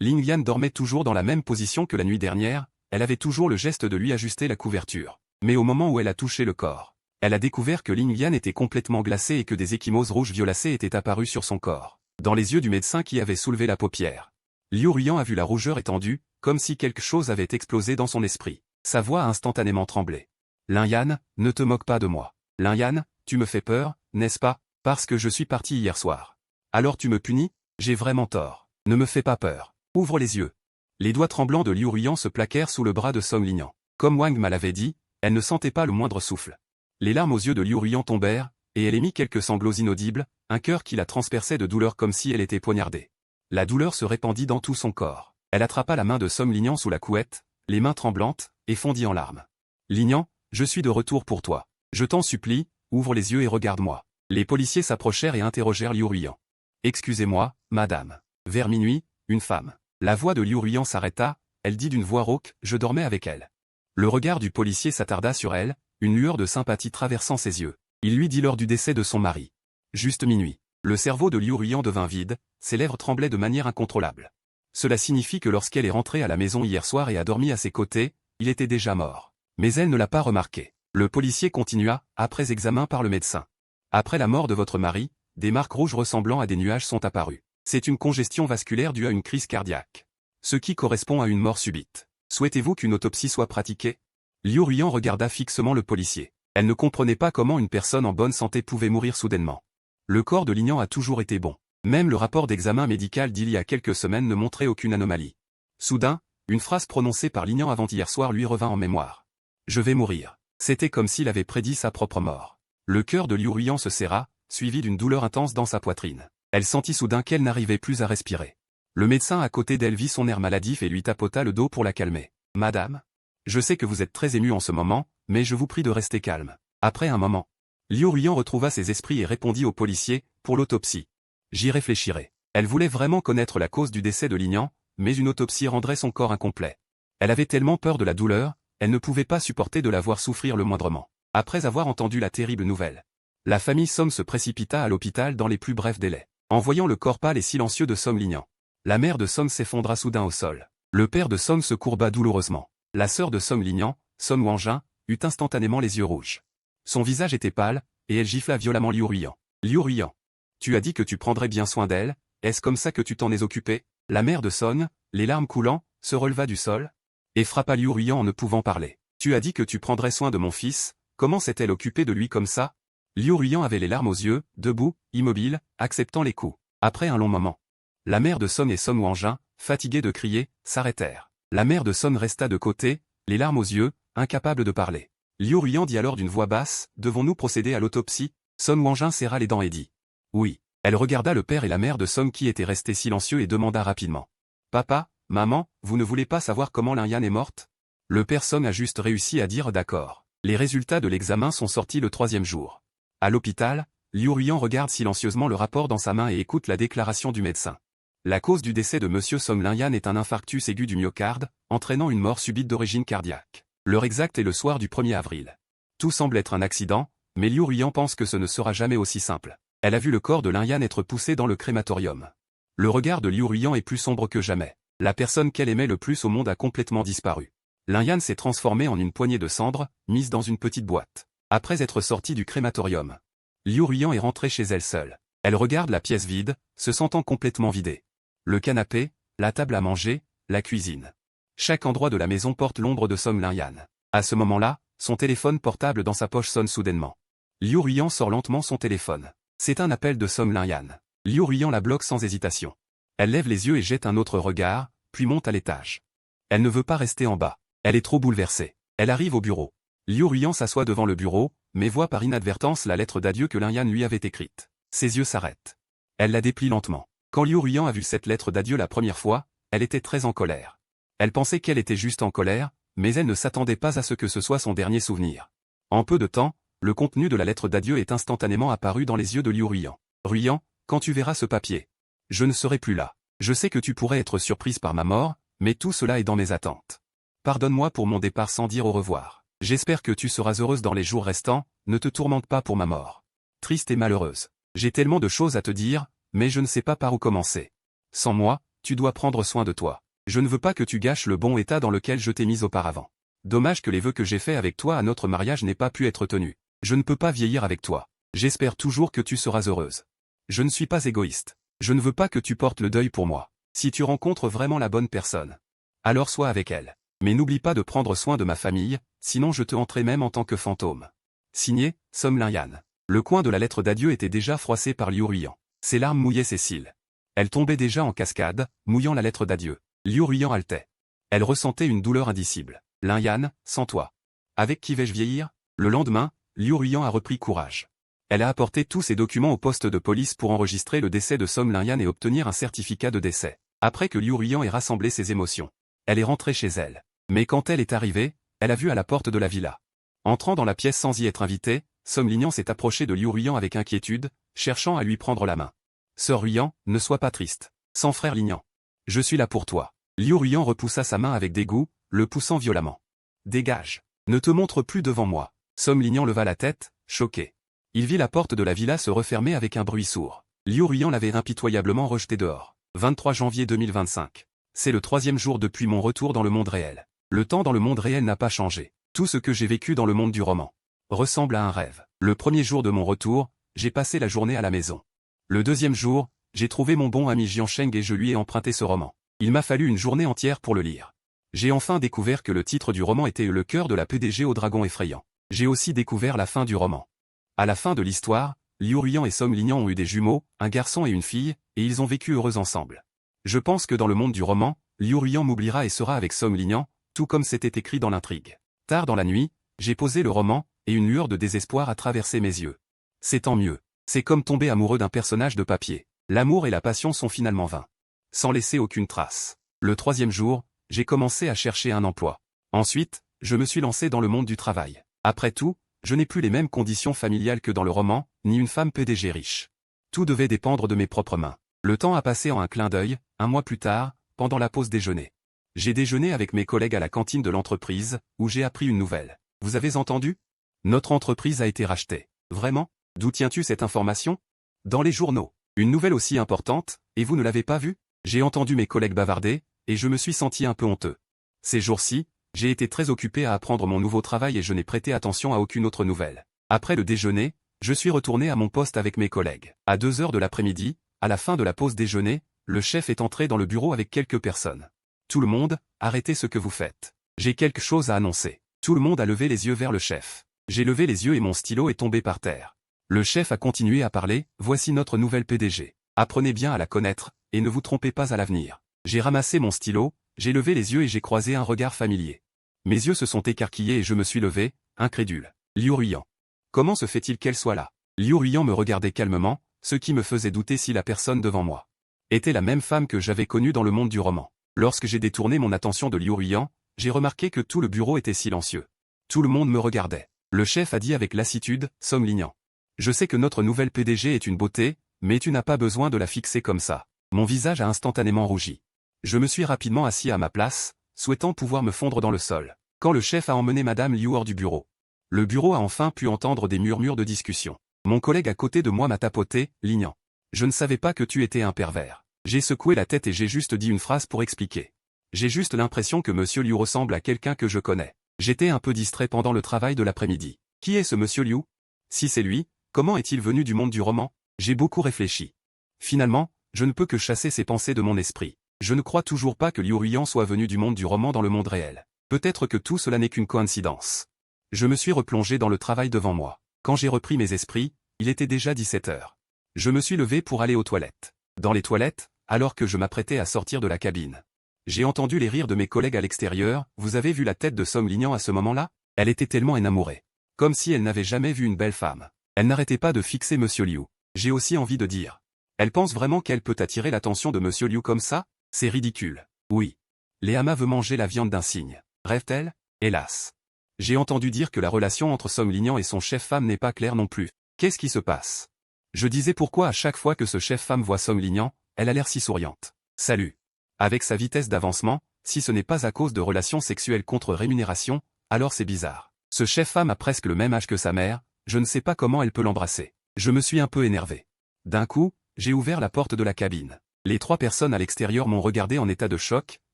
Ling Yan dormait toujours dans la même position que la nuit dernière, elle avait toujours le geste de lui ajuster la couverture. Mais au moment où elle a touché le corps, elle a découvert que Ling Yan était complètement glacée et que des ecchymoses rouges violacées étaient apparues sur son corps. Dans les yeux du médecin qui avait soulevé la paupière, Liu Ruiyan a vu la rougeur étendue, comme si quelque chose avait explosé dans son esprit. Sa voix a instantanément tremblé. Lin Yan, ne te moque pas de moi. Lin Yan, tu me fais peur, n'est-ce pas? Parce que je suis parti hier soir. Alors tu me punis? J'ai vraiment tort. Ne me fais pas peur. Ouvre les yeux. Les doigts tremblants de Liu Ruiyan se plaquèrent sous le bras de Song Linian. Comme Wang me l'avait dit, elle ne sentait pas le moindre souffle. Les larmes aux yeux de Liu Ruiyan tombèrent, et elle émit quelques sanglots inaudibles, un cœur qui la transperçait de douleur comme si elle était poignardée. La douleur se répandit dans tout son corps. Elle attrapa la main de Song Linian sous la couette, les mains tremblantes, et fondit en larmes. Linian, je suis de retour pour toi. Je t'en supplie, ouvre les yeux et regarde-moi. Les policiers s'approchèrent et interrogèrent Liu Ruiyan. Excusez-moi, madame. Vers minuit, une femme. La voix de Liu Ruiyan s'arrêta, elle dit d'une voix rauque, je dormais avec elle. Le regard du policier s'attarda sur elle, une lueur de sympathie traversant ses yeux. Il lui dit lors du décès de son mari. Juste minuit. Le cerveau de Liu Ruiyan devint vide, ses lèvres tremblaient de manière incontrôlable. Cela signifie que lorsqu'elle est rentrée à la maison hier soir et a dormi à ses côtés, il était déjà mort. Mais elle ne l'a pas remarqué. Le policier continua, après examen par le médecin. Après la mort de votre mari, des marques rouges ressemblant à des nuages sont apparues. C'est une congestion vasculaire due à une crise cardiaque. Ce qui correspond à une mort subite. Souhaitez-vous qu'une autopsie soit pratiquée? Liu Ruiyan regarda fixement le policier. Elle ne comprenait pas comment une personne en bonne santé pouvait mourir soudainement. Le corps de Linian a toujours été bon. Même le rapport d'examen médical d'il y a quelques semaines ne montrait aucune anomalie. Soudain, une phrase prononcée par Linian avant-hier soir lui revint en mémoire. Je vais mourir. C'était comme s'il avait prédit sa propre mort. Le cœur de Liu Ruiyan se serra, suivi d'une douleur intense dans sa poitrine. Elle sentit soudain qu'elle n'arrivait plus à respirer. Le médecin à côté d'elle vit son air maladif et lui tapota le dos pour la calmer. Madame, je sais que vous êtes très émue en ce moment, mais je vous prie de rester calme. Après un moment, Liu Ruiyan retrouva ses esprits et répondit au policier, pour l'autopsie. J'y réfléchirai. Elle voulait vraiment connaître la cause du décès de Linian, mais une autopsie rendrait son corps incomplet. Elle avait tellement peur de la douleur, elle ne pouvait pas supporter de la voir souffrir le moindrement. Après avoir entendu la terrible nouvelle, la famille Song se précipita à l'hôpital dans les plus brefs délais. En voyant le corps pâle et silencieux de Song Linian, la mère de Song s'effondra soudain au sol. Le père de Song se courba douloureusement. La sœur de Song Linian, Song Wanjin, eut instantanément les yeux rouges. Son visage était pâle, et elle gifla violemment Liu Ruiyan. Liu Ruiyan, tu as dit que tu prendrais bien soin d'elle, est-ce comme ça que tu t'en es occupé? La mère de Song, les larmes coulant, se releva du sol, et frappa Liu Ruiyan en ne pouvant parler. Tu as dit que tu prendrais soin de mon fils, comment s'est-elle occupée de lui comme ça? Liu Ruiyan avait les larmes aux yeux, debout, immobile, acceptant les coups. Après un long moment, la mère de Song et Song Wanjin, fatigués de crier, s'arrêtèrent. La mère de Song resta de côté, les larmes aux yeux, incapable de parler. Liu Ruiyan dit alors d'une voix basse, devons-nous procéder à l'autopsie? Song Wanjin serra les dents et dit. Oui. Elle regarda le père et la mère de Song qui étaient restés silencieux et demanda rapidement. Papa, maman, vous ne voulez pas savoir comment Lin Yan est morte? Le père Song a juste réussi à dire d'accord. Les résultats de l'examen sont sortis le 3e jour. À l'hôpital, Liu Ruiyan regarde silencieusement le rapport dans sa main et écoute la déclaration du médecin. La cause du décès de Monsieur Song Lin Yan est un infarctus aigu du myocarde, entraînant une mort subite d'origine cardiaque. L'heure exacte est le soir du 1er avril. Tout semble être un accident, mais Liu Ruiyan pense que ce ne sera jamais aussi simple. Elle a vu le corps de Lin Yan être poussé dans le crématorium. Le regard de Liu Ruiyan est plus sombre que jamais. La personne qu'elle aimait le plus au monde a complètement disparu. Lin-Yan s'est transformée en une poignée de cendres, mise dans une petite boîte. Après être sortie du crématorium, Liu Ruiyan est rentrée chez elle seule. Elle regarde la pièce vide, se sentant complètement vidée. Le canapé, la table à manger, la cuisine. Chaque endroit de la maison porte l'ombre de Song Lin-Yan. À ce moment-là, son téléphone portable dans sa poche sonne soudainement. Liu Ruiyan sort lentement son téléphone. C'est un appel de Song Lin-Yan. Liu Ruiyan la bloque sans hésitation. Elle lève les yeux et jette un autre regard, puis monte à l'étage. Elle ne veut pas rester en bas. Elle est trop bouleversée. Elle arrive au bureau. Liu Ruiyan s'assoit devant le bureau, mais voit par inadvertance la lettre d'adieu que Lin-Yan lui avait écrite. Ses yeux s'arrêtent. Elle la déplie lentement. Quand Liu Ruiyan a vu cette lettre d'adieu la première fois, elle était très en colère. Elle pensait qu'elle était juste en colère, mais elle ne s'attendait pas à ce que ce soit son dernier souvenir. En peu de temps, le contenu de la lettre d'adieu est instantanément apparu dans les yeux de Liu Ruiyan. Ruiyan, quand tu verras ce papier, je ne serai plus là. Je sais que tu pourrais être surprise par ma mort, mais tout cela est dans mes attentes. Pardonne-moi pour mon départ sans dire au revoir. J'espère que tu seras heureuse dans les jours restants, ne te tourmente pas pour ma mort. Triste et malheureuse. J'ai tellement de choses à te dire, mais je ne sais pas par où commencer. Sans moi, tu dois prendre soin de toi. Je ne veux pas que tu gâches le bon état dans lequel je t'ai mise auparavant. Dommage que les vœux que j'ai faits avec toi à notre mariage n'aient pas pu être tenus. Je ne peux pas vieillir avec toi. J'espère toujours que tu seras heureuse. Je ne suis pas égoïste. Je ne veux pas que tu portes le deuil pour moi. Si tu rencontres vraiment la bonne personne, alors sois avec elle. Mais n'oublie pas de prendre soin de ma famille, sinon je te hanterai même en tant que fantôme. Signé, Song Lin-Yan. Le coin de la lettre d'adieu était déjà froissé par Liu Ruiyan. Ses larmes mouillaient ses cils. Elle tombait déjà en cascade, mouillant la lettre d'adieu. Liu Ruiyan haletait. Elle ressentait une douleur indicible. Lin-Yan, sans toi. Avec qui vais-je vieillir? Le lendemain, Liu Ruiyan a repris courage. Elle a apporté tous ses documents au poste de police pour enregistrer le décès de Song Lin-Yan et obtenir un certificat de décès. Après que Liu Ruiyan ait rassemblé ses émotions, elle est rentrée chez elle. Mais quand elle est arrivée, elle a vu à la porte de la villa. Entrant dans la pièce sans y être invitée, Song Lin-Yan s'est approché de Liu Ruiyan avec inquiétude, cherchant à lui prendre la main. Sœur Ruiyan, ne sois pas triste. Sans frère Lin-Yan. Je suis là pour toi. Liu Ruiyan repoussa sa main avec dégoût, le poussant violemment. Dégage. Ne te montre plus devant moi. Song Lin-Yan leva la tête, choqué. Il vit la porte de la villa se refermer avec un bruit sourd. Liu Ruiyan l'avait impitoyablement rejeté dehors. 23 janvier 2025. C'est le 3e jour depuis mon retour dans le monde réel. Le temps dans le monde réel n'a pas changé. Tout ce que j'ai vécu dans le monde du roman ressemble à un rêve. Le premier jour de mon retour, j'ai passé la journée à la maison. Le 2e jour, j'ai trouvé mon bon ami Jiansheng et je lui ai emprunté ce roman. Il m'a fallu une journée entière pour le lire. J'ai enfin découvert que le titre du roman était Le cœur de la PDG au dragon effrayant. J'ai aussi découvert la fin du roman. À la fin de l'histoire, Liu Ruiyan et Song Lin-Yan ont eu des jumeaux, un garçon et une fille, et ils ont vécu heureux ensemble. Je pense que dans le monde du roman, Liu Ruiyan m'oubliera et sera avec Song Lin-Yan, tout comme c'était écrit dans l'intrigue. Tard dans la nuit, j'ai posé le roman, et une lueur de désespoir a traversé mes yeux. C'est tant mieux. C'est comme tomber amoureux d'un personnage de papier. L'amour et la passion sont finalement vains. Sans laisser aucune trace. Le 3e jour, j'ai commencé à chercher un emploi. Ensuite, je me suis lancé dans le monde du travail. Après tout, je n'ai plus les mêmes conditions familiales que dans le roman, ni une femme PDG riche. Tout devait dépendre de mes propres mains. Le temps a passé en un clin d'œil, un mois plus tard, pendant la pause déjeuner. J'ai déjeuné avec mes collègues à la cantine de l'entreprise, où j'ai appris une nouvelle. Vous avez entendu? Notre entreprise a été rachetée. Vraiment? D'où tiens-tu cette information? Dans les journaux. Une nouvelle aussi importante, et vous ne l'avez pas vue? J'ai entendu mes collègues bavarder, et je me suis senti un peu honteux. Ces jours-ci, j'ai été très occupé à apprendre mon nouveau travail et je n'ai prêté attention à aucune autre nouvelle. Après le déjeuner, je suis retourné à mon poste avec mes collègues. À 2 heures de l'après-midi, à la fin de la pause déjeuner, le chef est entré dans le bureau avec quelques personnes. Tout le monde, arrêtez ce que vous faites. J'ai quelque chose à annoncer. Tout le monde a levé les yeux vers le chef. J'ai levé les yeux et mon stylo est tombé par terre. Le chef a continué à parler, voici notre nouvelle PDG. Apprenez bien à la connaître, et ne vous trompez pas à l'avenir. J'ai ramassé mon stylo, j'ai levé les yeux et j'ai croisé un regard familier. Mes yeux se sont écarquillés et je me suis levé, incrédule. Liu Ruiyan. Comment se fait-il qu'elle soit là? Liu Ruiyan me regardait calmement, ce qui me faisait douter si la personne devant moi était la même femme que j'avais connue dans le monde du roman. Lorsque j'ai détourné mon attention de Liu Ruiyan, j'ai remarqué que tout le bureau était silencieux. Tout le monde me regardait. Le chef a dit avec lassitude, Song Lin-Yan. Je sais que notre nouvelle PDG est une beauté, mais tu n'as pas besoin de la fixer comme ça. Mon visage a instantanément rougi. Je me suis rapidement assis à ma place, souhaitant pouvoir me fondre dans le sol, quand le chef a emmené Madame Liu hors du bureau. Le bureau a enfin pu entendre des murmures de discussion. Mon collègue à côté de moi m'a tapoté, Lin-Yan. Je ne savais pas que tu étais un pervers. J'ai secoué la tête et j'ai juste dit une phrase pour expliquer. J'ai juste l'impression que Monsieur Liu ressemble à quelqu'un que je connais. J'étais un peu distrait pendant le travail de l'après-midi. Qui est ce Monsieur Liu? Si c'est lui, comment est-il venu du monde du roman? J'ai beaucoup réfléchi. Finalement, je ne peux que chasser ces pensées de mon esprit. Je ne crois toujours pas que Liu Ruiyan soit venu du monde du roman dans le monde réel. Peut-être que tout cela n'est qu'une coïncidence. Je me suis replongé dans le travail devant moi. Quand j'ai repris mes esprits, il était déjà 17 heures. Je me suis levé pour aller aux toilettes. Dans les toilettes, alors que je m'apprêtais à sortir de la cabine, j'ai entendu les rires de mes collègues à l'extérieur. Vous avez vu la tête de Song Linian à ce moment-là? Elle était tellement énamourée. Comme si elle n'avait jamais vu une belle femme. Elle n'arrêtait pas de fixer Monsieur Liu. J'ai aussi envie de dire. Elle pense vraiment qu'elle peut attirer l'attention de Monsieur Liu comme ça? C'est ridicule. Oui. Léama veut manger la viande d'un cygne. Rêve-t-elle? Hélas. J'ai entendu dire que la relation entre Song Linian et son chef-femme n'est pas claire non plus. Qu'est-ce qui se passe? Je disais pourquoi à chaque fois que ce chef-femme voit Song Linian, elle a l'air si souriante. Salut. Avec sa vitesse d'avancement, si ce n'est pas à cause de relations sexuelles contre rémunération, alors c'est bizarre. Ce chef-femme a presque le même âge que sa mère, je ne sais pas comment elle peut l'embrasser. Je me suis un peu énervé. D'un coup, j'ai ouvert la porte de la cabine. Les 3 personnes à l'extérieur m'ont regardé en état de choc,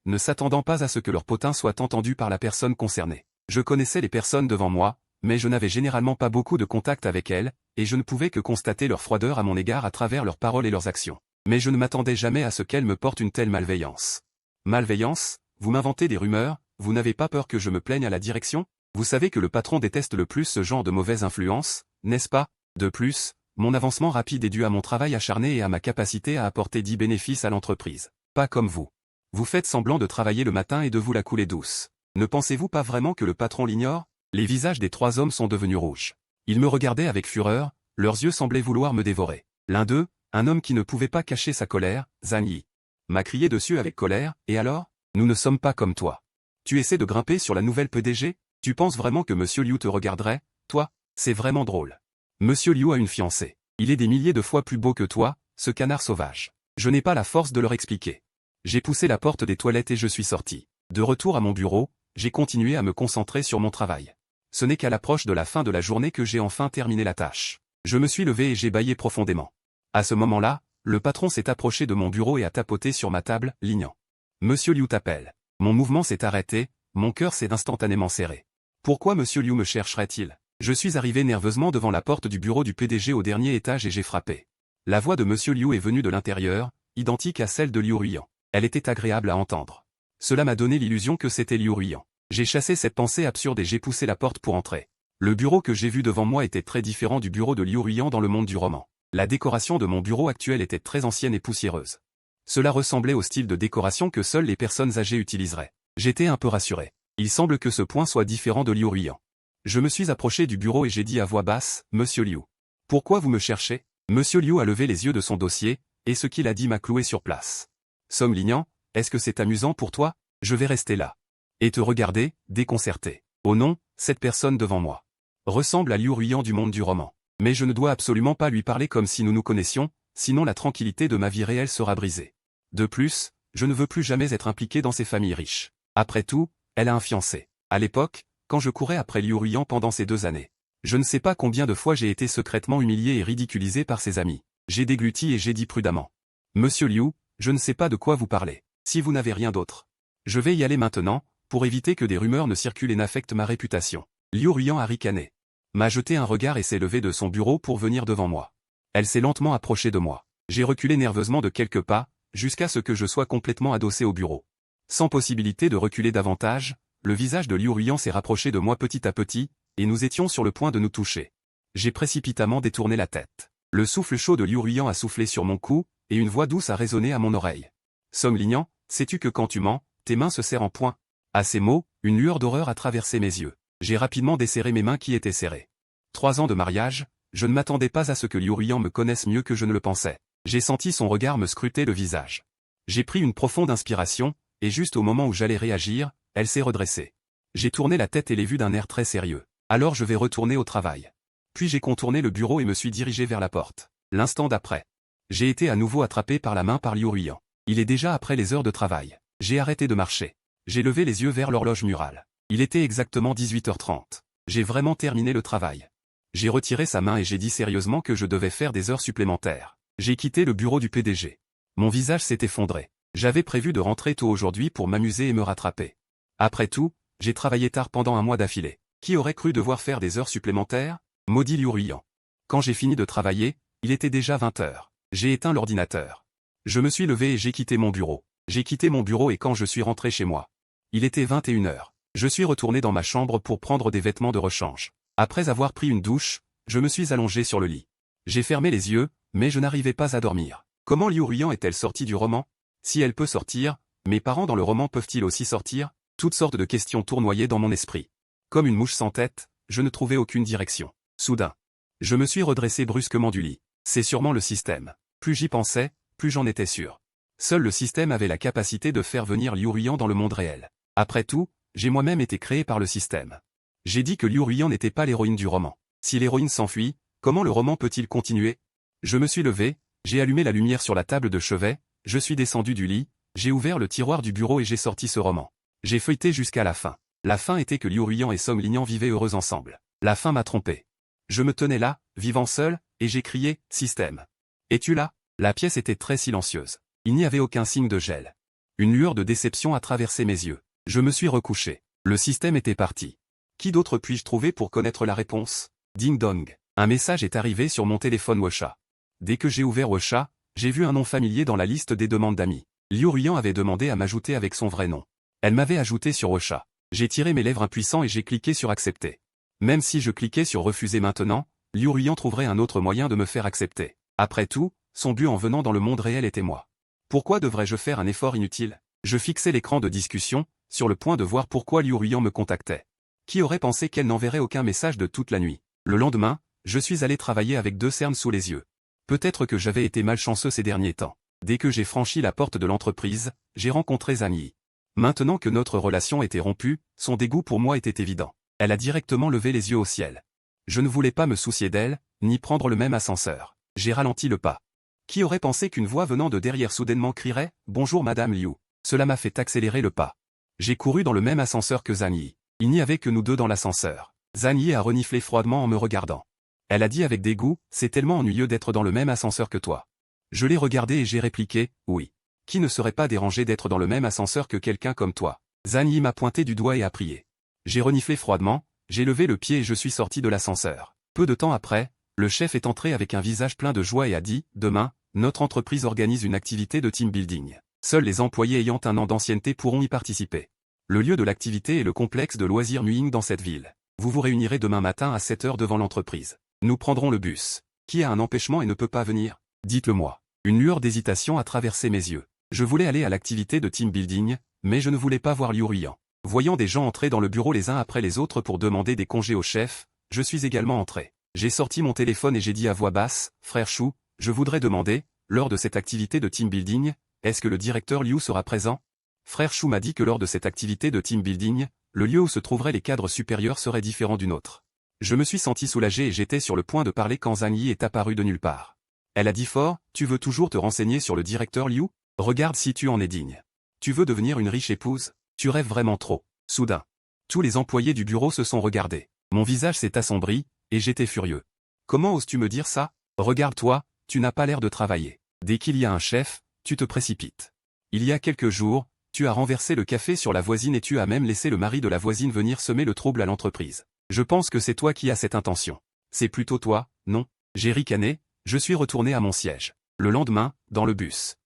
ne s'attendant pas à ce que leur potin soit entendu par la personne concernée. Je connaissais les personnes devant moi, mais je n'avais généralement pas beaucoup de contact avec elles, et je ne pouvais que constater leur froideur à mon égard à travers leurs paroles et leurs actions. Mais je ne m'attendais jamais à ce qu'elles me portent une telle malveillance. Malveillance? Vous m'inventez des rumeurs? Vous n'avez pas peur que je me plaigne à la direction? Vous savez que le patron déteste le plus ce genre de mauvaise influence, n'est-ce pas? De plus, mon avancement rapide est dû à mon travail acharné et à ma capacité à apporter 10 bénéfices à l'entreprise. Pas comme vous. Vous faites semblant de travailler le matin et de vous la couler douce. Ne pensez-vous pas vraiment que le patron l'ignore? Les visages des 3 hommes sont devenus rouges. Ils me regardaient avec fureur, leurs yeux semblaient vouloir me dévorer. L'un d'eux, un homme qui ne pouvait pas cacher sa colère, Zhang Yi, m'a crié dessus avec colère. Et alors? Nous ne sommes pas comme toi. Tu essaies de grimper sur la nouvelle PDG? Tu penses vraiment que Monsieur Liu te regarderait? Toi? C'est vraiment drôle. Monsieur Liu a une fiancée. Il est des milliers de fois plus beau que toi, ce canard sauvage. Je n'ai pas la force de leur expliquer. J'ai poussé la porte des toilettes et je suis sorti. De retour à mon bureau, j'ai continué à me concentrer sur mon travail. Ce n'est qu'à l'approche de la fin de la journée que j'ai enfin terminé la tâche. Je me suis levé et j'ai bâillé profondément. À ce moment-là, le patron s'est approché de mon bureau et a tapoté sur ma table, Linian. Monsieur Liu t'appelle. Mon mouvement s'est arrêté, mon cœur s'est instantanément serré. Pourquoi Monsieur Liu me chercherait-il? Je suis arrivé nerveusement devant la porte du bureau du PDG au dernier étage et j'ai frappé. La voix de Monsieur Liu est venue de l'intérieur, identique à celle de Liu Ruiyan. Elle était agréable à entendre. Cela m'a donné l'illusion que c'était Liu Ruiyan. J'ai chassé cette pensée absurde et j'ai poussé la porte pour entrer. Le bureau que j'ai vu devant moi était très différent du bureau de Liu Ruiyan dans le monde du roman. La décoration de mon bureau actuel était très ancienne et poussiéreuse. Cela ressemblait au style de décoration que seules les personnes âgées utiliseraient. J'étais un peu rassuré. Il semble que ce point soit différent de Liu Ruiyan. Je me suis approché du bureau et j'ai dit à voix basse, Monsieur Liu. Pourquoi vous me cherchez? Monsieur Liu a levé les yeux de son dossier, et ce qu'il a dit m'a cloué sur place. Song Linian, est-ce que c'est amusant pour toi? Je vais rester là. Et te regarder, déconcerté. Oh non, cette personne devant moi ressemble à Liu Ruiyan du monde du roman. Mais je ne dois absolument pas lui parler comme si nous nous connaissions, sinon la tranquillité de ma vie réelle sera brisée. De plus, je ne veux plus jamais être impliqué dans ces familles riches. Après tout, elle a un fiancé. À l'époque, quand je courais après Liu Ruiyan pendant ces 2 années, je ne sais pas combien de fois j'ai été secrètement humilié et ridiculisé par ses amis. J'ai dégluti et j'ai dit prudemment. Monsieur Liu, je ne sais pas de quoi vous parlez. Si vous n'avez rien d'autre, je vais y aller maintenant, pour éviter que des rumeurs ne circulent et n'affectent ma réputation. Liu Ruiyan a ricané. M'a jeté un regard et s'est levée de son bureau pour venir devant moi. Elle s'est lentement approchée de moi. J'ai reculé nerveusement de quelques pas, jusqu'à ce que je sois complètement adossé au bureau. Sans possibilité de reculer davantage, le visage de Liu Ruiyan s'est rapproché de moi petit à petit, et nous étions sur le point de nous toucher. J'ai précipitamment détourné la tête. Le souffle chaud de Liu Ruiyan a soufflé sur mon cou, et une voix douce a résonné à mon oreille. Song Linian, sais-tu que quand tu mens, tes mains se serrent en poing? À ces mots, une lueur d'horreur a traversé mes yeux. J'ai rapidement desserré mes mains qui étaient serrées. 3 ans de mariage, je ne m'attendais pas à ce que Liu Ruiyan me connaisse mieux que je ne le pensais. J'ai senti son regard me scruter le visage. J'ai pris une profonde inspiration, et juste au moment où j'allais réagir, elle s'est redressée. J'ai tourné la tête et l'ai vue d'un air très sérieux. Alors je vais retourner au travail. Puis j'ai contourné le bureau et me suis dirigé vers la porte. L'instant d'après, j'ai été à nouveau attrapé par la main par Liu Ruiyan. Il est déjà après les heures de travail. J'ai arrêté de marcher. J'ai levé les yeux vers l'horloge murale. Il était exactement 18h30. J'ai vraiment terminé le travail. J'ai retiré sa main et j'ai dit sérieusement que je devais faire des heures supplémentaires. J'ai quitté le bureau du PDG. Mon visage s'est effondré. J'avais prévu de rentrer tôt aujourd'hui pour m'amuser et me rattraper. Après tout, j'ai travaillé tard pendant un mois d'affilée. Qui aurait cru devoir faire des heures supplémentaires? Maudit Liu Ruyan. Quand j'ai fini de travailler, il était déjà 20 heures. J'ai éteint l'ordinateur. Je me suis levé et j'ai quitté mon bureau. J'ai quitté mon bureau et quand je suis rentré chez moi, il était 21 heures. Je suis retourné dans ma chambre pour prendre des vêtements de rechange. Après avoir pris une douche, je me suis allongé sur le lit. J'ai fermé les yeux, mais je n'arrivais pas à dormir. Comment Liu Ruyan est-elle sortie du roman? Si elle peut sortir, mes parents dans le roman peuvent-ils aussi sortir? Toutes sortes de questions tournoyaient dans mon esprit. Comme une mouche sans tête, je ne trouvais aucune direction. Soudain, je me suis redressé brusquement du lit. C'est sûrement le système. Plus j'y pensais, plus j'en étais sûr. Seul le système avait la capacité de faire venir Liu Ruyan dans le monde réel. Après tout, j'ai moi-même été créé par le système. J'ai dit que Liu Ruyan n'était pas l'héroïne du roman. Si l'héroïne s'enfuit, comment le roman peut-il continuer? Je me suis levé, j'ai allumé la lumière sur la table de chevet, je suis descendu du lit, j'ai ouvert le tiroir du bureau et j'ai sorti ce roman. J'ai feuilleté jusqu'à la fin. La fin était que Liu Ruyan et Song Linian vivaient heureux ensemble. La fin m'a trompé. Je me tenais là, vivant seul, et j'ai crié « Système. Es-tu là ?» La pièce était très silencieuse. Il n'y avait aucun signe de gel. Une lueur de déception a traversé mes yeux. Je me suis recouché. Le système était parti. Qui d'autre puis-je trouver pour connaître la réponse? Ding dong. Un message est arrivé sur mon téléphone WeChat. Dès que j'ai ouvert WeChat, j'ai vu un nom familier dans la liste des demandes d'amis. Liu Ruyan avait demandé à m'ajouter avec son vrai nom. Elle m'avait ajouté sur WeChat. J'ai tiré mes lèvres impuissants et j'ai cliqué sur accepter. Même si je cliquais sur refuser maintenant, Liu Ruyan trouverait un autre moyen de me faire accepter. Après tout, son but en venant dans le monde réel était moi. Pourquoi devrais-je faire un effort inutile? Je fixais l'écran de discussion, sur le point de voir pourquoi Liu Ruyan me contactait. Qui aurait pensé qu'elle n'enverrait aucun message de toute la nuit? Le lendemain, je suis allé travailler avec 2 cernes sous les yeux. Peut-être que j'avais été malchanceux ces derniers temps. Dès que j'ai franchi la porte de l'entreprise, j'ai rencontré Zhang Yi. Maintenant que notre relation était rompue, son dégoût pour moi était évident. Elle a directement levé les yeux au ciel. Je ne voulais pas me soucier d'elle, ni prendre le même ascenseur. J'ai ralenti le pas. Qui aurait pensé qu'une voix venant de derrière soudainement crierait « Bonjour Madame Liu ». Cela m'a fait accélérer le pas. J'ai couru dans le même ascenseur que Zhang Yi. Il n'y avait que nous deux dans l'ascenseur. Zhang Yi a reniflé froidement en me regardant. Elle a dit avec dégoût « C'est tellement ennuyeux d'être dans le même ascenseur que toi ». Je l'ai regardé et j'ai répliqué « Oui. Qui ne serait pas dérangé d'être dans le même ascenseur que quelqu'un comme toi ?» Zhang Yi m'a pointé du doigt et a prié. J'ai reniflé froidement, j'ai levé le pied et je suis sorti de l'ascenseur. Peu de temps après, le chef est entré avec un visage plein de joie et a dit « Demain, notre entreprise organise une activité de team building. Seuls les employés ayant un an d'ancienneté pourront y participer. Le lieu de l'activité est le complexe de loisirs Nuing dans cette ville. Vous vous réunirez demain matin à 7 heures devant l'entreprise. Nous prendrons le bus. Qui a un empêchement et ne peut pas venir? Dites-le moi. » Une lueur d'hésitation a traversé mes yeux. Je voulais aller à l'activité de team building, mais je ne voulais pas voir Liu Ruyan. Voyant des gens entrer dans le bureau les uns après les autres pour demander des congés au chef, je suis également entré. J'ai sorti mon téléphone et j'ai dit à voix basse, « Frère Chou, je voudrais demander, lors de cette activité de team building, est-ce que le directeur Liu sera présent ?» Frère Chou m'a dit que lors de cette activité de team building, le lieu où se trouveraient les cadres supérieurs serait différent du nôtre. Je me suis senti soulagé et j'étais sur le point de parler quand Zhang Yi est apparue de nulle part. Elle a dit fort, « Tu veux toujours te renseigner sur le directeur Liu? Regarde si tu en es digne. Tu veux devenir une riche épouse? Tu rêves vraiment trop. » Soudain, tous les employés du bureau se sont regardés. Mon visage s'est assombri, et j'étais furieux. « Comment oses-tu me dire ça? Regarde-toi, tu n'as pas l'air de travailler. Dès qu'il y a un chef, tu te précipites. Il y a quelques jours, tu as renversé le café sur la voisine et tu as même laissé le mari de la voisine venir semer le trouble à l'entreprise. Je pense que c'est toi qui as cette intention. C'est plutôt toi, non? » J'ai ricané, je suis retourné à mon siège. Le lendemain, dans le bus.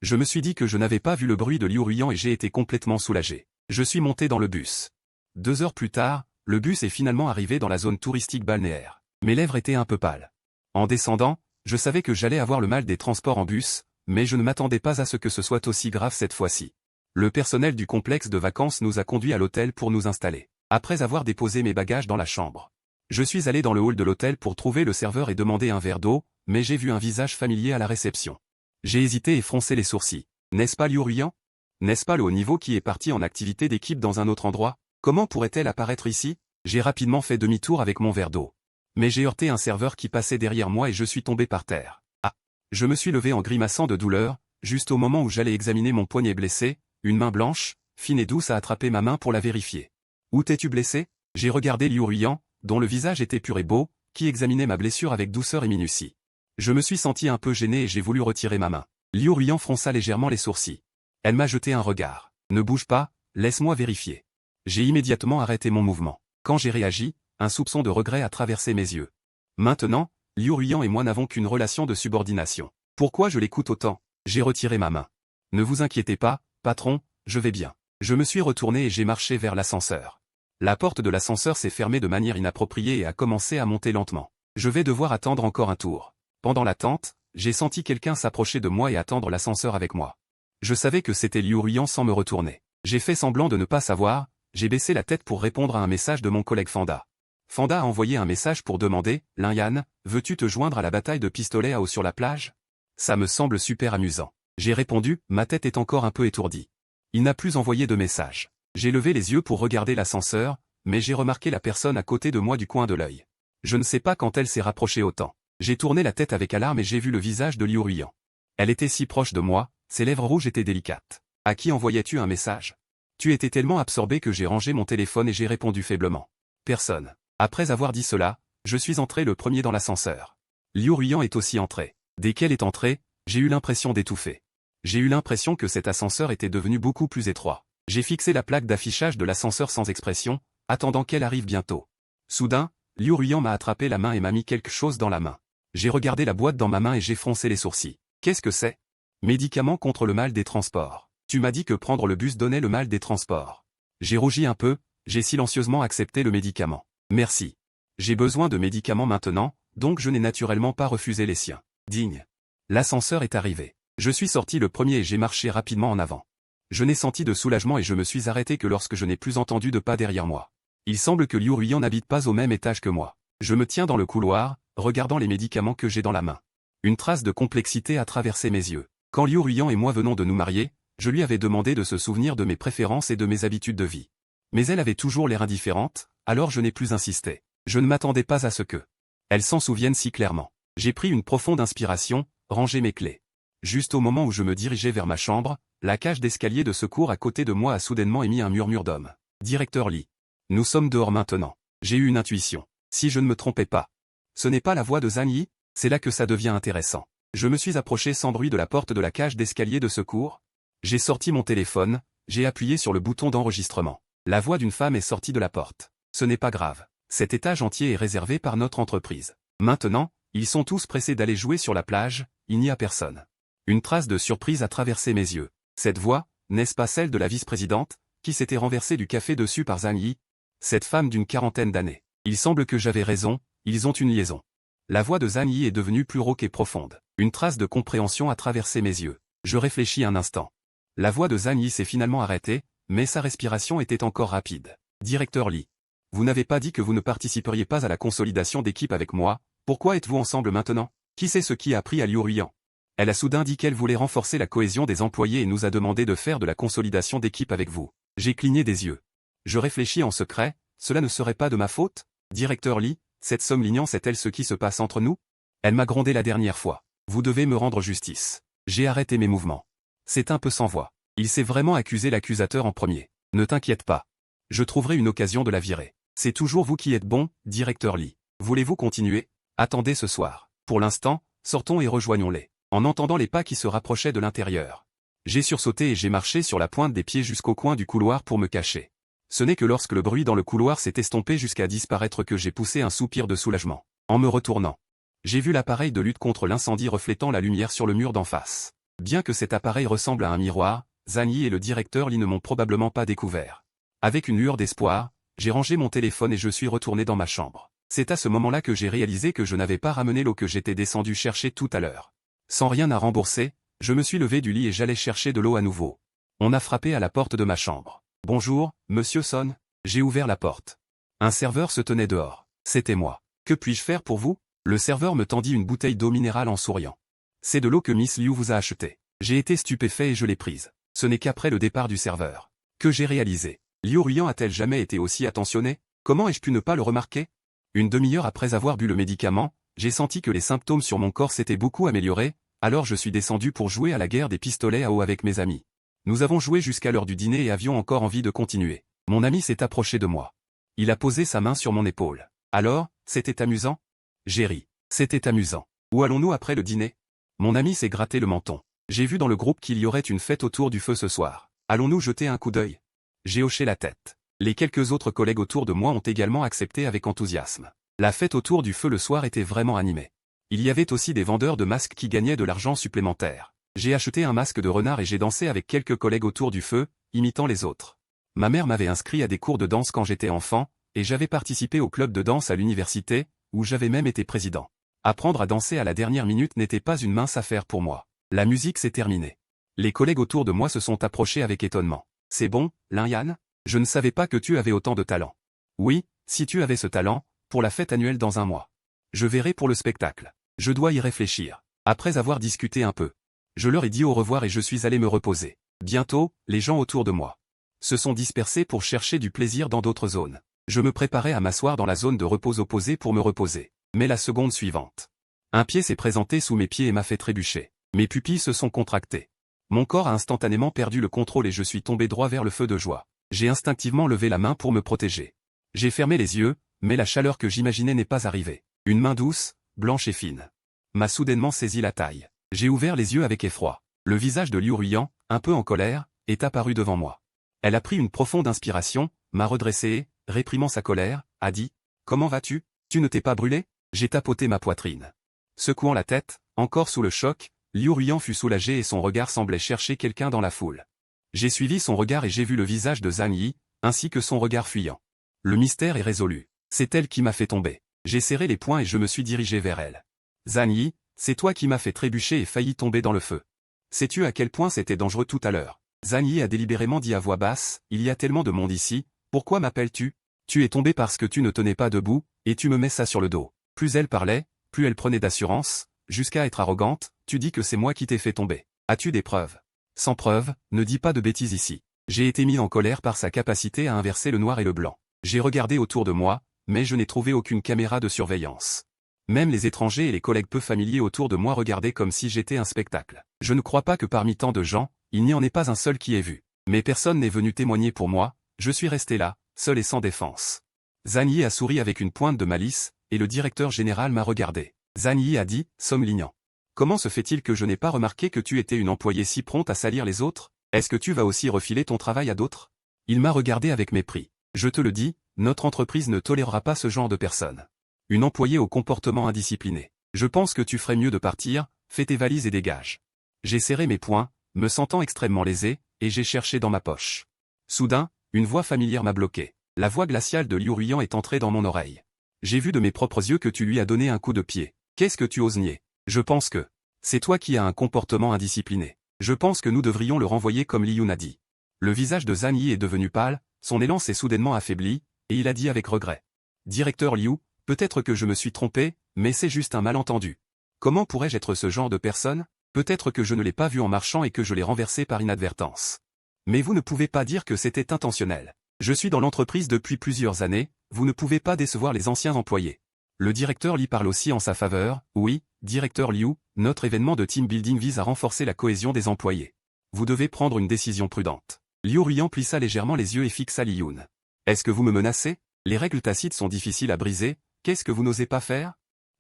Je me suis dit que je n'avais pas vu le bruit de Liu Ruyan et j'ai été complètement soulagé. Je suis monté dans le bus. 2 heures plus tard, le bus est finalement arrivé dans la zone touristique balnéaire. Mes lèvres étaient un peu pâles. En descendant, je savais que j'allais avoir le mal des transports en bus, mais je ne m'attendais pas à ce que ce soit aussi grave cette fois-ci. Le personnel du complexe de vacances nous a conduits à l'hôtel pour nous installer. Après avoir déposé mes bagages dans la chambre, je suis allé dans le hall de l'hôtel pour trouver le serveur et demander un verre d'eau, mais j'ai vu un visage familier à la réception. J'ai hésité et froncé les sourcils. N'est-ce pas Liu Ruyan? N'est-ce pas le haut niveau qui est parti en activité d'équipe dans un autre endroit? Comment pourrait-elle apparaître ici? J'ai rapidement fait demi-tour avec mon verre d'eau. Mais j'ai heurté un serveur qui passait derrière moi et je suis tombé par terre. Ah! Je me suis levé en grimaçant de douleur, juste au moment où j'allais examiner mon poignet blessé, une main blanche, fine et douce a attrapé ma main pour la vérifier. Où t'es-tu blessé? J'ai regardé Liu Ruyan, dont le visage était pur et beau, qui examinait ma blessure avec douceur et minutie. Je me suis senti un peu gêné et j'ai voulu retirer ma main. Liu Ruyan fronça légèrement les sourcils. Elle m'a jeté un regard. Ne bouge pas, laisse-moi vérifier. J'ai immédiatement arrêté mon mouvement. Quand j'ai réagi, un soupçon de regret a traversé mes yeux. Maintenant, Liu Ruyan et moi n'avons qu'une relation de subordination. Pourquoi je l'écoute autant? J'ai retiré ma main. Ne vous inquiétez pas, patron, je vais bien. Je me suis retourné et j'ai marché vers l'ascenseur. La porte de l'ascenseur s'est fermée de manière inappropriée et a commencé à monter lentement. Je vais devoir attendre encore un tour. Pendant l'attente, j'ai senti quelqu'un s'approcher de moi et attendre l'ascenseur avec moi. Je savais que c'était Liu Ruyan sans me retourner. J'ai fait semblant de ne pas savoir, j'ai baissé la tête pour répondre à un message de mon collègue Fanda. Fanda a envoyé un message pour demander « Lin-Yan, veux-tu te joindre à la bataille de pistolet à eau sur la plage ?» Ça me semble super amusant. J'ai répondu, ma tête est encore un peu étourdie. Il n'a plus envoyé de message. J'ai levé les yeux pour regarder l'ascenseur, mais j'ai remarqué la personne à côté de moi du coin de l'œil. Je ne sais pas quand elle s'est rapprochée autant. J'ai tourné la tête avec alarme et j'ai vu le visage de Liu Ruyan. Elle était si proche de moi, ses lèvres rouges étaient délicates. À qui envoyais-tu un message? Tu étais tellement absorbé que j'ai rangé mon téléphone et j'ai répondu faiblement. Personne. Après avoir dit cela, je suis entré le premier dans l'ascenseur. Liu Ruyan est aussi entré. Dès qu'elle est entrée, j'ai eu l'impression d'étouffer. J'ai eu l'impression que cet ascenseur était devenu beaucoup plus étroit. J'ai fixé la plaque d'affichage de l'ascenseur sans expression, attendant qu'elle arrive bientôt. Soudain, Liu Ruyan m'a attrapé la main et m'a mis quelque chose dans la main. J'ai regardé la boîte dans ma main et j'ai froncé les sourcils. Qu'est-ce que c'est? Médicament contre le mal des transports. Tu m'as dit que prendre le bus donnait le mal des transports. J'ai rougi un peu, j'ai silencieusement accepté le médicament. Merci. J'ai besoin de médicaments maintenant, donc je n'ai naturellement pas refusé les siens. Digne. L'ascenseur est arrivé. Je suis sorti le premier et j'ai marché rapidement en avant. Je n'ai senti de soulagement et je me suis arrêté que lorsque je n'ai plus entendu de pas derrière moi. Il semble que Liu Ruyan n'habite pas au même étage que moi. Je me tiens dans le couloir, regardant les médicaments que j'ai dans la main. Une trace de complexité a traversé mes yeux. Quand Liu Ruyan et moi venons de nous marier, je lui avais demandé de se souvenir de mes préférences et de mes habitudes de vie. Mais elle avait toujours l'air indifférente, alors je n'ai plus insisté. Je ne m'attendais pas à ce que elle s'en souvienne si clairement. J'ai pris une profonde inspiration, rangé mes clés. Juste au moment où je me dirigeais vers ma chambre, la cage d'escalier de secours à côté de moi a soudainement émis un murmure d'homme. Directeur Lee. Nous sommes dehors maintenant. J'ai eu une intuition. Si je ne me trompais pas. Ce n'est pas la voix de Zhang Yi, c'est là que ça devient intéressant. Je me suis approché sans bruit de la porte de la cage d'escalier de secours. J'ai sorti mon téléphone, j'ai appuyé sur le bouton d'enregistrement. La voix d'une femme est sortie de la porte. Ce n'est pas grave. Cet étage entier est réservé par notre entreprise. Maintenant, ils sont tous pressés d'aller jouer sur la plage, il n'y a personne. Une trace de surprise a traversé mes yeux. Cette voix, n'est-ce pas celle de la vice-présidente, qui s'était renversée du café dessus par Zhang Yi? Cette femme d'une quarantaine d'années. Il semble que j'avais raison, ils ont une liaison. La voix de Zhang Yi est devenue plus rauque et profonde. Une trace de compréhension a traversé mes yeux. Je réfléchis un instant. La voix de Zhang Yi s'est finalement arrêtée, mais sa respiration était encore rapide. Directeur Lee. Vous n'avez pas dit que vous ne participeriez pas à la consolidation d'équipe avec moi, pourquoi êtes-vous ensemble maintenant? Qui sait ce qui a pris à Liu Ruyan? Elle a soudain dit qu'elle voulait renforcer la cohésion des employés et nous a demandé de faire de la consolidation d'équipe avec vous. J'ai cligné des yeux. Je réfléchis en secret, cela ne serait pas de ma faute? Directeur Lee, cette somme Lignan sait-elle ce qui se passe entre nous? Elle m'a grondé la dernière fois. Vous devez me rendre justice. J'ai arrêté mes mouvements. C'est un peu sans voix. Il s'est vraiment accusé l'accusateur en premier. Ne t'inquiète pas. Je trouverai une occasion de la virer. C'est toujours vous qui êtes bon, directeur Lee. Voulez-vous continuer? Attendez ce soir. Pour l'instant, sortons et rejoignons-les. En entendant les pas qui se rapprochaient de l'intérieur. J'ai sursauté et j'ai marché sur la pointe des pieds jusqu'au coin du couloir pour me cacher. Ce n'est que lorsque le bruit dans le couloir s'est estompé jusqu'à disparaître que j'ai poussé un soupir de soulagement. En me retournant, j'ai vu l'appareil de lutte contre l'incendie reflétant la lumière sur le mur d'en face. Bien que cet appareil ressemble à un miroir, Zhang Yi et le directeur Lee ne m'ont probablement pas découvert. Avec une lueur d'espoir, j'ai rangé mon téléphone et je suis retourné dans ma chambre. C'est à ce moment-là que j'ai réalisé que je n'avais pas ramené l'eau que j'étais descendu chercher tout à l'heure. Sans rien à rembourser, je me suis levé du lit et j'allais chercher de l'eau à nouveau. On a frappé à la porte de ma chambre. Bonjour, monsieur Son. J'ai ouvert la porte. Un serveur se tenait dehors. C'était moi. Que puis-je faire pour vous? Le serveur me tendit une bouteille d'eau minérale en souriant. C'est de l'eau que Miss Liu vous a achetée. J'ai été stupéfait et je l'ai prise. Ce n'est qu'après le départ du serveur que j'ai réalisé. Liu Ruyan a-t-elle jamais été aussi attentionnée? Comment ai-je pu ne pas le remarquer? Une demi-heure après avoir bu le médicament, j'ai senti que les symptômes sur mon corps s'étaient beaucoup améliorés, alors je suis descendu pour jouer à la guerre des pistolets à eau avec mes amis. Nous avons joué jusqu'à l'heure du dîner et avions encore envie de continuer. Mon ami s'est approché de moi. Il a posé sa main sur mon épaule. Alors, c'était amusant? J'ai ri. C'était amusant. Où allons-nous après le dîner? Mon ami s'est gratté le menton. J'ai vu dans le groupe qu'il y aurait une fête autour du feu ce soir. Allons-nous jeter un coup d'œil? J'ai hoché la tête. Les quelques autres collègues autour de moi ont également accepté avec enthousiasme. La fête autour du feu le soir était vraiment animée. Il y avait aussi des vendeurs de masques qui gagnaient de l'argent supplémentaire. J'ai acheté un masque de renard et j'ai dansé avec quelques collègues autour du feu, imitant les autres. Ma mère m'avait inscrit à des cours de danse quand j'étais enfant, et j'avais participé au club de danse à l'université, où j'avais même été président. Apprendre à danser à la dernière minute n'était pas une mince affaire pour moi. La musique s'est terminée. Les collègues autour de moi se sont approchés avec étonnement. C'est bon, Lin-Yan? Je ne savais pas que tu avais autant de talent. Oui, si tu avais ce talent, pour la fête annuelle dans un mois. Je verrai pour le spectacle. Je dois y réfléchir. Après avoir discuté un peu. Je leur ai dit au revoir et je suis allé me reposer. Bientôt, les gens autour de moi se sont dispersés pour chercher du plaisir dans d'autres zones. Je me préparais à m'asseoir dans la zone de repos opposée pour me reposer. Mais la seconde suivante, un pied s'est présenté sous mes pieds et m'a fait trébucher. Mes pupilles se sont contractées. Mon corps a instantanément perdu le contrôle et je suis tombé droit vers le feu de joie. J'ai instinctivement levé la main pour me protéger. J'ai fermé les yeux, mais la chaleur que j'imaginais n'est pas arrivée. Une main douce, blanche et fine, m'a soudainement saisi la taille. J'ai ouvert les yeux avec effroi. Le visage de Liu Ruyan, un peu en colère, est apparu devant moi. Elle a pris une profonde inspiration, m'a redressé et, réprimant sa colère, a dit « Comment vas-tu? Tu ne t'es pas brûlé ?» J'ai tapoté ma poitrine. Secouant la tête, encore sous le choc, Liu Ruyan fut soulagé et son regard semblait chercher quelqu'un dans la foule. J'ai suivi son regard et j'ai vu le visage de Zhang Yi, ainsi que son regard fuyant. Le mystère est résolu. C'est elle qui m'a fait tomber. J'ai serré les poings et je me suis dirigé vers elle. Zhang Yi, c'est toi qui m'as fait trébucher et failli tomber dans le feu. Sais-tu à quel point c'était dangereux tout à l'heure? Zhang Yi a délibérément dit à voix basse, il y a tellement de monde ici, pourquoi m'appelles-tu? Tu es tombé parce que tu ne tenais pas debout, et tu me mets ça sur le dos. Plus elle parlait, plus elle prenait d'assurance, jusqu'à être arrogante, tu dis que c'est moi qui t'ai fait tomber. As-tu des preuves? Sans preuves, ne dis pas de bêtises ici. J'ai été mis en colère par sa capacité à inverser le noir et le blanc. J'ai regardé autour de moi, mais je n'ai trouvé aucune caméra de surveillance. Même les étrangers et les collègues peu familiers autour de moi regardaient comme si j'étais un spectacle. Je ne crois pas que parmi tant de gens, il n'y en ait pas un seul qui ait vu. Mais personne n'est venu témoigner pour moi, je suis resté là, seul et sans défense. Zhang Yi a souri avec une pointe de malice, et le directeur général m'a regardé. Zhang Yi a dit, somnolignant. Comment se fait-il que je n'ai pas remarqué que tu étais une employée si prompte à salir les autres? Est-ce que tu vas aussi refiler ton travail à d'autres? Il m'a regardé avec mépris. Je te le dis, notre entreprise ne tolérera pas ce genre de personnes. Une employée au comportement indiscipliné. Je pense que tu ferais mieux de partir, fais tes valises et dégage. J'ai serré mes poings, me sentant extrêmement lésé, et j'ai cherché dans ma poche. Soudain, une voix familière m'a bloqué. La voix glaciale de Liu Ruyan est entrée dans mon oreille. J'ai vu de mes propres yeux que tu lui as donné un coup de pied. Qu'est-ce que tu oses nier? Je pense que c'est toi qui as un comportement indiscipliné. Je pense que nous devrions le renvoyer comme Li Yun a dit. Le visage de Zhang Yi est devenu pâle, son élan s'est soudainement affaibli, et il a dit avec regret. Directeur Liu, peut-être que je me suis trompé, mais c'est juste un malentendu. Comment pourrais-je être ce genre de personne? Peut-être que je ne l'ai pas vu en marchant et que je l'ai renversé par inadvertance. Mais vous ne pouvez pas dire que c'était intentionnel. Je suis dans l'entreprise depuis plusieurs années, vous ne pouvez pas décevoir les anciens employés. Le directeur Li parle aussi en sa faveur, oui, directeur Liu, notre événement de team building vise à renforcer la cohésion des employés. Vous devez prendre une décision prudente. Liu Ruyan plissa légèrement les yeux et fixa Li Yun. Est-ce que vous me menacez? Les règles tacites sont difficiles à briser, qu'est-ce que vous n'osez pas faire?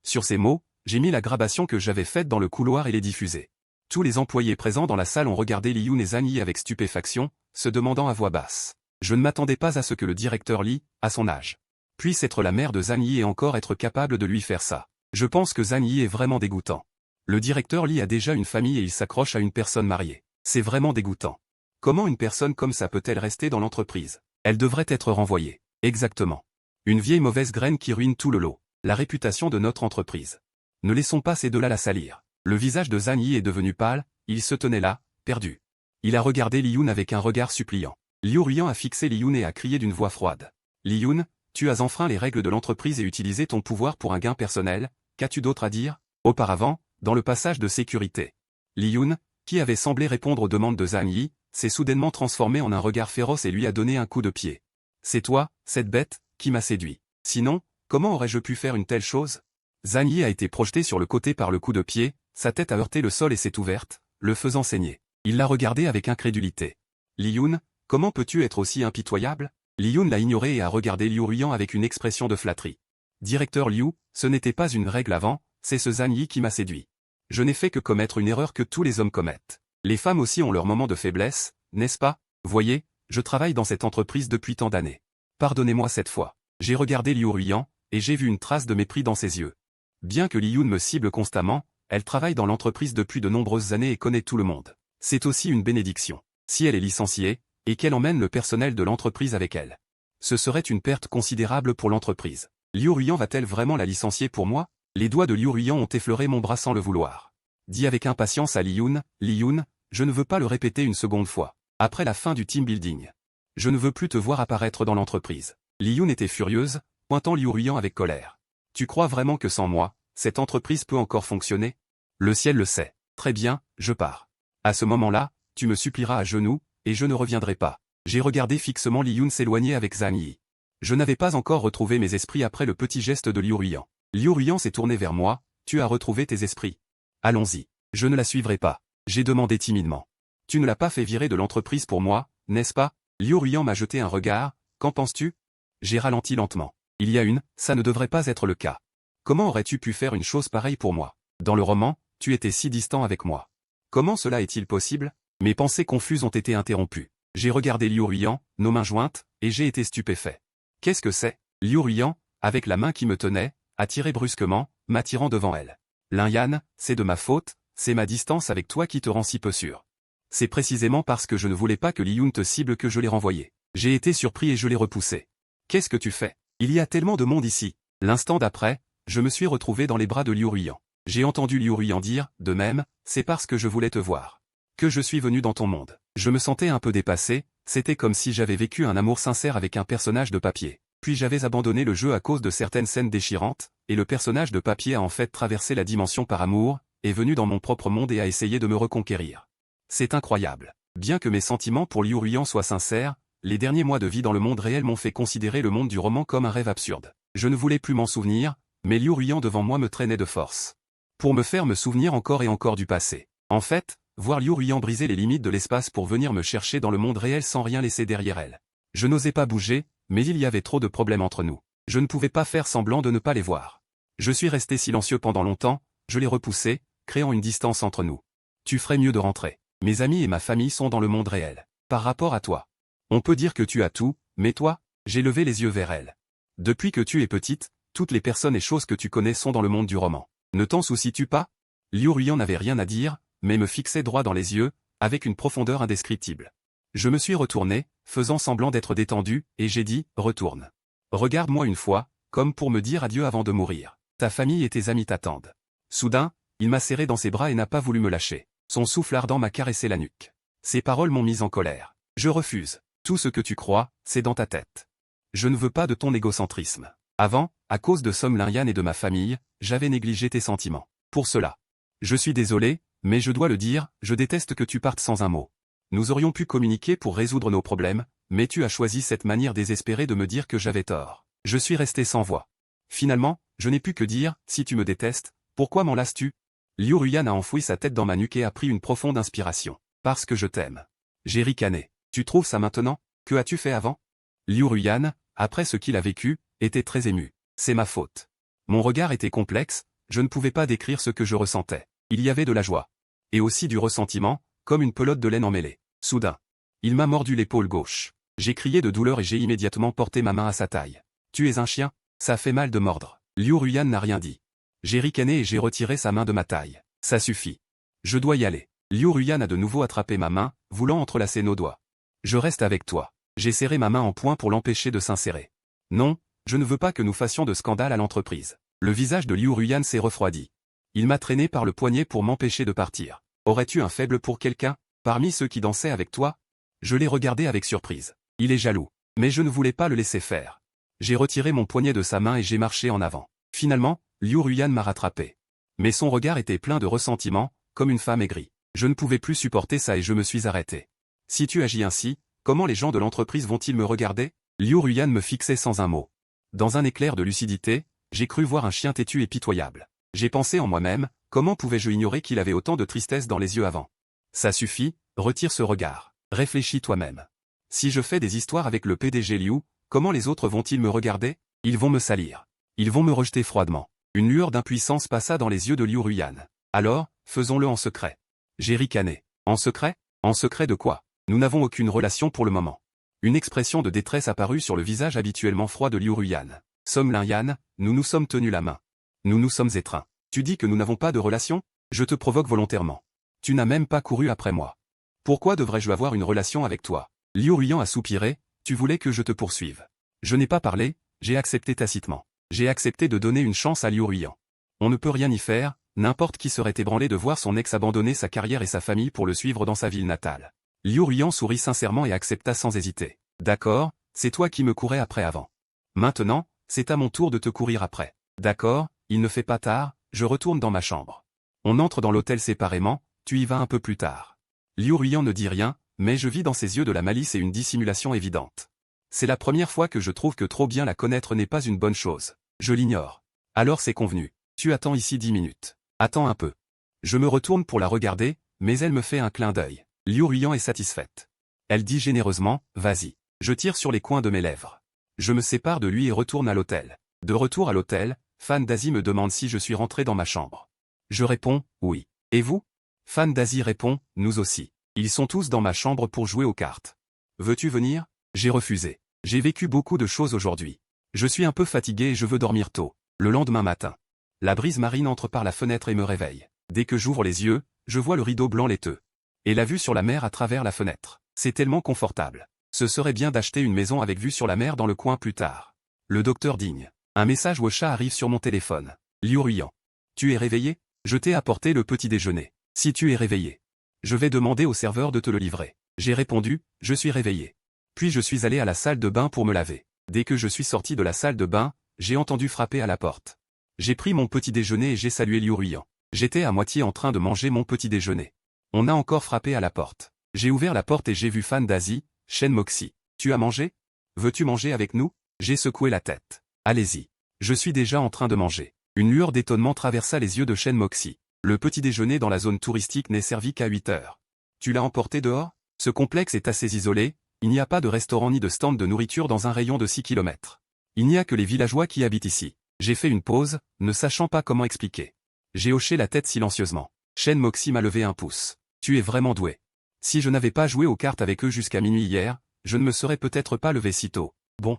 Sur ces mots, j'ai mis la grabation que j'avais faite dans le couloir et les diffusé. Tous les employés présents dans la salle ont regardé Li Yun et Zhang Yi avec stupéfaction, se demandant à voix basse. Je ne m'attendais pas à ce que le directeur Li, à son âge, puisse être la mère de Zhang Yi et encore être capable de lui faire ça. Je pense que Zhang Yi est vraiment dégoûtant. Le directeur Li a déjà une famille et il s'accroche à une personne mariée. C'est vraiment dégoûtant. Comment une personne comme ça peut-elle rester dans l'entreprise? Elle devrait être renvoyée. Exactement. Une vieille mauvaise graine qui ruine tout le lot. La réputation de notre entreprise. Ne laissons pas ces deux-là la salir. Le visage de Zhang Yi est devenu pâle, il se tenait là, perdu. Il a regardé Li Yun avec un regard suppliant. Liu Ruyan a fixé Li Yun et a crié d'une voix froide. Li Yun, tu as enfreint les règles de l'entreprise et utilisé ton pouvoir pour un gain personnel, qu'as-tu d'autre à dire? Auparavant, dans le passage de sécurité. Li Yun, qui avait semblé répondre aux demandes de Zhang Yi, s'est soudainement transformé en un regard féroce et lui a donné un coup de pied. C'est toi, cette bête, qui m'a séduit. Sinon, comment aurais-je pu faire une telle chose? Zhang Yi a été projeté sur le côté par le coup de pied, sa tête a heurté le sol et s'est ouverte, le faisant saigner. Il l'a regardé avec incrédulité. Li Yun, comment peux-tu être aussi impitoyable? Li Yun l'a ignoré et a regardé Liu Ruyan avec une expression de flatterie. Directeur Liu, ce n'était pas une règle avant, c'est ce Zhang Yi qui m'a séduit. Je n'ai fait que commettre une erreur que tous les hommes commettent. Les femmes aussi ont leurs moments de faiblesse, n'est-ce pas? Voyez, je travaille dans cette entreprise depuis tant d'années. Pardonnez-moi cette fois. J'ai regardé Liu Ruiyan, et j'ai vu une trace de mépris dans ses yeux. Bien que Li Yun me cible constamment, elle travaille dans l'entreprise depuis de nombreuses années et connaît tout le monde. C'est aussi une bénédiction. Si elle est licenciée, et qu'elle emmène le personnel de l'entreprise avec elle, ce serait une perte considérable pour l'entreprise. Liu Ruiyan va-t-elle vraiment la licencier pour moi? Les doigts de Liu Ruiyan ont effleuré mon bras sans le vouloir. Dit avec impatience à Li Yun, je ne veux pas le répéter une seconde fois. Après la fin du team building, je ne veux plus te voir apparaître dans l'entreprise. Li Yun était furieuse, pointant Liu Ruiyan avec colère. Tu crois vraiment que sans moi, cette entreprise peut encore fonctionner? Le ciel le sait. Très bien, je pars. À ce moment-là, tu me supplieras à genoux, et je ne reviendrai pas. J'ai regardé fixement Li Yun s'éloigner avec Zhang Yi. Je n'avais pas encore retrouvé mes esprits après le petit geste de Liu Ruiyan. Liu Ruiyan s'est tourné vers moi, tu as retrouvé tes esprits. Allons-y. Je ne la suivrai pas. J'ai demandé timidement. Tu ne l'as pas fait virer de l'entreprise pour moi, n'est-ce pas? Liu Ruiyan m'a jeté un regard, qu'en penses-tu? J'ai ralenti lentement. Il y a ça ne devrait pas être le cas. Comment aurais-tu pu faire une chose pareille pour moi? Dans le roman, tu étais si distant avec moi. Comment cela est-il possible? Mes pensées confuses ont été interrompues. J'ai regardé Liu Ruiyan, nos mains jointes, et j'ai été stupéfait. Qu'est-ce que c'est? Liu Ruiyan, avec la main qui me tenait, a tiré brusquement, m'attirant devant elle. Lin-Yan, c'est de ma faute, c'est ma distance avec toi qui te rend si peu sûr. C'est précisément parce que je ne voulais pas que Li Yun te cible que je l'ai renvoyé. J'ai été surpris et je l'ai repoussé. Qu'est-ce que tu fais? Il y a tellement de monde ici. L'instant d'après, je me suis retrouvé dans les bras de Liu Ruiyan. J'ai entendu Liu Ruiyan dire, de même, c'est parce que je voulais te voir que je suis venu dans ton monde. Je me sentais un peu dépassé, c'était comme si j'avais vécu un amour sincère avec un personnage de papier. Puis j'avais abandonné le jeu à cause de certaines scènes déchirantes, et le personnage de papier a en fait traversé la dimension par amour, est venu dans mon propre monde et a essayé de me reconquérir. C'est incroyable. Bien que mes sentiments pour Liu Ruiyan soient sincères, les derniers mois de vie dans le monde réel m'ont fait considérer le monde du roman comme un rêve absurde. Je ne voulais plus m'en souvenir, mais Liu Ruiyan devant moi me traînait de force. Pour me faire me souvenir encore et encore du passé. En fait, voir Liu Ruiyan briser les limites de l'espace pour venir me chercher dans le monde réel sans rien laisser derrière elle. Je n'osais pas bouger, mais il y avait trop de problèmes entre nous. Je ne pouvais pas faire semblant de ne pas les voir. Je suis resté silencieux pendant longtemps, je l'ai repoussé, créant une distance entre nous. Tu ferais mieux de rentrer. Mes amis et ma famille sont dans le monde réel. Par rapport à toi. On peut dire que tu as tout, mais toi, j'ai levé les yeux vers elle. Depuis que tu es petite, toutes les personnes et choses que tu connais sont dans le monde du roman. Ne t'en soucies-tu pas? Liu Ruiyan n'avait rien à dire, mais me fixait droit dans les yeux, avec une profondeur indescriptible. Je me suis retourné, faisant semblant d'être détendu, et j'ai dit, retourne. Regarde-moi une fois, comme pour me dire adieu avant de mourir. Ta famille et tes amis t'attendent. Soudain, il m'a serré dans ses bras et n'a pas voulu me lâcher. Son souffle ardent m'a caressé la nuque. Ses paroles m'ont mis en colère. Je refuse. Tout ce que tu crois, c'est dans ta tête. Je ne veux pas de ton égocentrisme. Avant, à cause de Som Lin-Yan et de ma famille, j'avais négligé tes sentiments. Pour cela. Je suis désolé, mais je dois le dire, je déteste que tu partes sans un mot. Nous aurions pu communiquer pour résoudre nos problèmes, mais tu as choisi cette manière désespérée de me dire que j'avais tort. Je suis resté sans voix. Finalement, je n'ai pu que dire, si tu me détestes, pourquoi m'en lasses-tu? Liu Ruiyan a enfoui sa tête dans ma nuque et a pris une profonde inspiration. Parce que je t'aime. J'ai ricané. Tu trouves ça maintenant? Que as-tu fait avant? Liu Ruiyan, après ce qu'il a vécu, était très ému. C'est ma faute. Mon regard était complexe, je ne pouvais pas décrire ce que je ressentais. Il y avait de la joie. Et aussi du ressentiment, comme une pelote de laine emmêlée. Soudain. Il m'a mordu l'épaule gauche. J'ai crié de douleur et j'ai immédiatement porté ma main à sa taille. Tu es un chien? Ça fait mal de mordre. Liu Ruiyan n'a rien dit. J'ai ricané et j'ai retiré sa main de ma taille. Ça suffit. Je dois y aller. Liu Ruiyan a de nouveau attrapé ma main, voulant entrelacer nos doigts. Je reste avec toi. J'ai serré ma main en poing pour l'empêcher de s'insérer. Non, je ne veux pas que nous fassions de scandale à l'entreprise. Le visage de Liu Ruiyan s'est refroidi. Il m'a traîné par le poignet pour m'empêcher de partir. Aurais-tu un faible pour quelqu'un, parmi ceux qui dansaient avec toi? Je l'ai regardé avec surprise. Il est jaloux. Mais je ne voulais pas le laisser faire. J'ai retiré mon poignet de sa main et j'ai marché en avant. Finalement, Liu Ruiyan m'a rattrapé. Mais son regard était plein de ressentiment, comme une femme aigrie. Je ne pouvais plus supporter ça et je me suis arrêté. Si tu agis ainsi, comment les gens de l'entreprise vont-ils me regarder? Liu Ruiyan me fixait sans un mot. Dans un éclair de lucidité, j'ai cru voir un chien têtu et pitoyable. J'ai pensé en moi-même, comment pouvais-je ignorer qu'il avait autant de tristesse dans les yeux avant? Ça suffit, retire ce regard. Réfléchis toi-même. Si je fais des histoires avec le PDG Liu, comment les autres vont-ils me regarder? Ils vont me salir. Ils vont me rejeter froidement. Une lueur d'impuissance passa dans les yeux de Liu Ruiyan. Alors, faisons-le en secret. J'ai ricané. En secret? En secret de quoi? Nous n'avons aucune relation pour le moment. Une expression de détresse apparut sur le visage habituellement froid de Liu Ruyan. Somme Lin Yan, nous nous sommes tenus la main. Nous nous sommes étreints. Tu dis que nous n'avons pas de relation? Je te provoque volontairement. Tu n'as même pas couru après moi. Pourquoi devrais-je avoir une relation avec toi? Liu Ruyan a soupiré, tu voulais que je te poursuive. Je n'ai pas parlé, j'ai accepté tacitement. J'ai accepté de donner une chance à Liu Ruyan. On ne peut rien y faire, n'importe qui serait ébranlé de voir son ex abandonner sa carrière et sa famille pour le suivre dans sa ville natale. Liu Ruyan sourit sincèrement et accepta sans hésiter. D'accord, c'est toi qui me courais après avant. Maintenant, c'est à mon tour de te courir après. D'accord, il ne fait pas tard, je retourne dans ma chambre. On entre dans l'hôtel séparément, tu y vas un peu plus tard. Liu Ruyan ne dit rien, mais je vis dans ses yeux de la malice et une dissimulation évidente. C'est la première fois que je trouve que trop bien la connaître n'est pas une bonne chose. Je l'ignore. Alors c'est convenu. Tu attends ici 10 minutes. Attends un peu. Je me retourne pour la regarder, mais elle me fait un clin d'œil. Liu Ruyan est satisfaite. Elle dit généreusement, vas-y. Je tire sur les coins de mes lèvres. Je me sépare de lui et retourne à l'hôtel. De retour à l'hôtel, Fan Dazi me demande si je suis rentré dans ma chambre. Je réponds, oui. Et vous? Fan Dazi répond, nous aussi. Ils sont tous dans ma chambre pour jouer aux cartes. Veux-tu venir? J'ai refusé. J'ai vécu beaucoup de choses aujourd'hui. Je suis un peu fatigué et je veux dormir tôt. Le lendemain matin. La brise marine entre par la fenêtre et me réveille. Dès que j'ouvre les yeux, je vois le rideau blanc laiteux. Et la vue sur la mer à travers la fenêtre. C'est tellement confortable. Ce serait bien d'acheter une maison avec vue sur la mer dans le coin plus tard. Le docteur digne. Un message Wosha arrive sur mon téléphone. Liu Ruyan. Tu es réveillé? Je t'ai apporté le petit déjeuner. Si tu es réveillé, je vais demander au serveur de te le livrer. J'ai répondu, je suis réveillé. Puis je suis allé à la salle de bain pour me laver. Dès que je suis sorti de la salle de bain, j'ai entendu frapper à la porte. J'ai pris mon petit déjeuner et j'ai salué Liu Ruyan. J'étais à moitié en train de manger mon petit déjeuner. On a encore frappé à la porte. J'ai ouvert la porte et j'ai vu Fan Dazi, Shen Moxie. Tu as mangé? Veux-tu manger avec nous? J'ai secoué la tête. Allez-y. Je suis déjà en train de manger. Une lueur d'étonnement traversa les yeux de Shen Moxie. Le petit déjeuner dans la zone touristique n'est servi qu'à 8 heures. Tu l'as emporté dehors? Ce complexe est assez isolé, il n'y a pas de restaurant ni de stand de nourriture dans un rayon de 6 km. Il n'y a que les villageois qui habitent ici. J'ai fait une pause, ne sachant pas comment expliquer. J'ai hoché la tête silencieusement. Shen Moxie m'a levé un pouce. Tu es vraiment doué. Si je n'avais pas joué aux cartes avec eux jusqu'à minuit hier, je ne me serais peut-être pas levé si tôt. Bon.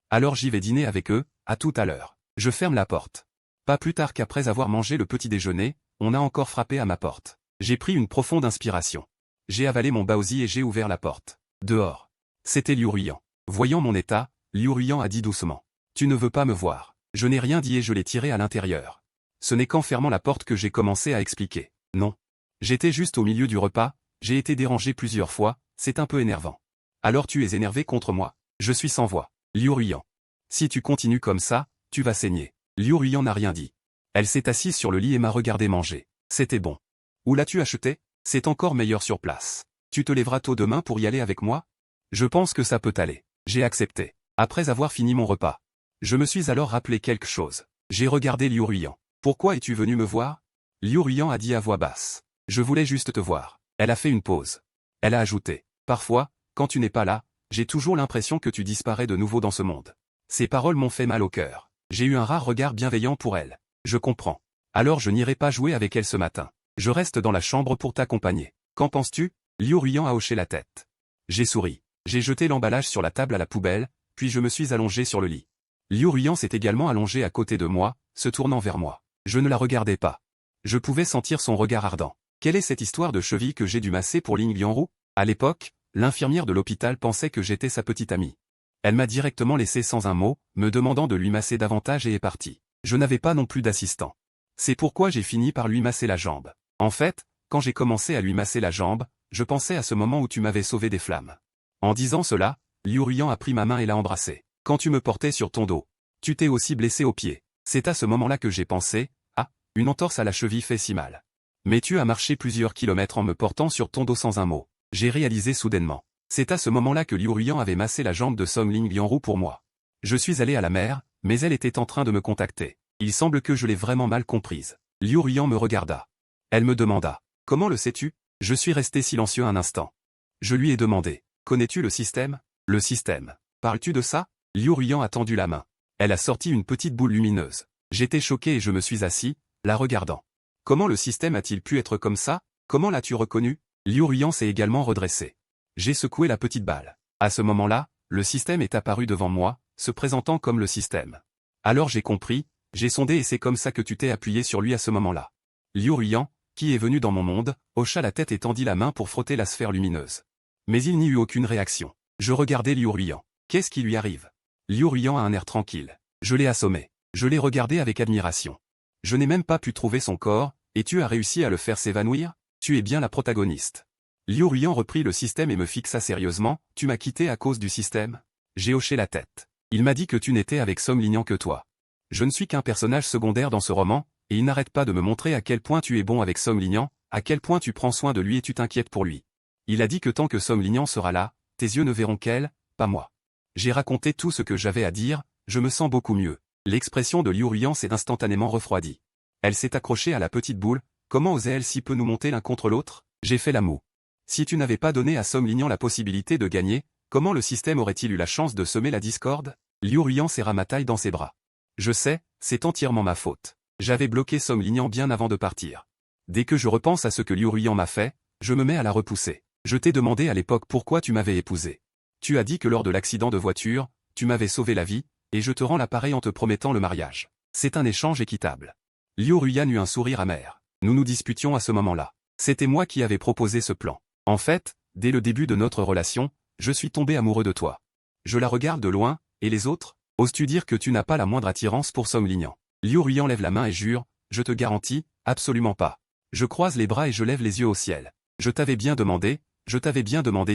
Alors j'y vais dîner avec eux, à tout à l'heure. Je ferme la porte. Pas plus tard qu'après avoir mangé le petit déjeuner, on a encore frappé à ma porte. J'ai pris une profonde inspiration. J'ai avalé mon baozi et j'ai ouvert la porte. Dehors. C'était Liu Ruyan. Voyant mon état, Liu Ruyan a dit doucement. Tu ne veux pas me voir. Je n'ai rien dit et je l'ai tiré à l'intérieur. Ce n'est qu'en fermant la porte que j'ai commencé à expliquer. Non. J'étais juste au milieu du repas, j'ai été dérangé plusieurs fois, c'est un peu énervant. Alors tu es énervé contre moi. Je suis sans voix. Liu Ruyan. Si tu continues comme ça, tu vas saigner. Liu Ruyan n'a rien dit. Elle s'est assise sur le lit et m'a regardé manger. C'était bon. Où l'as-tu acheté? C'est encore meilleur sur place. Tu te lèveras tôt demain pour y aller avec moi? Je pense que ça peut aller. J'ai accepté. Après avoir fini mon repas. Je me suis alors rappelé quelque chose. J'ai regardé Liu Ruyan. Pourquoi es-tu venu me voir? Liu Ruyan a dit à voix basse. Je voulais juste te voir. Elle a fait une pause. Elle a ajouté. Parfois, quand tu n'es pas là, j'ai toujours l'impression que tu disparais de nouveau dans ce monde. Ces paroles m'ont fait mal au cœur. J'ai eu un rare regard bienveillant pour elle. Je comprends. Alors je n'irai pas jouer avec elle ce matin. Je reste dans la chambre pour t'accompagner. Qu'en penses-tu? Liu Ruyan a hoché la tête. J'ai souri. J'ai jeté l'emballage sur la table à la poubelle, puis je me suis allongé sur le lit. Liu Ruyan s'est également allongé à côté de moi, se tournant vers moi. Je ne la regardais pas. Je pouvais sentir son regard ardent. Quelle est cette histoire de cheville que j'ai dû masser pour Ling Lianru? À l'époque, l'infirmière de l'hôpital pensait que j'étais sa petite amie. Elle m'a directement laissé sans un mot, me demandant de lui masser davantage et est partie. Je n'avais pas non plus d'assistant. C'est pourquoi j'ai fini par lui masser la jambe. En fait, quand j'ai commencé à lui masser la jambe, je pensais à ce moment où tu m'avais sauvé des flammes. En disant cela, Liu Ruyan a pris ma main et l'a embrassée. Quand tu me portais sur ton dos, tu t'es aussi blessé au pied. C'est à ce moment-là que j'ai pensé, ah, une entorse à la cheville fait si mal. Mais tu as marché plusieurs kilomètres en me portant sur ton dos sans un mot. J'ai réalisé soudainement. C'est à ce moment-là que Liu Ruyan avait massé la jambe de Song Ling Lianru pour moi. Je suis allé à la mer, mais elle était en train de me contacter. Il semble que je l'ai vraiment mal comprise. Liu Ruyan me regarda. Elle me demanda. Comment le sais-tu? Je suis resté silencieux un instant. Je lui ai demandé. Connais-tu le système? Le système. Parles-tu de ça? Liu Ruyan a tendu la main. Elle a sorti une petite boule lumineuse. J'étais choqué et je me suis assis, la regardant. Comment le système a-t-il pu être comme ça? Comment l'as-tu reconnu? Liu Ruiyan s'est également redressé. J'ai secoué la petite balle. À ce moment-là, le système est apparu devant moi, se présentant comme le système. Alors j'ai compris, j'ai sondé et c'est comme ça que tu t'es appuyé sur lui à ce moment-là. Liu Ruiyan, qui est venu dans mon monde, hocha la tête et tendit la main pour frotter la sphère lumineuse. Mais il n'y eut aucune réaction. Je regardais Liu Ruiyan. Qu'est-ce qui lui arrive? Liu Ruiyan a un air tranquille. Je l'ai assommé. Je l'ai regardé avec admiration. Je n'ai même pas pu trouver son corps, et tu as réussi à le faire s'évanouir? Tu es bien la protagoniste. Liu Ruiyan reprit le système et me fixa sérieusement. Tu m'as quitté à cause du système? J'ai hoché la tête. Il m'a dit que tu n'étais avec Song Linian que toi. Je ne suis qu'un personnage secondaire dans ce roman, et il n'arrête pas de me montrer à quel point tu es bon avec Song Linian, à quel point tu prends soin de lui et tu t'inquiètes pour lui. Il a dit que tant que Song Linian sera là, tes yeux ne verront qu'elle, pas moi. J'ai raconté tout ce que j'avais à dire, je me sens beaucoup mieux. L'expression de Liu Ruiyan s'est instantanément refroidie. Elle s'est accrochée à la petite boule. Comment osait-elle si peu nous monter l'un contre l'autre? J'ai fait la moue. Si tu n'avais pas donné à Song Linian la possibilité de gagner, comment le système aurait-il eu la chance de semer la discorde? Liu Ruiyan serra ma taille dans ses bras. Je sais, c'est entièrement ma faute. J'avais bloqué Song Linian bien avant de partir. Dès que je repense à ce que Liu Ruiyan m'a fait, je me mets à la repousser. Je t'ai demandé à l'époque pourquoi tu m'avais épousé. Tu as dit que lors de l'accident de voiture, tu m'avais sauvé la vie, et je te rends l'appareil en te promettant le mariage. C'est un échange équitable. Liu Ruiyan eut un sourire amer. Nous nous disputions à ce moment-là. C'était moi qui avais proposé ce plan. En fait, dès le début de notre relation, je suis tombé amoureux de toi. Je la regarde de loin, et les autres? Oses-tu dire que tu n'as pas la moindre attirance pour Song Linian? Liu Ruiyan lève la main et jure, je te garantis, absolument pas. Je croise les bras et je lève les yeux au ciel. Je t'avais bien demandé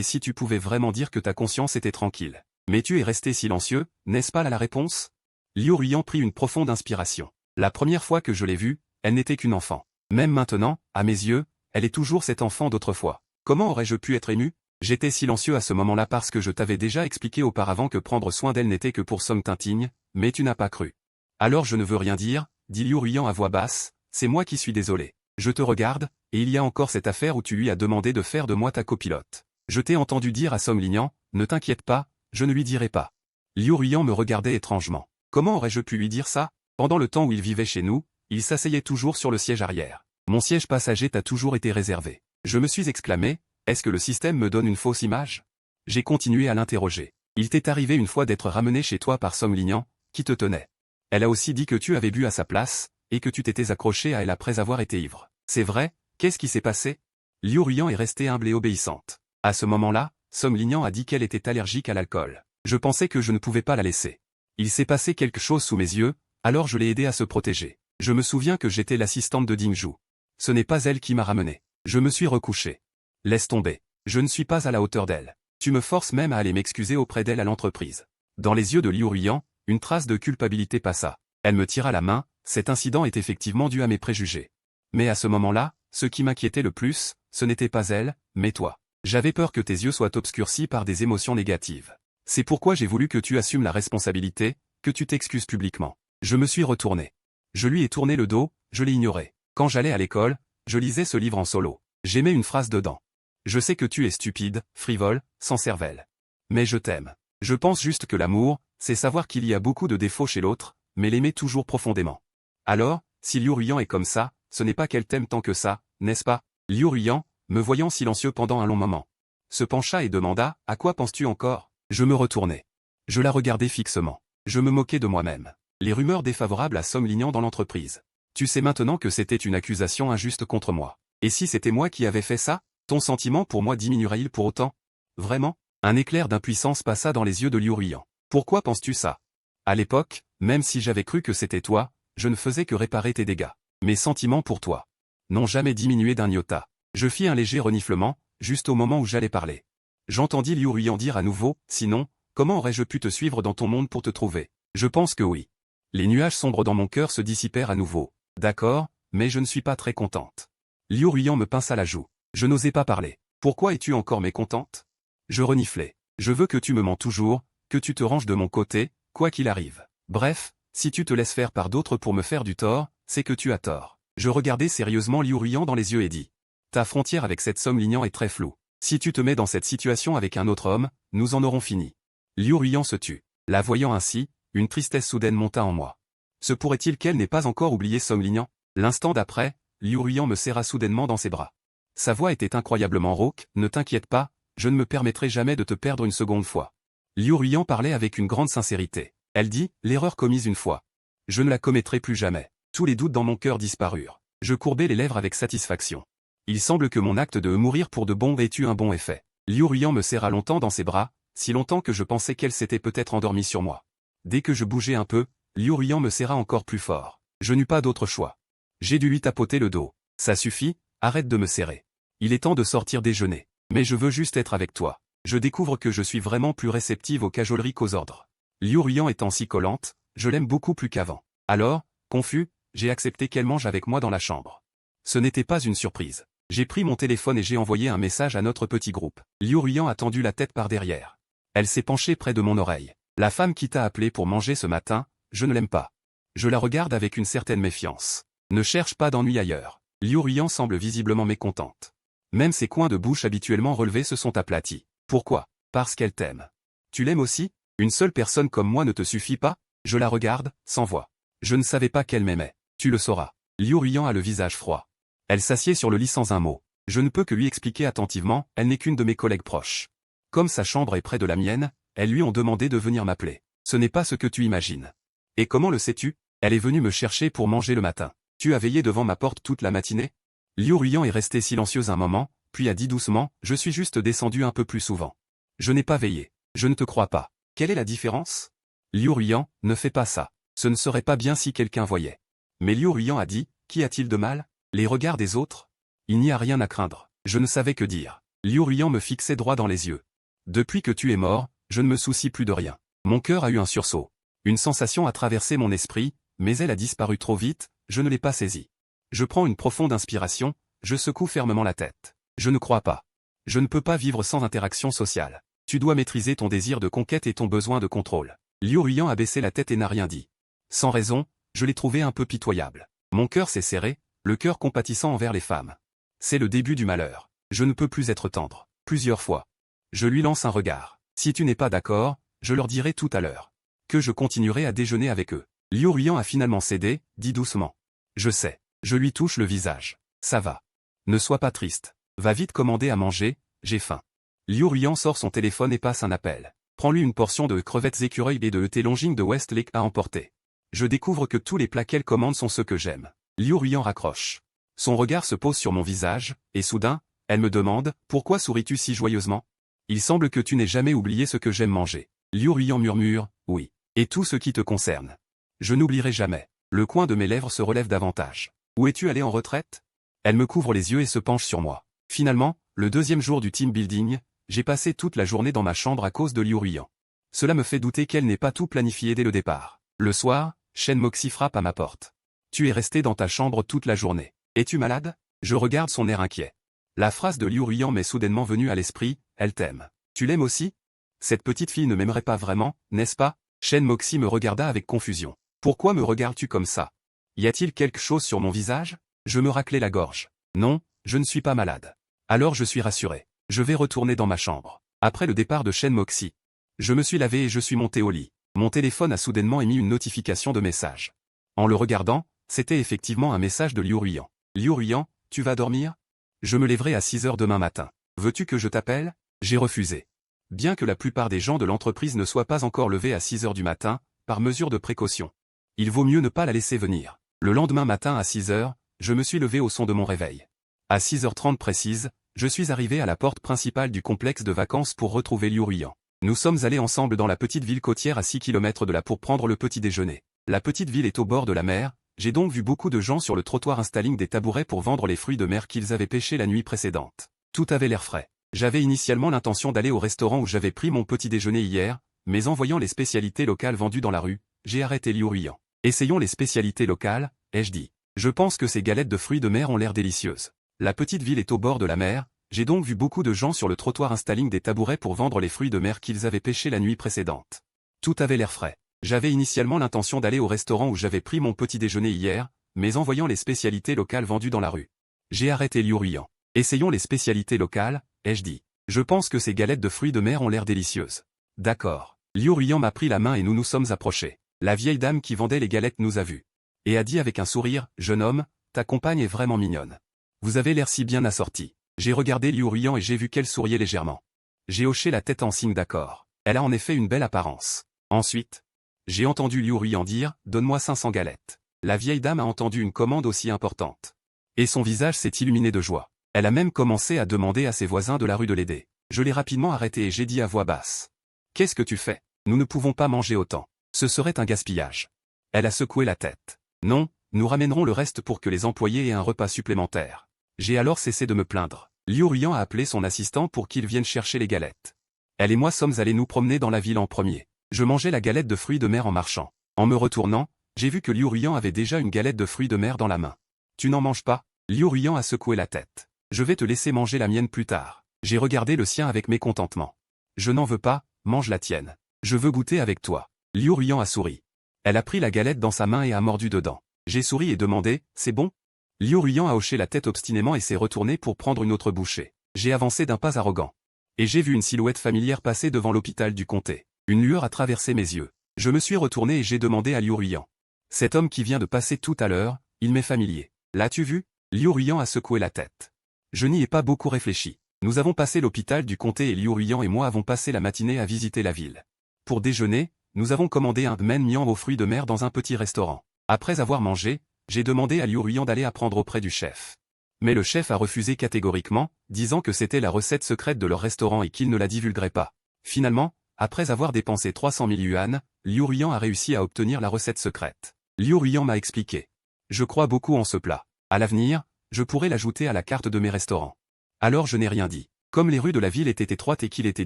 si tu pouvais vraiment dire que ta conscience était tranquille. Mais tu es resté silencieux, n'est-ce pas là la réponse? Liu Ruiyan prit une profonde inspiration. La première fois que je l'ai vue, elle n'était qu'une enfant. Même maintenant, à mes yeux, elle est toujours cet enfant d'autrefois. Comment aurais-je pu être ému? J'étais silencieux à ce moment-là parce que je t'avais déjà expliqué auparavant que prendre soin d'elle n'était que pour Song Tintigne, mais tu n'as pas cru. Alors je ne veux rien dire, dit Liu Ruiyan à voix basse, c'est moi qui suis désolé. Je te regarde, et il y a encore cette affaire où tu lui as demandé de faire de moi ta copilote. Je t'ai entendu dire à Song Linian, ne t'inquiète pas, je ne lui dirai pas. Liu Ruiyan me regardait étrangement. Comment aurais-je pu lui dire ça? Pendant le temps où il vivait chez nous, il s'asseyait toujours sur le siège arrière. Mon siège passager t'a toujours été réservé. Je me suis exclamé, est-ce que le système me donne une fausse image? J'ai continué à l'interroger. Il t'est arrivé une fois d'être ramené chez toi par Song Linian, qui te tenait. Elle a aussi dit que tu avais bu à sa place, et que tu t'étais accroché à elle après avoir été ivre. C'est vrai? Qu'est-ce qui s'est passé? Liu Ruiyan est restée humble et obéissante. À ce moment-là, Song Linian a dit qu'elle était allergique à l'alcool. Je pensais que je ne pouvais pas la laisser. Il s'est passé quelque chose sous mes yeux, alors je l'ai aidée à se protéger. Je me souviens que j'étais l'assistante de Dingzhu. Ce n'est pas elle qui m'a ramené. Je me suis recouché. Laisse tomber. Je ne suis pas à la hauteur d'elle. Tu me forces même à aller m'excuser auprès d'elle à l'entreprise. Dans les yeux de Liu Ruiyan, une trace de culpabilité passa. Elle me tira la main, cet incident est effectivement dû à mes préjugés. Mais à ce moment-là, ce qui m'inquiétait le plus, ce n'était pas elle, mais toi. J'avais peur que tes yeux soient obscurcis par des émotions négatives. C'est pourquoi j'ai voulu que tu assumes la responsabilité, que tu t'excuses publiquement. Je me suis retourné. Je lui ai tourné le dos, je l'ai ignoré. Quand j'allais à l'école, je lisais ce livre en solo. J'aimais une phrase dedans. Je sais que tu es stupide, frivole, sans cervelle. Mais je t'aime. Je pense juste que l'amour, c'est savoir qu'il y a beaucoup de défauts chez l'autre, mais l'aimer toujours profondément. Alors, si Liu Ruiyan est comme ça, ce n'est pas qu'elle t'aime tant que ça, n'est-ce pas? Liu Ruiyan, me voyant silencieux pendant un long moment, se pencha et demanda, à quoi penses-tu encore? Je me retournai. Je la regardais fixement. Je me moquais de moi-même. Les rumeurs défavorables à Song Linian dans l'entreprise. Tu sais maintenant que c'était une accusation injuste contre moi. Et si c'était moi qui avais fait ça, ton sentiment pour moi diminuerait-il pour autant? Vraiment? Un éclair d'impuissance passa dans les yeux de Liu Ruiyan. Pourquoi penses-tu ça? À l'époque, même si j'avais cru que c'était toi, je ne faisais que réparer tes dégâts. Mes sentiments pour toi n'ont jamais diminué d'un iota. Je fis un léger reniflement, juste au moment où j'allais parler. J'entendis Liu Ruiyan dire à nouveau, sinon, comment aurais-je pu te suivre dans ton monde pour te trouver? Je pense que oui. Les nuages sombres dans mon cœur se dissipèrent à nouveau. D'accord, mais je ne suis pas très contente. Liu Ruiyan me pinça la joue. Je n'osais pas parler. Pourquoi es-tu encore mécontente? Je reniflai. Je veux que tu me mens toujours, que tu te ranges de mon côté, quoi qu'il arrive. Bref, si tu te laisses faire par d'autres pour me faire du tort, c'est que tu as tort. Je regardai sérieusement Liu Ruiyan dans les yeux et dis. Ta frontière avec cette Song Linian est très floue. Si tu te mets dans cette situation avec un autre homme, nous en aurons fini. Liu Ruiyan se tut. La voyant ainsi, une tristesse soudaine monta en moi. Se pourrait-il qu'elle n'ait pas encore oublié Song Linian? L'instant d'après, Liu Ruyan me serra soudainement dans ses bras. Sa voix était incroyablement rauque, « Ne t'inquiète pas, je ne me permettrai jamais de te perdre une seconde fois. » Liu Ruyan parlait avec une grande sincérité. Elle dit, « L'erreur commise une fois. Je ne la commettrai plus jamais. » Tous les doutes dans mon cœur disparurent. Je courbai les lèvres avec satisfaction. Il semble que mon acte de mourir pour de bon ait eu un bon effet. Liu Ruyan me serra longtemps dans ses bras, si longtemps que je pensais qu'elle s'était peut-être endormie sur moi. Dès que je bougeais un peu, Liu Ruyan me serra encore plus fort. Je n'eus pas d'autre choix. J'ai dû lui tapoter le dos. « Ça suffit, arrête de me serrer. Il est temps de sortir déjeuner. Mais je veux juste être avec toi. » Je découvre que je suis vraiment plus réceptive aux cajoleries qu'aux ordres. Liu Ruyan étant si collante, je l'aime beaucoup plus qu'avant. Alors, confus, j'ai accepté qu'elle mange avec moi dans la chambre. Ce n'était pas une surprise. J'ai pris mon téléphone et j'ai envoyé un message à notre petit groupe. Liu Ruyan a tendu la tête par derrière. Elle s'est penchée près de mon oreille. « La femme qui t'a appelé pour manger ce matin, je ne l'aime pas. » Je la regarde avec une certaine méfiance. Ne cherche pas d'ennui ailleurs. Liu Ruyan semble visiblement mécontente. Même ses coins de bouche habituellement relevés se sont aplatis. Pourquoi? Parce qu'elle t'aime. Tu l'aimes aussi? Une seule personne comme moi ne te suffit pas? Je la regarde, sans voix. Je ne savais pas qu'elle m'aimait. Tu le sauras. Liu Ruyan a le visage froid. Elle s'assied sur le lit sans un mot. Je ne peux que lui expliquer attentivement, elle n'est qu'une de mes collègues proches. Comme sa chambre est près de la mienne, elles lui ont demandé de venir m'appeler. Ce n'est pas ce que tu imagines. Et comment le sais-tu? Elle est venue me chercher pour manger le matin. Tu as veillé devant ma porte toute la matinée? Liu Ruyan est restée silencieuse un moment, puis a dit doucement, je suis juste descendu un peu plus souvent. Je n'ai pas veillé. Je ne te crois pas. Quelle est la différence? Liu Ruyan, ne fais pas ça. Ce ne serait pas bien si quelqu'un voyait. Mais Liu Ruyan a dit, qu'y a-t-il de mal? Les regards des autres? Il n'y a rien à craindre. Je ne savais que dire. Liu Ruyan me fixait droit dans les yeux. Depuis que tu es mort, je ne me soucie plus de rien. Mon cœur a eu un sursaut. Une sensation a traversé mon esprit, mais elle a disparu trop vite, je ne l'ai pas saisie. Je prends une profonde inspiration, je secoue fermement la tête. Je ne crois pas. Je ne peux pas vivre sans interaction sociale. Tu dois maîtriser ton désir de conquête et ton besoin de contrôle. Liu Ruyan a baissé la tête et n'a rien dit. Sans raison, je l'ai trouvé un peu pitoyable. Mon cœur s'est serré, le cœur compatissant envers les femmes. C'est le début du malheur. Je ne peux plus être tendre. Plusieurs fois. Je lui lance un regard. Si tu n'es pas d'accord, je leur dirai tout à l'heure. Que je continuerai à déjeuner avec eux. Liu Ruyan a finalement cédé, dit doucement. Je sais. Je lui touche le visage. Ça va. Ne sois pas triste. Va vite commander à manger, j'ai faim. Liu Ruyan sort son téléphone et passe un appel. Prends-lui une portion de crevettes écureuils et de thé Longing de Westlake à emporter. Je découvre que tous les plats qu'elle commande sont ceux que j'aime. Liu Ruyan raccroche. Son regard se pose sur mon visage, et soudain, elle me demande, pourquoi souris-tu si joyeusement? Il semble que tu n'aies jamais oublié ce que j'aime manger. Liu Ruyan murmure, oui. Et tout ce qui te concerne. Je n'oublierai jamais. Le coin de mes lèvres se relève davantage. Où es-tu allé en retraite? Elle me couvre les yeux et se penche sur moi. Finalement, le deuxième jour du team building, j'ai passé toute la journée dans ma chambre à cause de Liu Ruyan. Cela me fait douter qu'elle n'ait pas tout planifié dès le départ. Le soir, Shen Moxie frappe à ma porte. Tu es resté dans ta chambre toute la journée. Es-tu malade? Je regarde son air inquiet. La phrase de Liu Ruyan m'est soudainement venue à l'esprit, elle t'aime. Tu l'aimes aussi? Cette petite fille ne m'aimerait pas vraiment, n'est-ce pas? Shen Moxie me regarda avec confusion. Pourquoi me regardes-tu comme ça? Y a-t-il quelque chose sur mon visage? Je me raclai la gorge. Non, je ne suis pas malade. Alors je suis rassuré. Je vais retourner dans ma chambre. Après le départ de Shen Moxie, je me suis lavé et je suis monté au lit. Mon téléphone a soudainement émis une notification de message. En le regardant, c'était effectivement un message de Liu Ruyan. Liu Ruyan, tu vas dormir? Je me lèverai à 6 heures demain matin. Veux-tu que je t'appelle? J'ai refusé. Bien que la plupart des gens de l'entreprise ne soient pas encore levés à 6 heures du matin, par mesure de précaution. Il vaut mieux ne pas la laisser venir. Le lendemain matin à 6 heures, je me suis levé au son de mon réveil. À 6h30 précise, je suis arrivé à la porte principale du complexe de vacances pour retrouver Liu Ruyan. Nous sommes allés ensemble dans la petite ville côtière à 6 km de là pour prendre le petit déjeuner. La petite ville est au bord de la mer, j'ai donc vu beaucoup de gens sur le trottoir installant des tabourets pour vendre les fruits de mer qu'ils avaient pêchés la nuit précédente. Tout avait l'air frais. J'avais initialement l'intention d'aller au restaurant où j'avais pris mon petit déjeuner hier, mais en voyant les spécialités locales vendues dans la rue, j'ai arrêté Liu Ruyan. Essayons les spécialités locales, ai-je dit. Je pense que ces galettes de fruits de mer ont l'air délicieuses. La petite ville est au bord de la mer, j'ai donc vu beaucoup de gens sur le trottoir installant des tabourets pour vendre les fruits de mer qu'ils avaient pêchés la nuit précédente. Tout avait l'air frais. J'avais initialement l'intention d'aller au restaurant où j'avais pris mon petit déjeuner hier, mais en voyant les spécialités locales vendues dans la rue, j'ai arrêté Liu Ruyan. Essayons les spécialités locales, ai-je dit. Je pense que ces galettes de fruits de mer ont l'air délicieuses. D'accord. Liu Ruyan m'a pris la main et nous nous sommes approchés. La vieille dame qui vendait les galettes nous a vus. Et a dit avec un sourire, jeune homme, ta compagne est vraiment mignonne. Vous avez l'air si bien assorti. J'ai regardé Liu Ruiyan et j'ai vu qu'elle souriait légèrement. J'ai hoché la tête en signe d'accord. Elle a en effet une belle apparence. Ensuite, j'ai entendu Liu Ruiyan dire « Donne-moi 500 galettes ». La vieille dame a entendu une commande aussi importante. Et son visage s'est illuminé de joie. Elle a même commencé à demander à ses voisins de la rue de l'aider. Je l'ai rapidement arrêté et j'ai dit à voix basse. « Qu'est-ce que tu fais? Nous ne pouvons pas manger autant. Ce serait un gaspillage. » Elle a secoué la tête. « Non, nous ramènerons le reste pour que les employés aient un repas supplémentaire. » J'ai alors cessé de me plaindre. Liu Ruiyan a appelé son assistant pour qu'il vienne chercher les galettes. Elle et moi sommes allés nous promener dans la ville en premier. Je mangeais la galette de fruits de mer en marchant. En me retournant, j'ai vu que Liu Ruiyan avait déjà une galette de fruits de mer dans la main. « Tu n'en manges pas ?» Liu Ruiyan a secoué la tête. « Je vais te laisser manger la mienne plus tard. » J'ai regardé le sien avec mécontentement. « Je n'en veux pas, mange la tienne. Je veux goûter avec toi. » Liu Ruiyan a souri. Elle a pris la galette dans sa main et a mordu dedans. J'ai souri et demandé « C'est bon ?» Liu Ruiyan a hoché la tête obstinément et s'est retourné pour prendre une autre bouchée. J'ai avancé d'un pas arrogant. Et j'ai vu une silhouette familière passer devant l'hôpital du comté. Une lueur a traversé mes yeux. Je me suis retourné et j'ai demandé à Liu Ruiyan. « Cet homme qui vient de passer tout à l'heure, il m'est familier. L'as-tu vu ?» Liu Ruiyan a secoué la tête. Je n'y ai pas beaucoup réfléchi. Nous avons passé l'hôpital du comté et Liu Ruiyan et moi avons passé la matinée à visiter la ville. Pour déjeuner, nous avons commandé un men mian aux fruits de mer dans un petit restaurant. Après avoir mangé, j'ai demandé à Liu Ruiyan d'aller apprendre auprès du chef. Mais le chef a refusé catégoriquement, disant que c'était la recette secrète de leur restaurant et qu'il ne la divulguerait pas. Finalement, après avoir dépensé 300 000 yuan, Liu Ruiyan a réussi à obtenir la recette secrète. Liu Ruiyan m'a expliqué. Je crois beaucoup en ce plat. À l'avenir, je pourrais l'ajouter à la carte de mes restaurants. Alors je n'ai rien dit. Comme les rues de la ville étaient étroites et qu'il était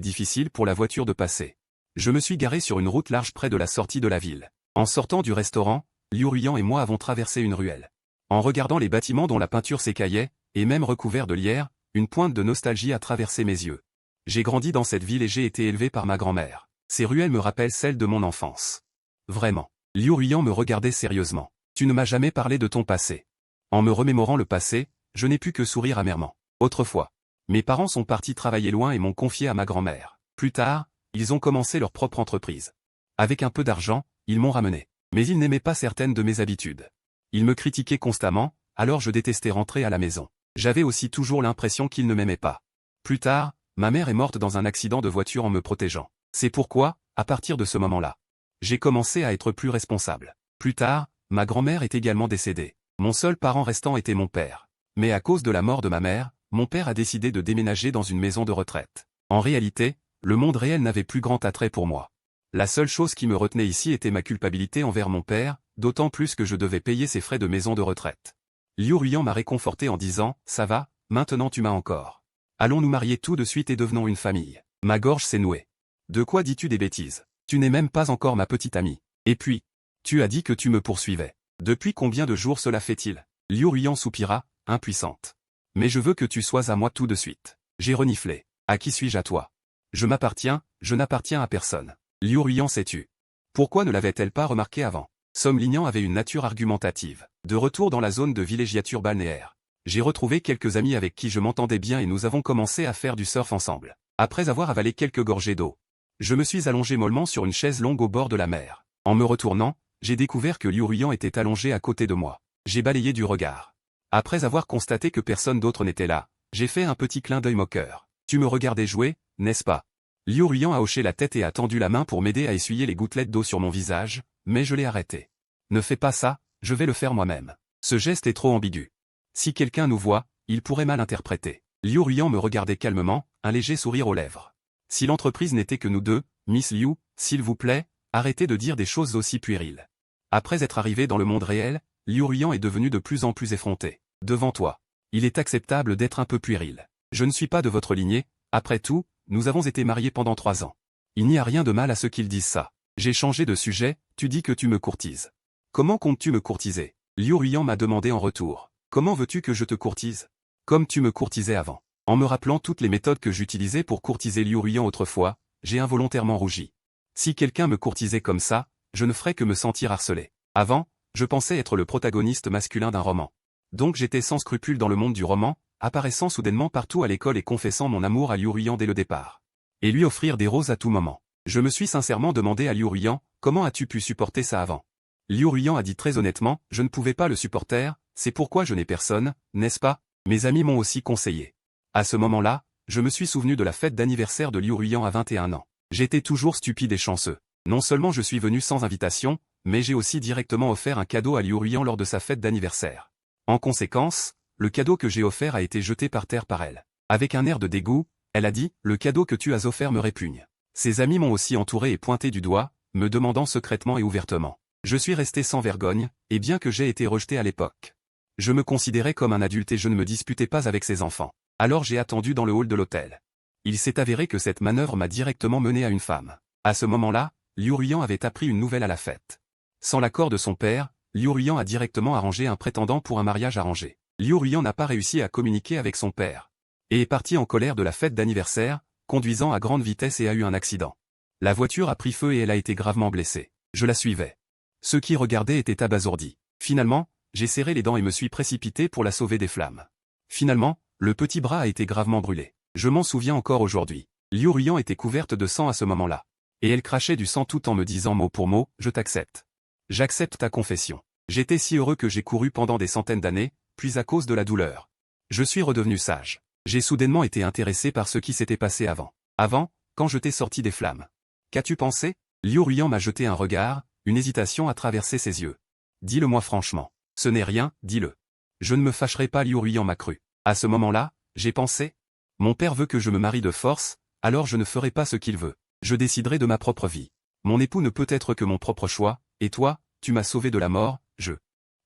difficile pour la voiture de passer. Je me suis garé sur une route large près de la sortie de la ville. En sortant du restaurant, Liu Ruiyan et moi avons traversé une ruelle. En regardant les bâtiments dont la peinture s'écaillait, et même recouverts de lierre, une pointe de nostalgie a traversé mes yeux. J'ai grandi dans cette ville et j'ai été élevé par ma grand-mère. Ces ruelles me rappellent celles de mon enfance. Vraiment. Liu Ruiyan me regardait sérieusement. Tu ne m'as jamais parlé de ton passé. En me remémorant le passé, je n'ai pu que sourire amèrement. Autrefois, mes parents sont partis travailler loin et m'ont confié à ma grand-mère. Plus tard, ils ont commencé leur propre entreprise. Avec un peu d'argent, ils m'ont ramené. Mais ils n'aimaient pas certaines de mes habitudes. Ils me critiquaient constamment, alors je détestais rentrer à la maison. J'avais aussi toujours l'impression qu'ils ne m'aimaient pas. Plus tard, ma mère est morte dans un accident de voiture en me protégeant. C'est pourquoi, à partir de ce moment-là, j'ai commencé à être plus responsable. Plus tard, ma grand-mère est également décédée. Mon seul parent restant était mon père. Mais à cause de la mort de ma mère, mon père a décidé de déménager dans une maison de retraite. En réalité, le monde réel n'avait plus grand attrait pour moi. La seule chose qui me retenait ici était ma culpabilité envers mon père, d'autant plus que je devais payer ses frais de maison de retraite. Liu Ruiyan m'a réconforté en disant « Ça va, maintenant tu m'as encore. Allons nous marier tout de suite et devenons une famille. » Ma gorge s'est nouée. « De quoi dis-tu des bêtises? Tu n'es même pas encore ma petite amie. Et puis, tu as dit que tu me poursuivais. Depuis combien de jours cela fait-il » Liu Ruiyan soupira, impuissante. « Mais je veux que tu sois à moi tout de suite. » J'ai reniflé. « À qui suis-je à toi? Je m'appartiens, je n'appartiens à personne. » Liu Ruiyan s'est tu. Pourquoi ne l'avait-elle pas remarqué avant? Somme Lignan avait une nature argumentative. De retour dans la zone de villégiature balnéaire. J'ai retrouvé quelques amis avec qui je m'entendais bien et nous avons commencé à faire du surf ensemble. Après avoir avalé quelques gorgées d'eau, je me suis allongé mollement sur une chaise longue au bord de la mer. En me retournant, j'ai découvert que Liu Ruiyan était allongé à côté de moi. J'ai balayé du regard. Après avoir constaté que personne d'autre n'était là, j'ai fait un petit clin d'œil moqueur. Tu me regardais jouer, n'est-ce pas? Liu Ruiyan a hoché la tête et a tendu la main pour m'aider à essuyer les gouttelettes d'eau sur mon visage, mais je l'ai arrêté. Ne fais pas ça, je vais le faire moi-même. Ce geste est trop ambigu. Si quelqu'un nous voit, il pourrait mal interpréter. Liu Ruiyan me regardait calmement, un léger sourire aux lèvres. Si l'entreprise n'était que nous deux, Miss Liu, s'il vous plaît, arrêtez de dire des choses aussi puériles. Après être arrivé dans le monde réel, Liu Ruiyan est devenu de plus en plus effronté. Devant toi, il est acceptable d'être un peu puéril. Je ne suis pas de votre lignée, après tout, nous avons été mariés pendant 3 ans. Il n'y a rien de mal à ce qu'ils disent ça. J'ai changé de sujet, tu dis que tu me courtises. Comment comptes-tu me courtiser? Liu Ruiyan m'a demandé en retour. Comment veux-tu que je te courtise? Comme tu me courtisais avant. En me rappelant toutes les méthodes que j'utilisais pour courtiser Liu Ruiyan autrefois, j'ai involontairement rougi. Si quelqu'un me courtisait comme ça, je ne ferais que me sentir harcelé. Avant, je pensais être le protagoniste masculin d'un roman. Donc j'étais sans scrupule dans le monde du roman, apparaissant soudainement partout à l'école et confessant mon amour à Liu Ruiyan dès le départ. Et lui offrir des roses à tout moment. Je me suis sincèrement demandé à Liu Ruiyan, comment as-tu pu supporter ça avant? Liu Ruiyan a dit très honnêtement, je ne pouvais pas le supporter, C'est pourquoi je n'ai personne, n'est-ce pas? Mes amis m'ont aussi conseillé. À ce moment-là, je me suis souvenu de la fête d'anniversaire de Liu Ruyan à 21 ans. J'étais toujours stupide et chanceux. Non seulement je suis venu sans invitation, mais j'ai aussi directement offert un cadeau à Liu Ruyan lors de sa fête d'anniversaire. En conséquence, le cadeau que j'ai offert a été jeté par terre par elle. Avec un air de dégoût, elle a dit « Le cadeau que tu as offert me répugne ». Ses amis m'ont aussi entouré et pointé du doigt, me demandant secrètement et ouvertement. Je suis resté sans vergogne, et bien que j'ai été rejeté à l'époque. Je me considérais comme un adulte et je ne me disputais pas avec ses enfants. Alors j'ai attendu dans le hall de l'hôtel. Il s'est avéré que cette manœuvre m'a directement mené à une femme. À ce moment-là, Liu Ruyan avait appris une nouvelle à la fête. Sans l'accord de son père, Liu Ruyan a directement arrangé un prétendant pour un mariage arrangé. Liu Ruyan n'a pas réussi à communiquer avec son père. Et est parti en colère de la fête d'anniversaire, conduisant à grande vitesse et a eu un accident. La voiture a pris feu et elle a été gravement blessée. Je la suivais. Ceux qui regardaient étaient abasourdis. Finalement, j'ai serré les dents et me suis précipité pour la sauver des flammes. Finalement, le petit bras a été gravement brûlé. Je m'en souviens encore aujourd'hui. Liu Ruyan était couverte de sang à ce moment-là. Et elle crachait du sang tout en me disant mot pour mot, je t'accepte. J'accepte ta confession. J'étais si heureux que j'ai couru pendant des centaines d'années, puis à cause de la douleur. Je suis redevenu sage. J'ai soudainement été intéressé par ce qui s'était passé avant. Avant, quand je t'ai sorti des flammes. Qu'as-tu pensé? Liu Ruyan m'a jeté un regard, une hésitation a traversé ses yeux. Dis-le-moi franchement. Ce n'est rien, dis-le. Je ne me fâcherai pas, Liu Ruyan m'a cru. À ce moment-là, j'ai pensé. Mon père veut que je me marie de force, alors je ne ferai pas ce qu'il veut. Je déciderai de ma propre vie. Mon époux ne peut être que mon propre choix, et toi, tu m'as sauvé de la mort,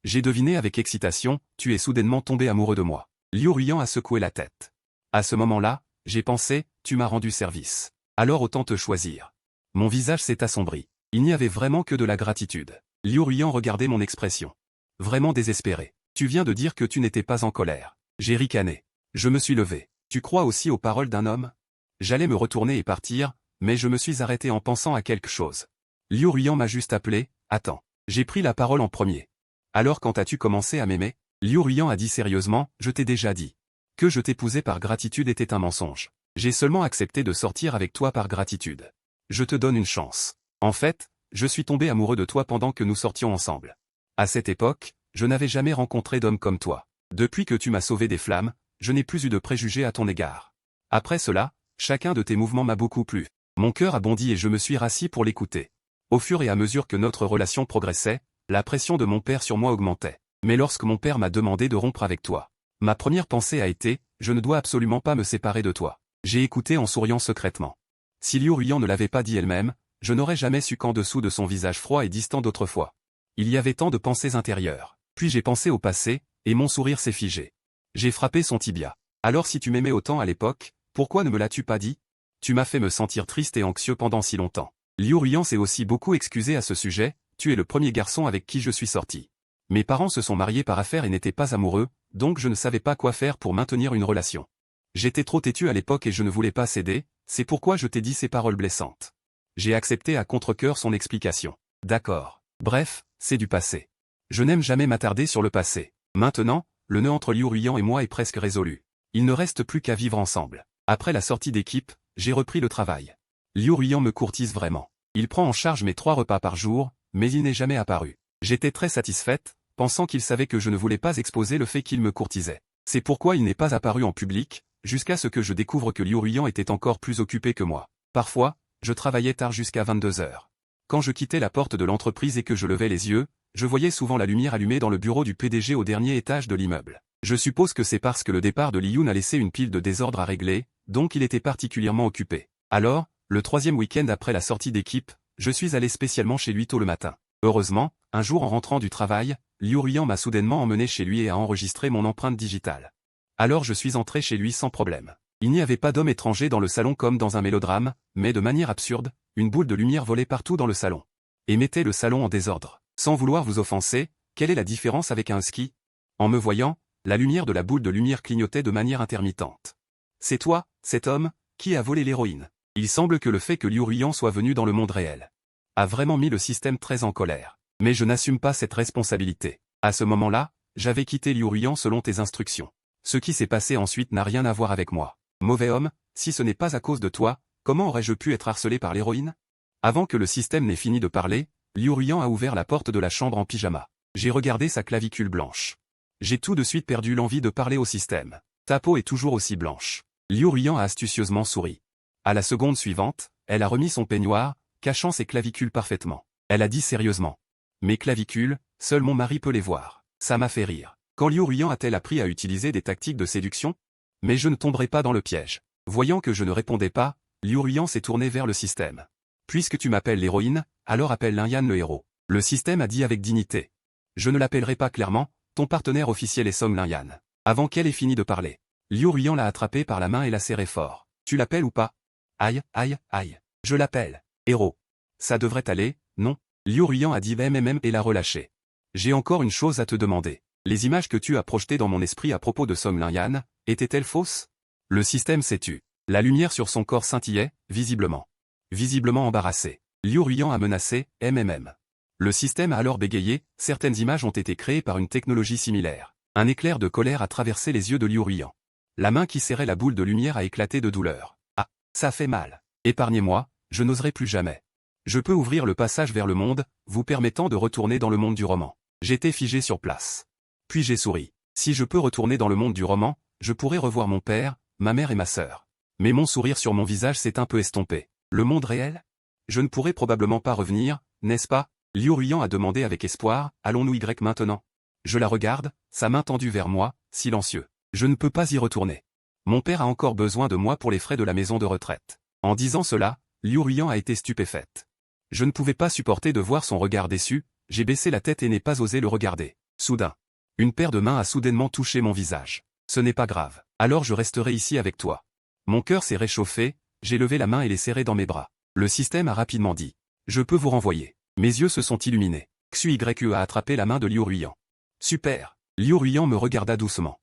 J'ai deviné avec excitation, tu es soudainement tombé amoureux de moi. Liu Ruyan a secoué la tête. À ce moment-là, j'ai pensé, tu m'as rendu service. Alors autant te choisir. Mon visage s'est assombri. Il n'y avait vraiment que de la gratitude. Liu Ruyan regardait mon expression. Vraiment désespéré. Tu viens de dire que tu n'étais pas en colère. J'ai ricané. Je me suis levé. Tu crois aussi aux paroles d'un homme? J'allais me retourner et partir, mais je me suis arrêté en pensant à quelque chose. Liu Ruyan m'a juste appelé, attends. J'ai pris la parole en premier. Alors quand as-tu commencé à m'aimer? Liu Ruyan a dit sérieusement, je t'ai déjà dit. Que je t'épousais par gratitude était un mensonge. J'ai seulement accepté de sortir avec toi par gratitude. Je te donne une chance. En fait, je suis tombé amoureux de toi pendant que nous sortions ensemble. À cette époque, je n'avais jamais rencontré d'homme comme toi. Depuis que tu m'as sauvé des flammes, je n'ai plus eu de préjugés à ton égard. Après cela, chacun de tes mouvements m'a beaucoup plu. Mon cœur a bondi et je me suis rassis pour l'écouter. Au fur et à mesure que notre relation progressait, la pression de mon père sur moi augmentait. Mais lorsque mon père m'a demandé de rompre avec toi, ma première pensée a été, je ne dois absolument pas me séparer de toi. J'ai écouté en souriant secrètement. Si Liu Ruyan ne l'avait pas dit elle-même, je n'aurais jamais su qu'en dessous de son visage froid et distant d'autrefois, il y avait tant de pensées intérieures. Puis j'ai pensé au passé, et mon sourire s'est figé. J'ai frappé son tibia. Alors si tu m'aimais autant à l'époque, pourquoi ne me l'as-tu pas dit? Tu m'as fait me sentir triste et anxieux pendant si longtemps. Liu Ruyan s'est aussi beaucoup excusé à ce sujet, tu es le premier garçon avec qui je suis sorti. Mes parents se sont mariés par affaire et n'étaient pas amoureux, donc je ne savais pas quoi faire pour maintenir une relation. J'étais trop têtu à l'époque et je ne voulais pas céder, c'est pourquoi je t'ai dit ces paroles blessantes. J'ai accepté à contre-cœur son explication. D'accord. Bref, c'est du passé. Je n'aime jamais m'attarder sur le passé. Maintenant, le nœud entre Liu Ruyan et moi est presque résolu. Il ne reste plus qu'à vivre ensemble. Après la sortie d'équipe, j'ai repris le travail. Liu Ruyan me courtise vraiment. Il prend en charge mes 3 repas par jour, mais il n'est jamais apparu. J'étais très satisfaite, pensant qu'il savait que je ne voulais pas exposer le fait qu'il me courtisait. C'est pourquoi il n'est pas apparu en public, jusqu'à ce que je découvre que Liu Ruyan était encore plus occupé que moi. Parfois, je travaillais tard jusqu'à 22 heures. Quand je quittais la porte de l'entreprise et que je levais les yeux, je voyais souvent la lumière allumée dans le bureau du PDG au dernier étage de l'immeuble. Je suppose que c'est parce que le départ de Li Yun a laissé une pile de désordre à régler, donc il était particulièrement occupé. Alors, le 3e week-end après la sortie d'équipe, je suis allé spécialement chez lui tôt le matin. Heureusement, un jour en rentrant du travail, Liu Ruyan m'a soudainement emmené chez lui et a enregistré mon empreinte digitale. Alors je suis entré chez lui sans problème. Il n'y avait pas d'homme étranger dans le salon comme dans un mélodrame, mais de manière absurde, une boule de lumière volait partout dans le salon. Et mettait le salon en désordre. Sans vouloir vous offenser, quelle est la différence avec un husky? En me voyant, la lumière de la boule de lumière clignotait de manière intermittente. C'est toi, cet homme, qui a volé l'héroïne. Il semble que le fait que Liu Ruyan soit venu dans le monde réel a vraiment mis le système très en colère. Mais je n'assume pas cette responsabilité. À ce moment-là, j'avais quitté Liu Ruyan selon tes instructions. Ce qui s'est passé ensuite n'a rien à voir avec moi. Mauvais homme, si ce n'est pas à cause de toi, comment aurais-je pu être harcelé par l'héroïne? Avant que le système n'ait fini de parler, Liu Ruyan a ouvert la porte de la chambre en pyjama. J'ai regardé sa clavicule blanche. J'ai tout de suite perdu l'envie de parler au système. Ta peau est toujours aussi blanche. Liu Ruyan a astucieusement souri. À la seconde suivante, elle a remis son peignoir, cachant ses clavicules parfaitement. Elle a dit sérieusement. Mes clavicules, seul mon mari peut les voir. Ça m'a fait rire. Quand Liu Ruyan a-t-elle appris à utiliser des tactiques de séduction? Mais je ne tomberai pas dans le piège. Voyant que je ne répondais pas, Liu Ruyan s'est tourné vers le système. Puisque tu m'appelles l'héroïne, alors appelle Lin-Yan le héros. Le système a dit avec dignité. Je ne l'appellerai pas clairement, ton partenaire officiel est Song Lin-Yan. Avant qu'elle ait fini de parler, Liu Ruyan l'a attrapé par la main et l'a serré fort. Tu l'appelles ou pas? Aïe, aïe, aïe. Je l'appelle. Héros. Ça devrait aller, non? Liu Ruyan a dit et l'a relâché. J'ai encore une chose à te demander. Les images que tu as projetées dans mon esprit à propos de Song Lin-Yan, étaient-elles fausses? Le système s'est tu. La lumière sur son corps scintillait, visiblement. Visiblement embarrassé. Liu Ruyan a menacé, Le système a alors bégayé, certaines images ont été créées par une technologie similaire. Un éclair de colère a traversé les yeux de Liu Ruyan. La main qui serrait la boule de lumière a éclaté de douleur. Ah, ça fait mal. Épargnez-moi, je n'oserai plus jamais. Je peux ouvrir le passage vers le monde, vous permettant de retourner dans le monde du roman. J'étais figé sur place. Puis j'ai souri. Si je peux retourner dans le monde du roman, je pourrai revoir mon père, ma mère et ma sœur. Mais mon sourire sur mon visage s'est un peu estompé. Le monde réel? Je ne pourrai probablement pas revenir, n'est-ce pas? Liu Ruyan a demandé avec espoir, allons-nous maintenant? Je la regarde, sa main tendue vers moi, silencieux. Je ne peux pas y retourner. Mon père a encore besoin de moi pour les frais de la maison de retraite. En disant cela, Liu Ruyan a été stupéfaite. Je ne pouvais pas supporter de voir son regard déçu, j'ai baissé la tête et n'ai pas osé le regarder. Soudain, une paire de mains a soudainement touché mon visage. Ce n'est pas grave, alors je resterai ici avec toi. Mon cœur s'est réchauffé, j'ai levé la main et l'ai serré dans mes bras. Le système a rapidement dit. Je peux vous renvoyer. Mes yeux se sont illuminés. Xu YQ a attrapé la main de Liu Ruyan. Super. Liu Ruyan me regarda doucement.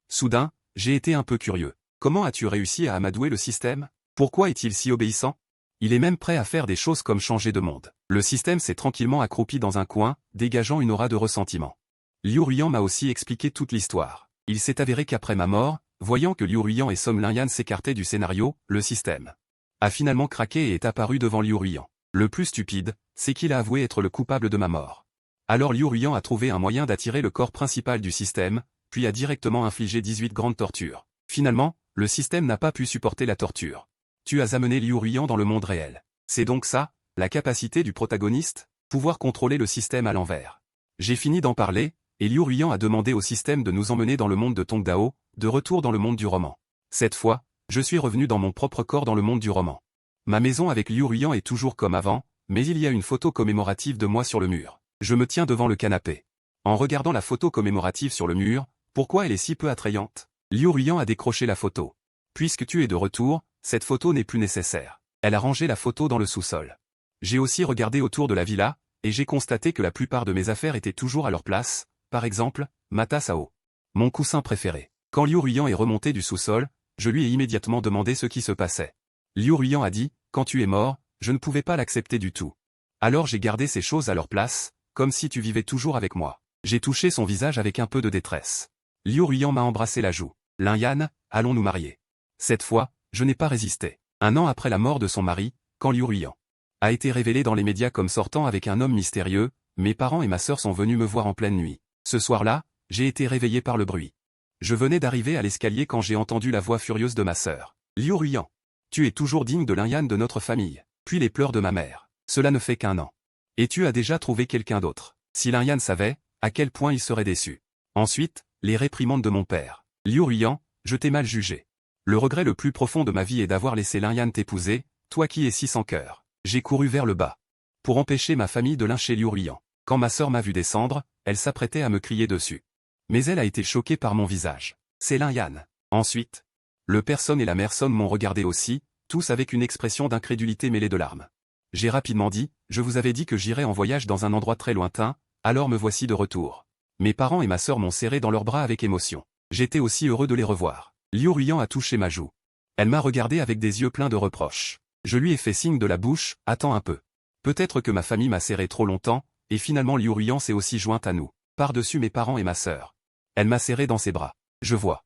Soudain, j'ai été un peu curieux. Comment as-tu réussi à amadouer le système? Pourquoi est-il si obéissant? Il est même prêt à faire des choses comme changer de monde. Le système s'est tranquillement accroupi dans un coin, dégageant une aura de ressentiment. Liu Ruyan m'a aussi expliqué toute l'histoire. Il s'est avéré qu'après ma mort, voyant que Liu Ruyan et Song Lin-Yan s'écartaient du scénario, le système a finalement craqué et est apparu devant Liu Ruyan. Le plus stupide, c'est qu'il a avoué être le coupable de ma mort. Alors Liu Ruyan a trouvé un moyen d'attirer le corps principal du système, puis a directement infligé 18 grandes tortures. Finalement, le système n'a pas pu supporter la torture. Tu as amené Liu Ruyan dans le monde réel. C'est donc ça, la capacité du protagoniste? Pouvoir contrôler le système à l'envers. J'ai fini d'en parler, et Liu Ruyan a demandé au système de nous emmener dans le monde de Tongdao, de retour dans le monde du roman. Cette fois, je suis revenu dans mon propre corps dans le monde du roman. Ma maison avec Liu Ruyan est toujours comme avant, mais il y a une photo commémorative de moi sur le mur. Je me tiens devant le canapé. En regardant la photo commémorative sur le mur, pourquoi elle est si peu attrayante? Liu Ruyan a décroché la photo. Puisque tu es de retour, cette photo n'est plus nécessaire. Elle a rangé la photo dans le sous-sol. J'ai aussi regardé autour de la villa, et j'ai constaté que la plupart de mes affaires étaient toujours à leur place, par exemple, ma tasse à eau. Mon coussin préféré. Quand Liu Ruyan est remonté du sous-sol, je lui ai immédiatement demandé ce qui se passait. Liu Ruyan a dit, quand tu es mort, je ne pouvais pas l'accepter du tout. Alors j'ai gardé ces choses à leur place, comme si tu vivais toujours avec moi. J'ai touché son visage avec un peu de détresse. Liu Ruyan m'a embrassé la joue. Lin-Yan, allons nous marier. Cette fois, je n'ai pas résisté. Un an après la mort de son mari, quand Liu Ruyan a été révélé dans les médias comme sortant avec un homme mystérieux, mes parents et ma sœur sont venus me voir en pleine nuit. Ce soir-là, j'ai été réveillé par le bruit. Je venais d'arriver à l'escalier quand j'ai entendu la voix furieuse de ma sœur. Liu Ruyan, tu es toujours digne de Lin-Yan de notre famille. Puis les pleurs de ma mère. Cela ne fait qu'un an. Et tu as déjà trouvé quelqu'un d'autre. Si Lin-Yan savait, à quel point il serait déçu. Ensuite, les réprimandes de mon père. Liu Ruyan, je t'ai mal jugé. Le regret le plus profond de ma vie est d'avoir laissé Lin-Yan t'épouser, toi qui es si sans cœur. J'ai couru vers le bas. Pour empêcher ma famille de lyncher Liu Ruyan. Quand ma sœur m'a vu descendre, elle s'apprêtait à me crier dessus. Mais elle a été choquée par mon visage. C'est Lin-Yan. Ensuite, le père Son et la mère Son m'ont regardé aussi, tous avec une expression d'incrédulité mêlée de larmes. J'ai rapidement dit, je vous avais dit que j'irais en voyage dans un endroit très lointain, alors me voici de retour. Mes parents et ma sœur m'ont serré dans leurs bras avec émotion. J'étais aussi heureux de les revoir. Liu Ruyan a touché ma joue. Elle m'a regardé avec des yeux pleins de reproches. Je lui ai fait signe de la bouche, attends un peu. Peut-être que ma famille m'a serré trop longtemps, et finalement Liu Ruyan s'est aussi jointe à nous, par-dessus mes parents et ma sœur. Elle m'a serré dans ses bras. Je vois.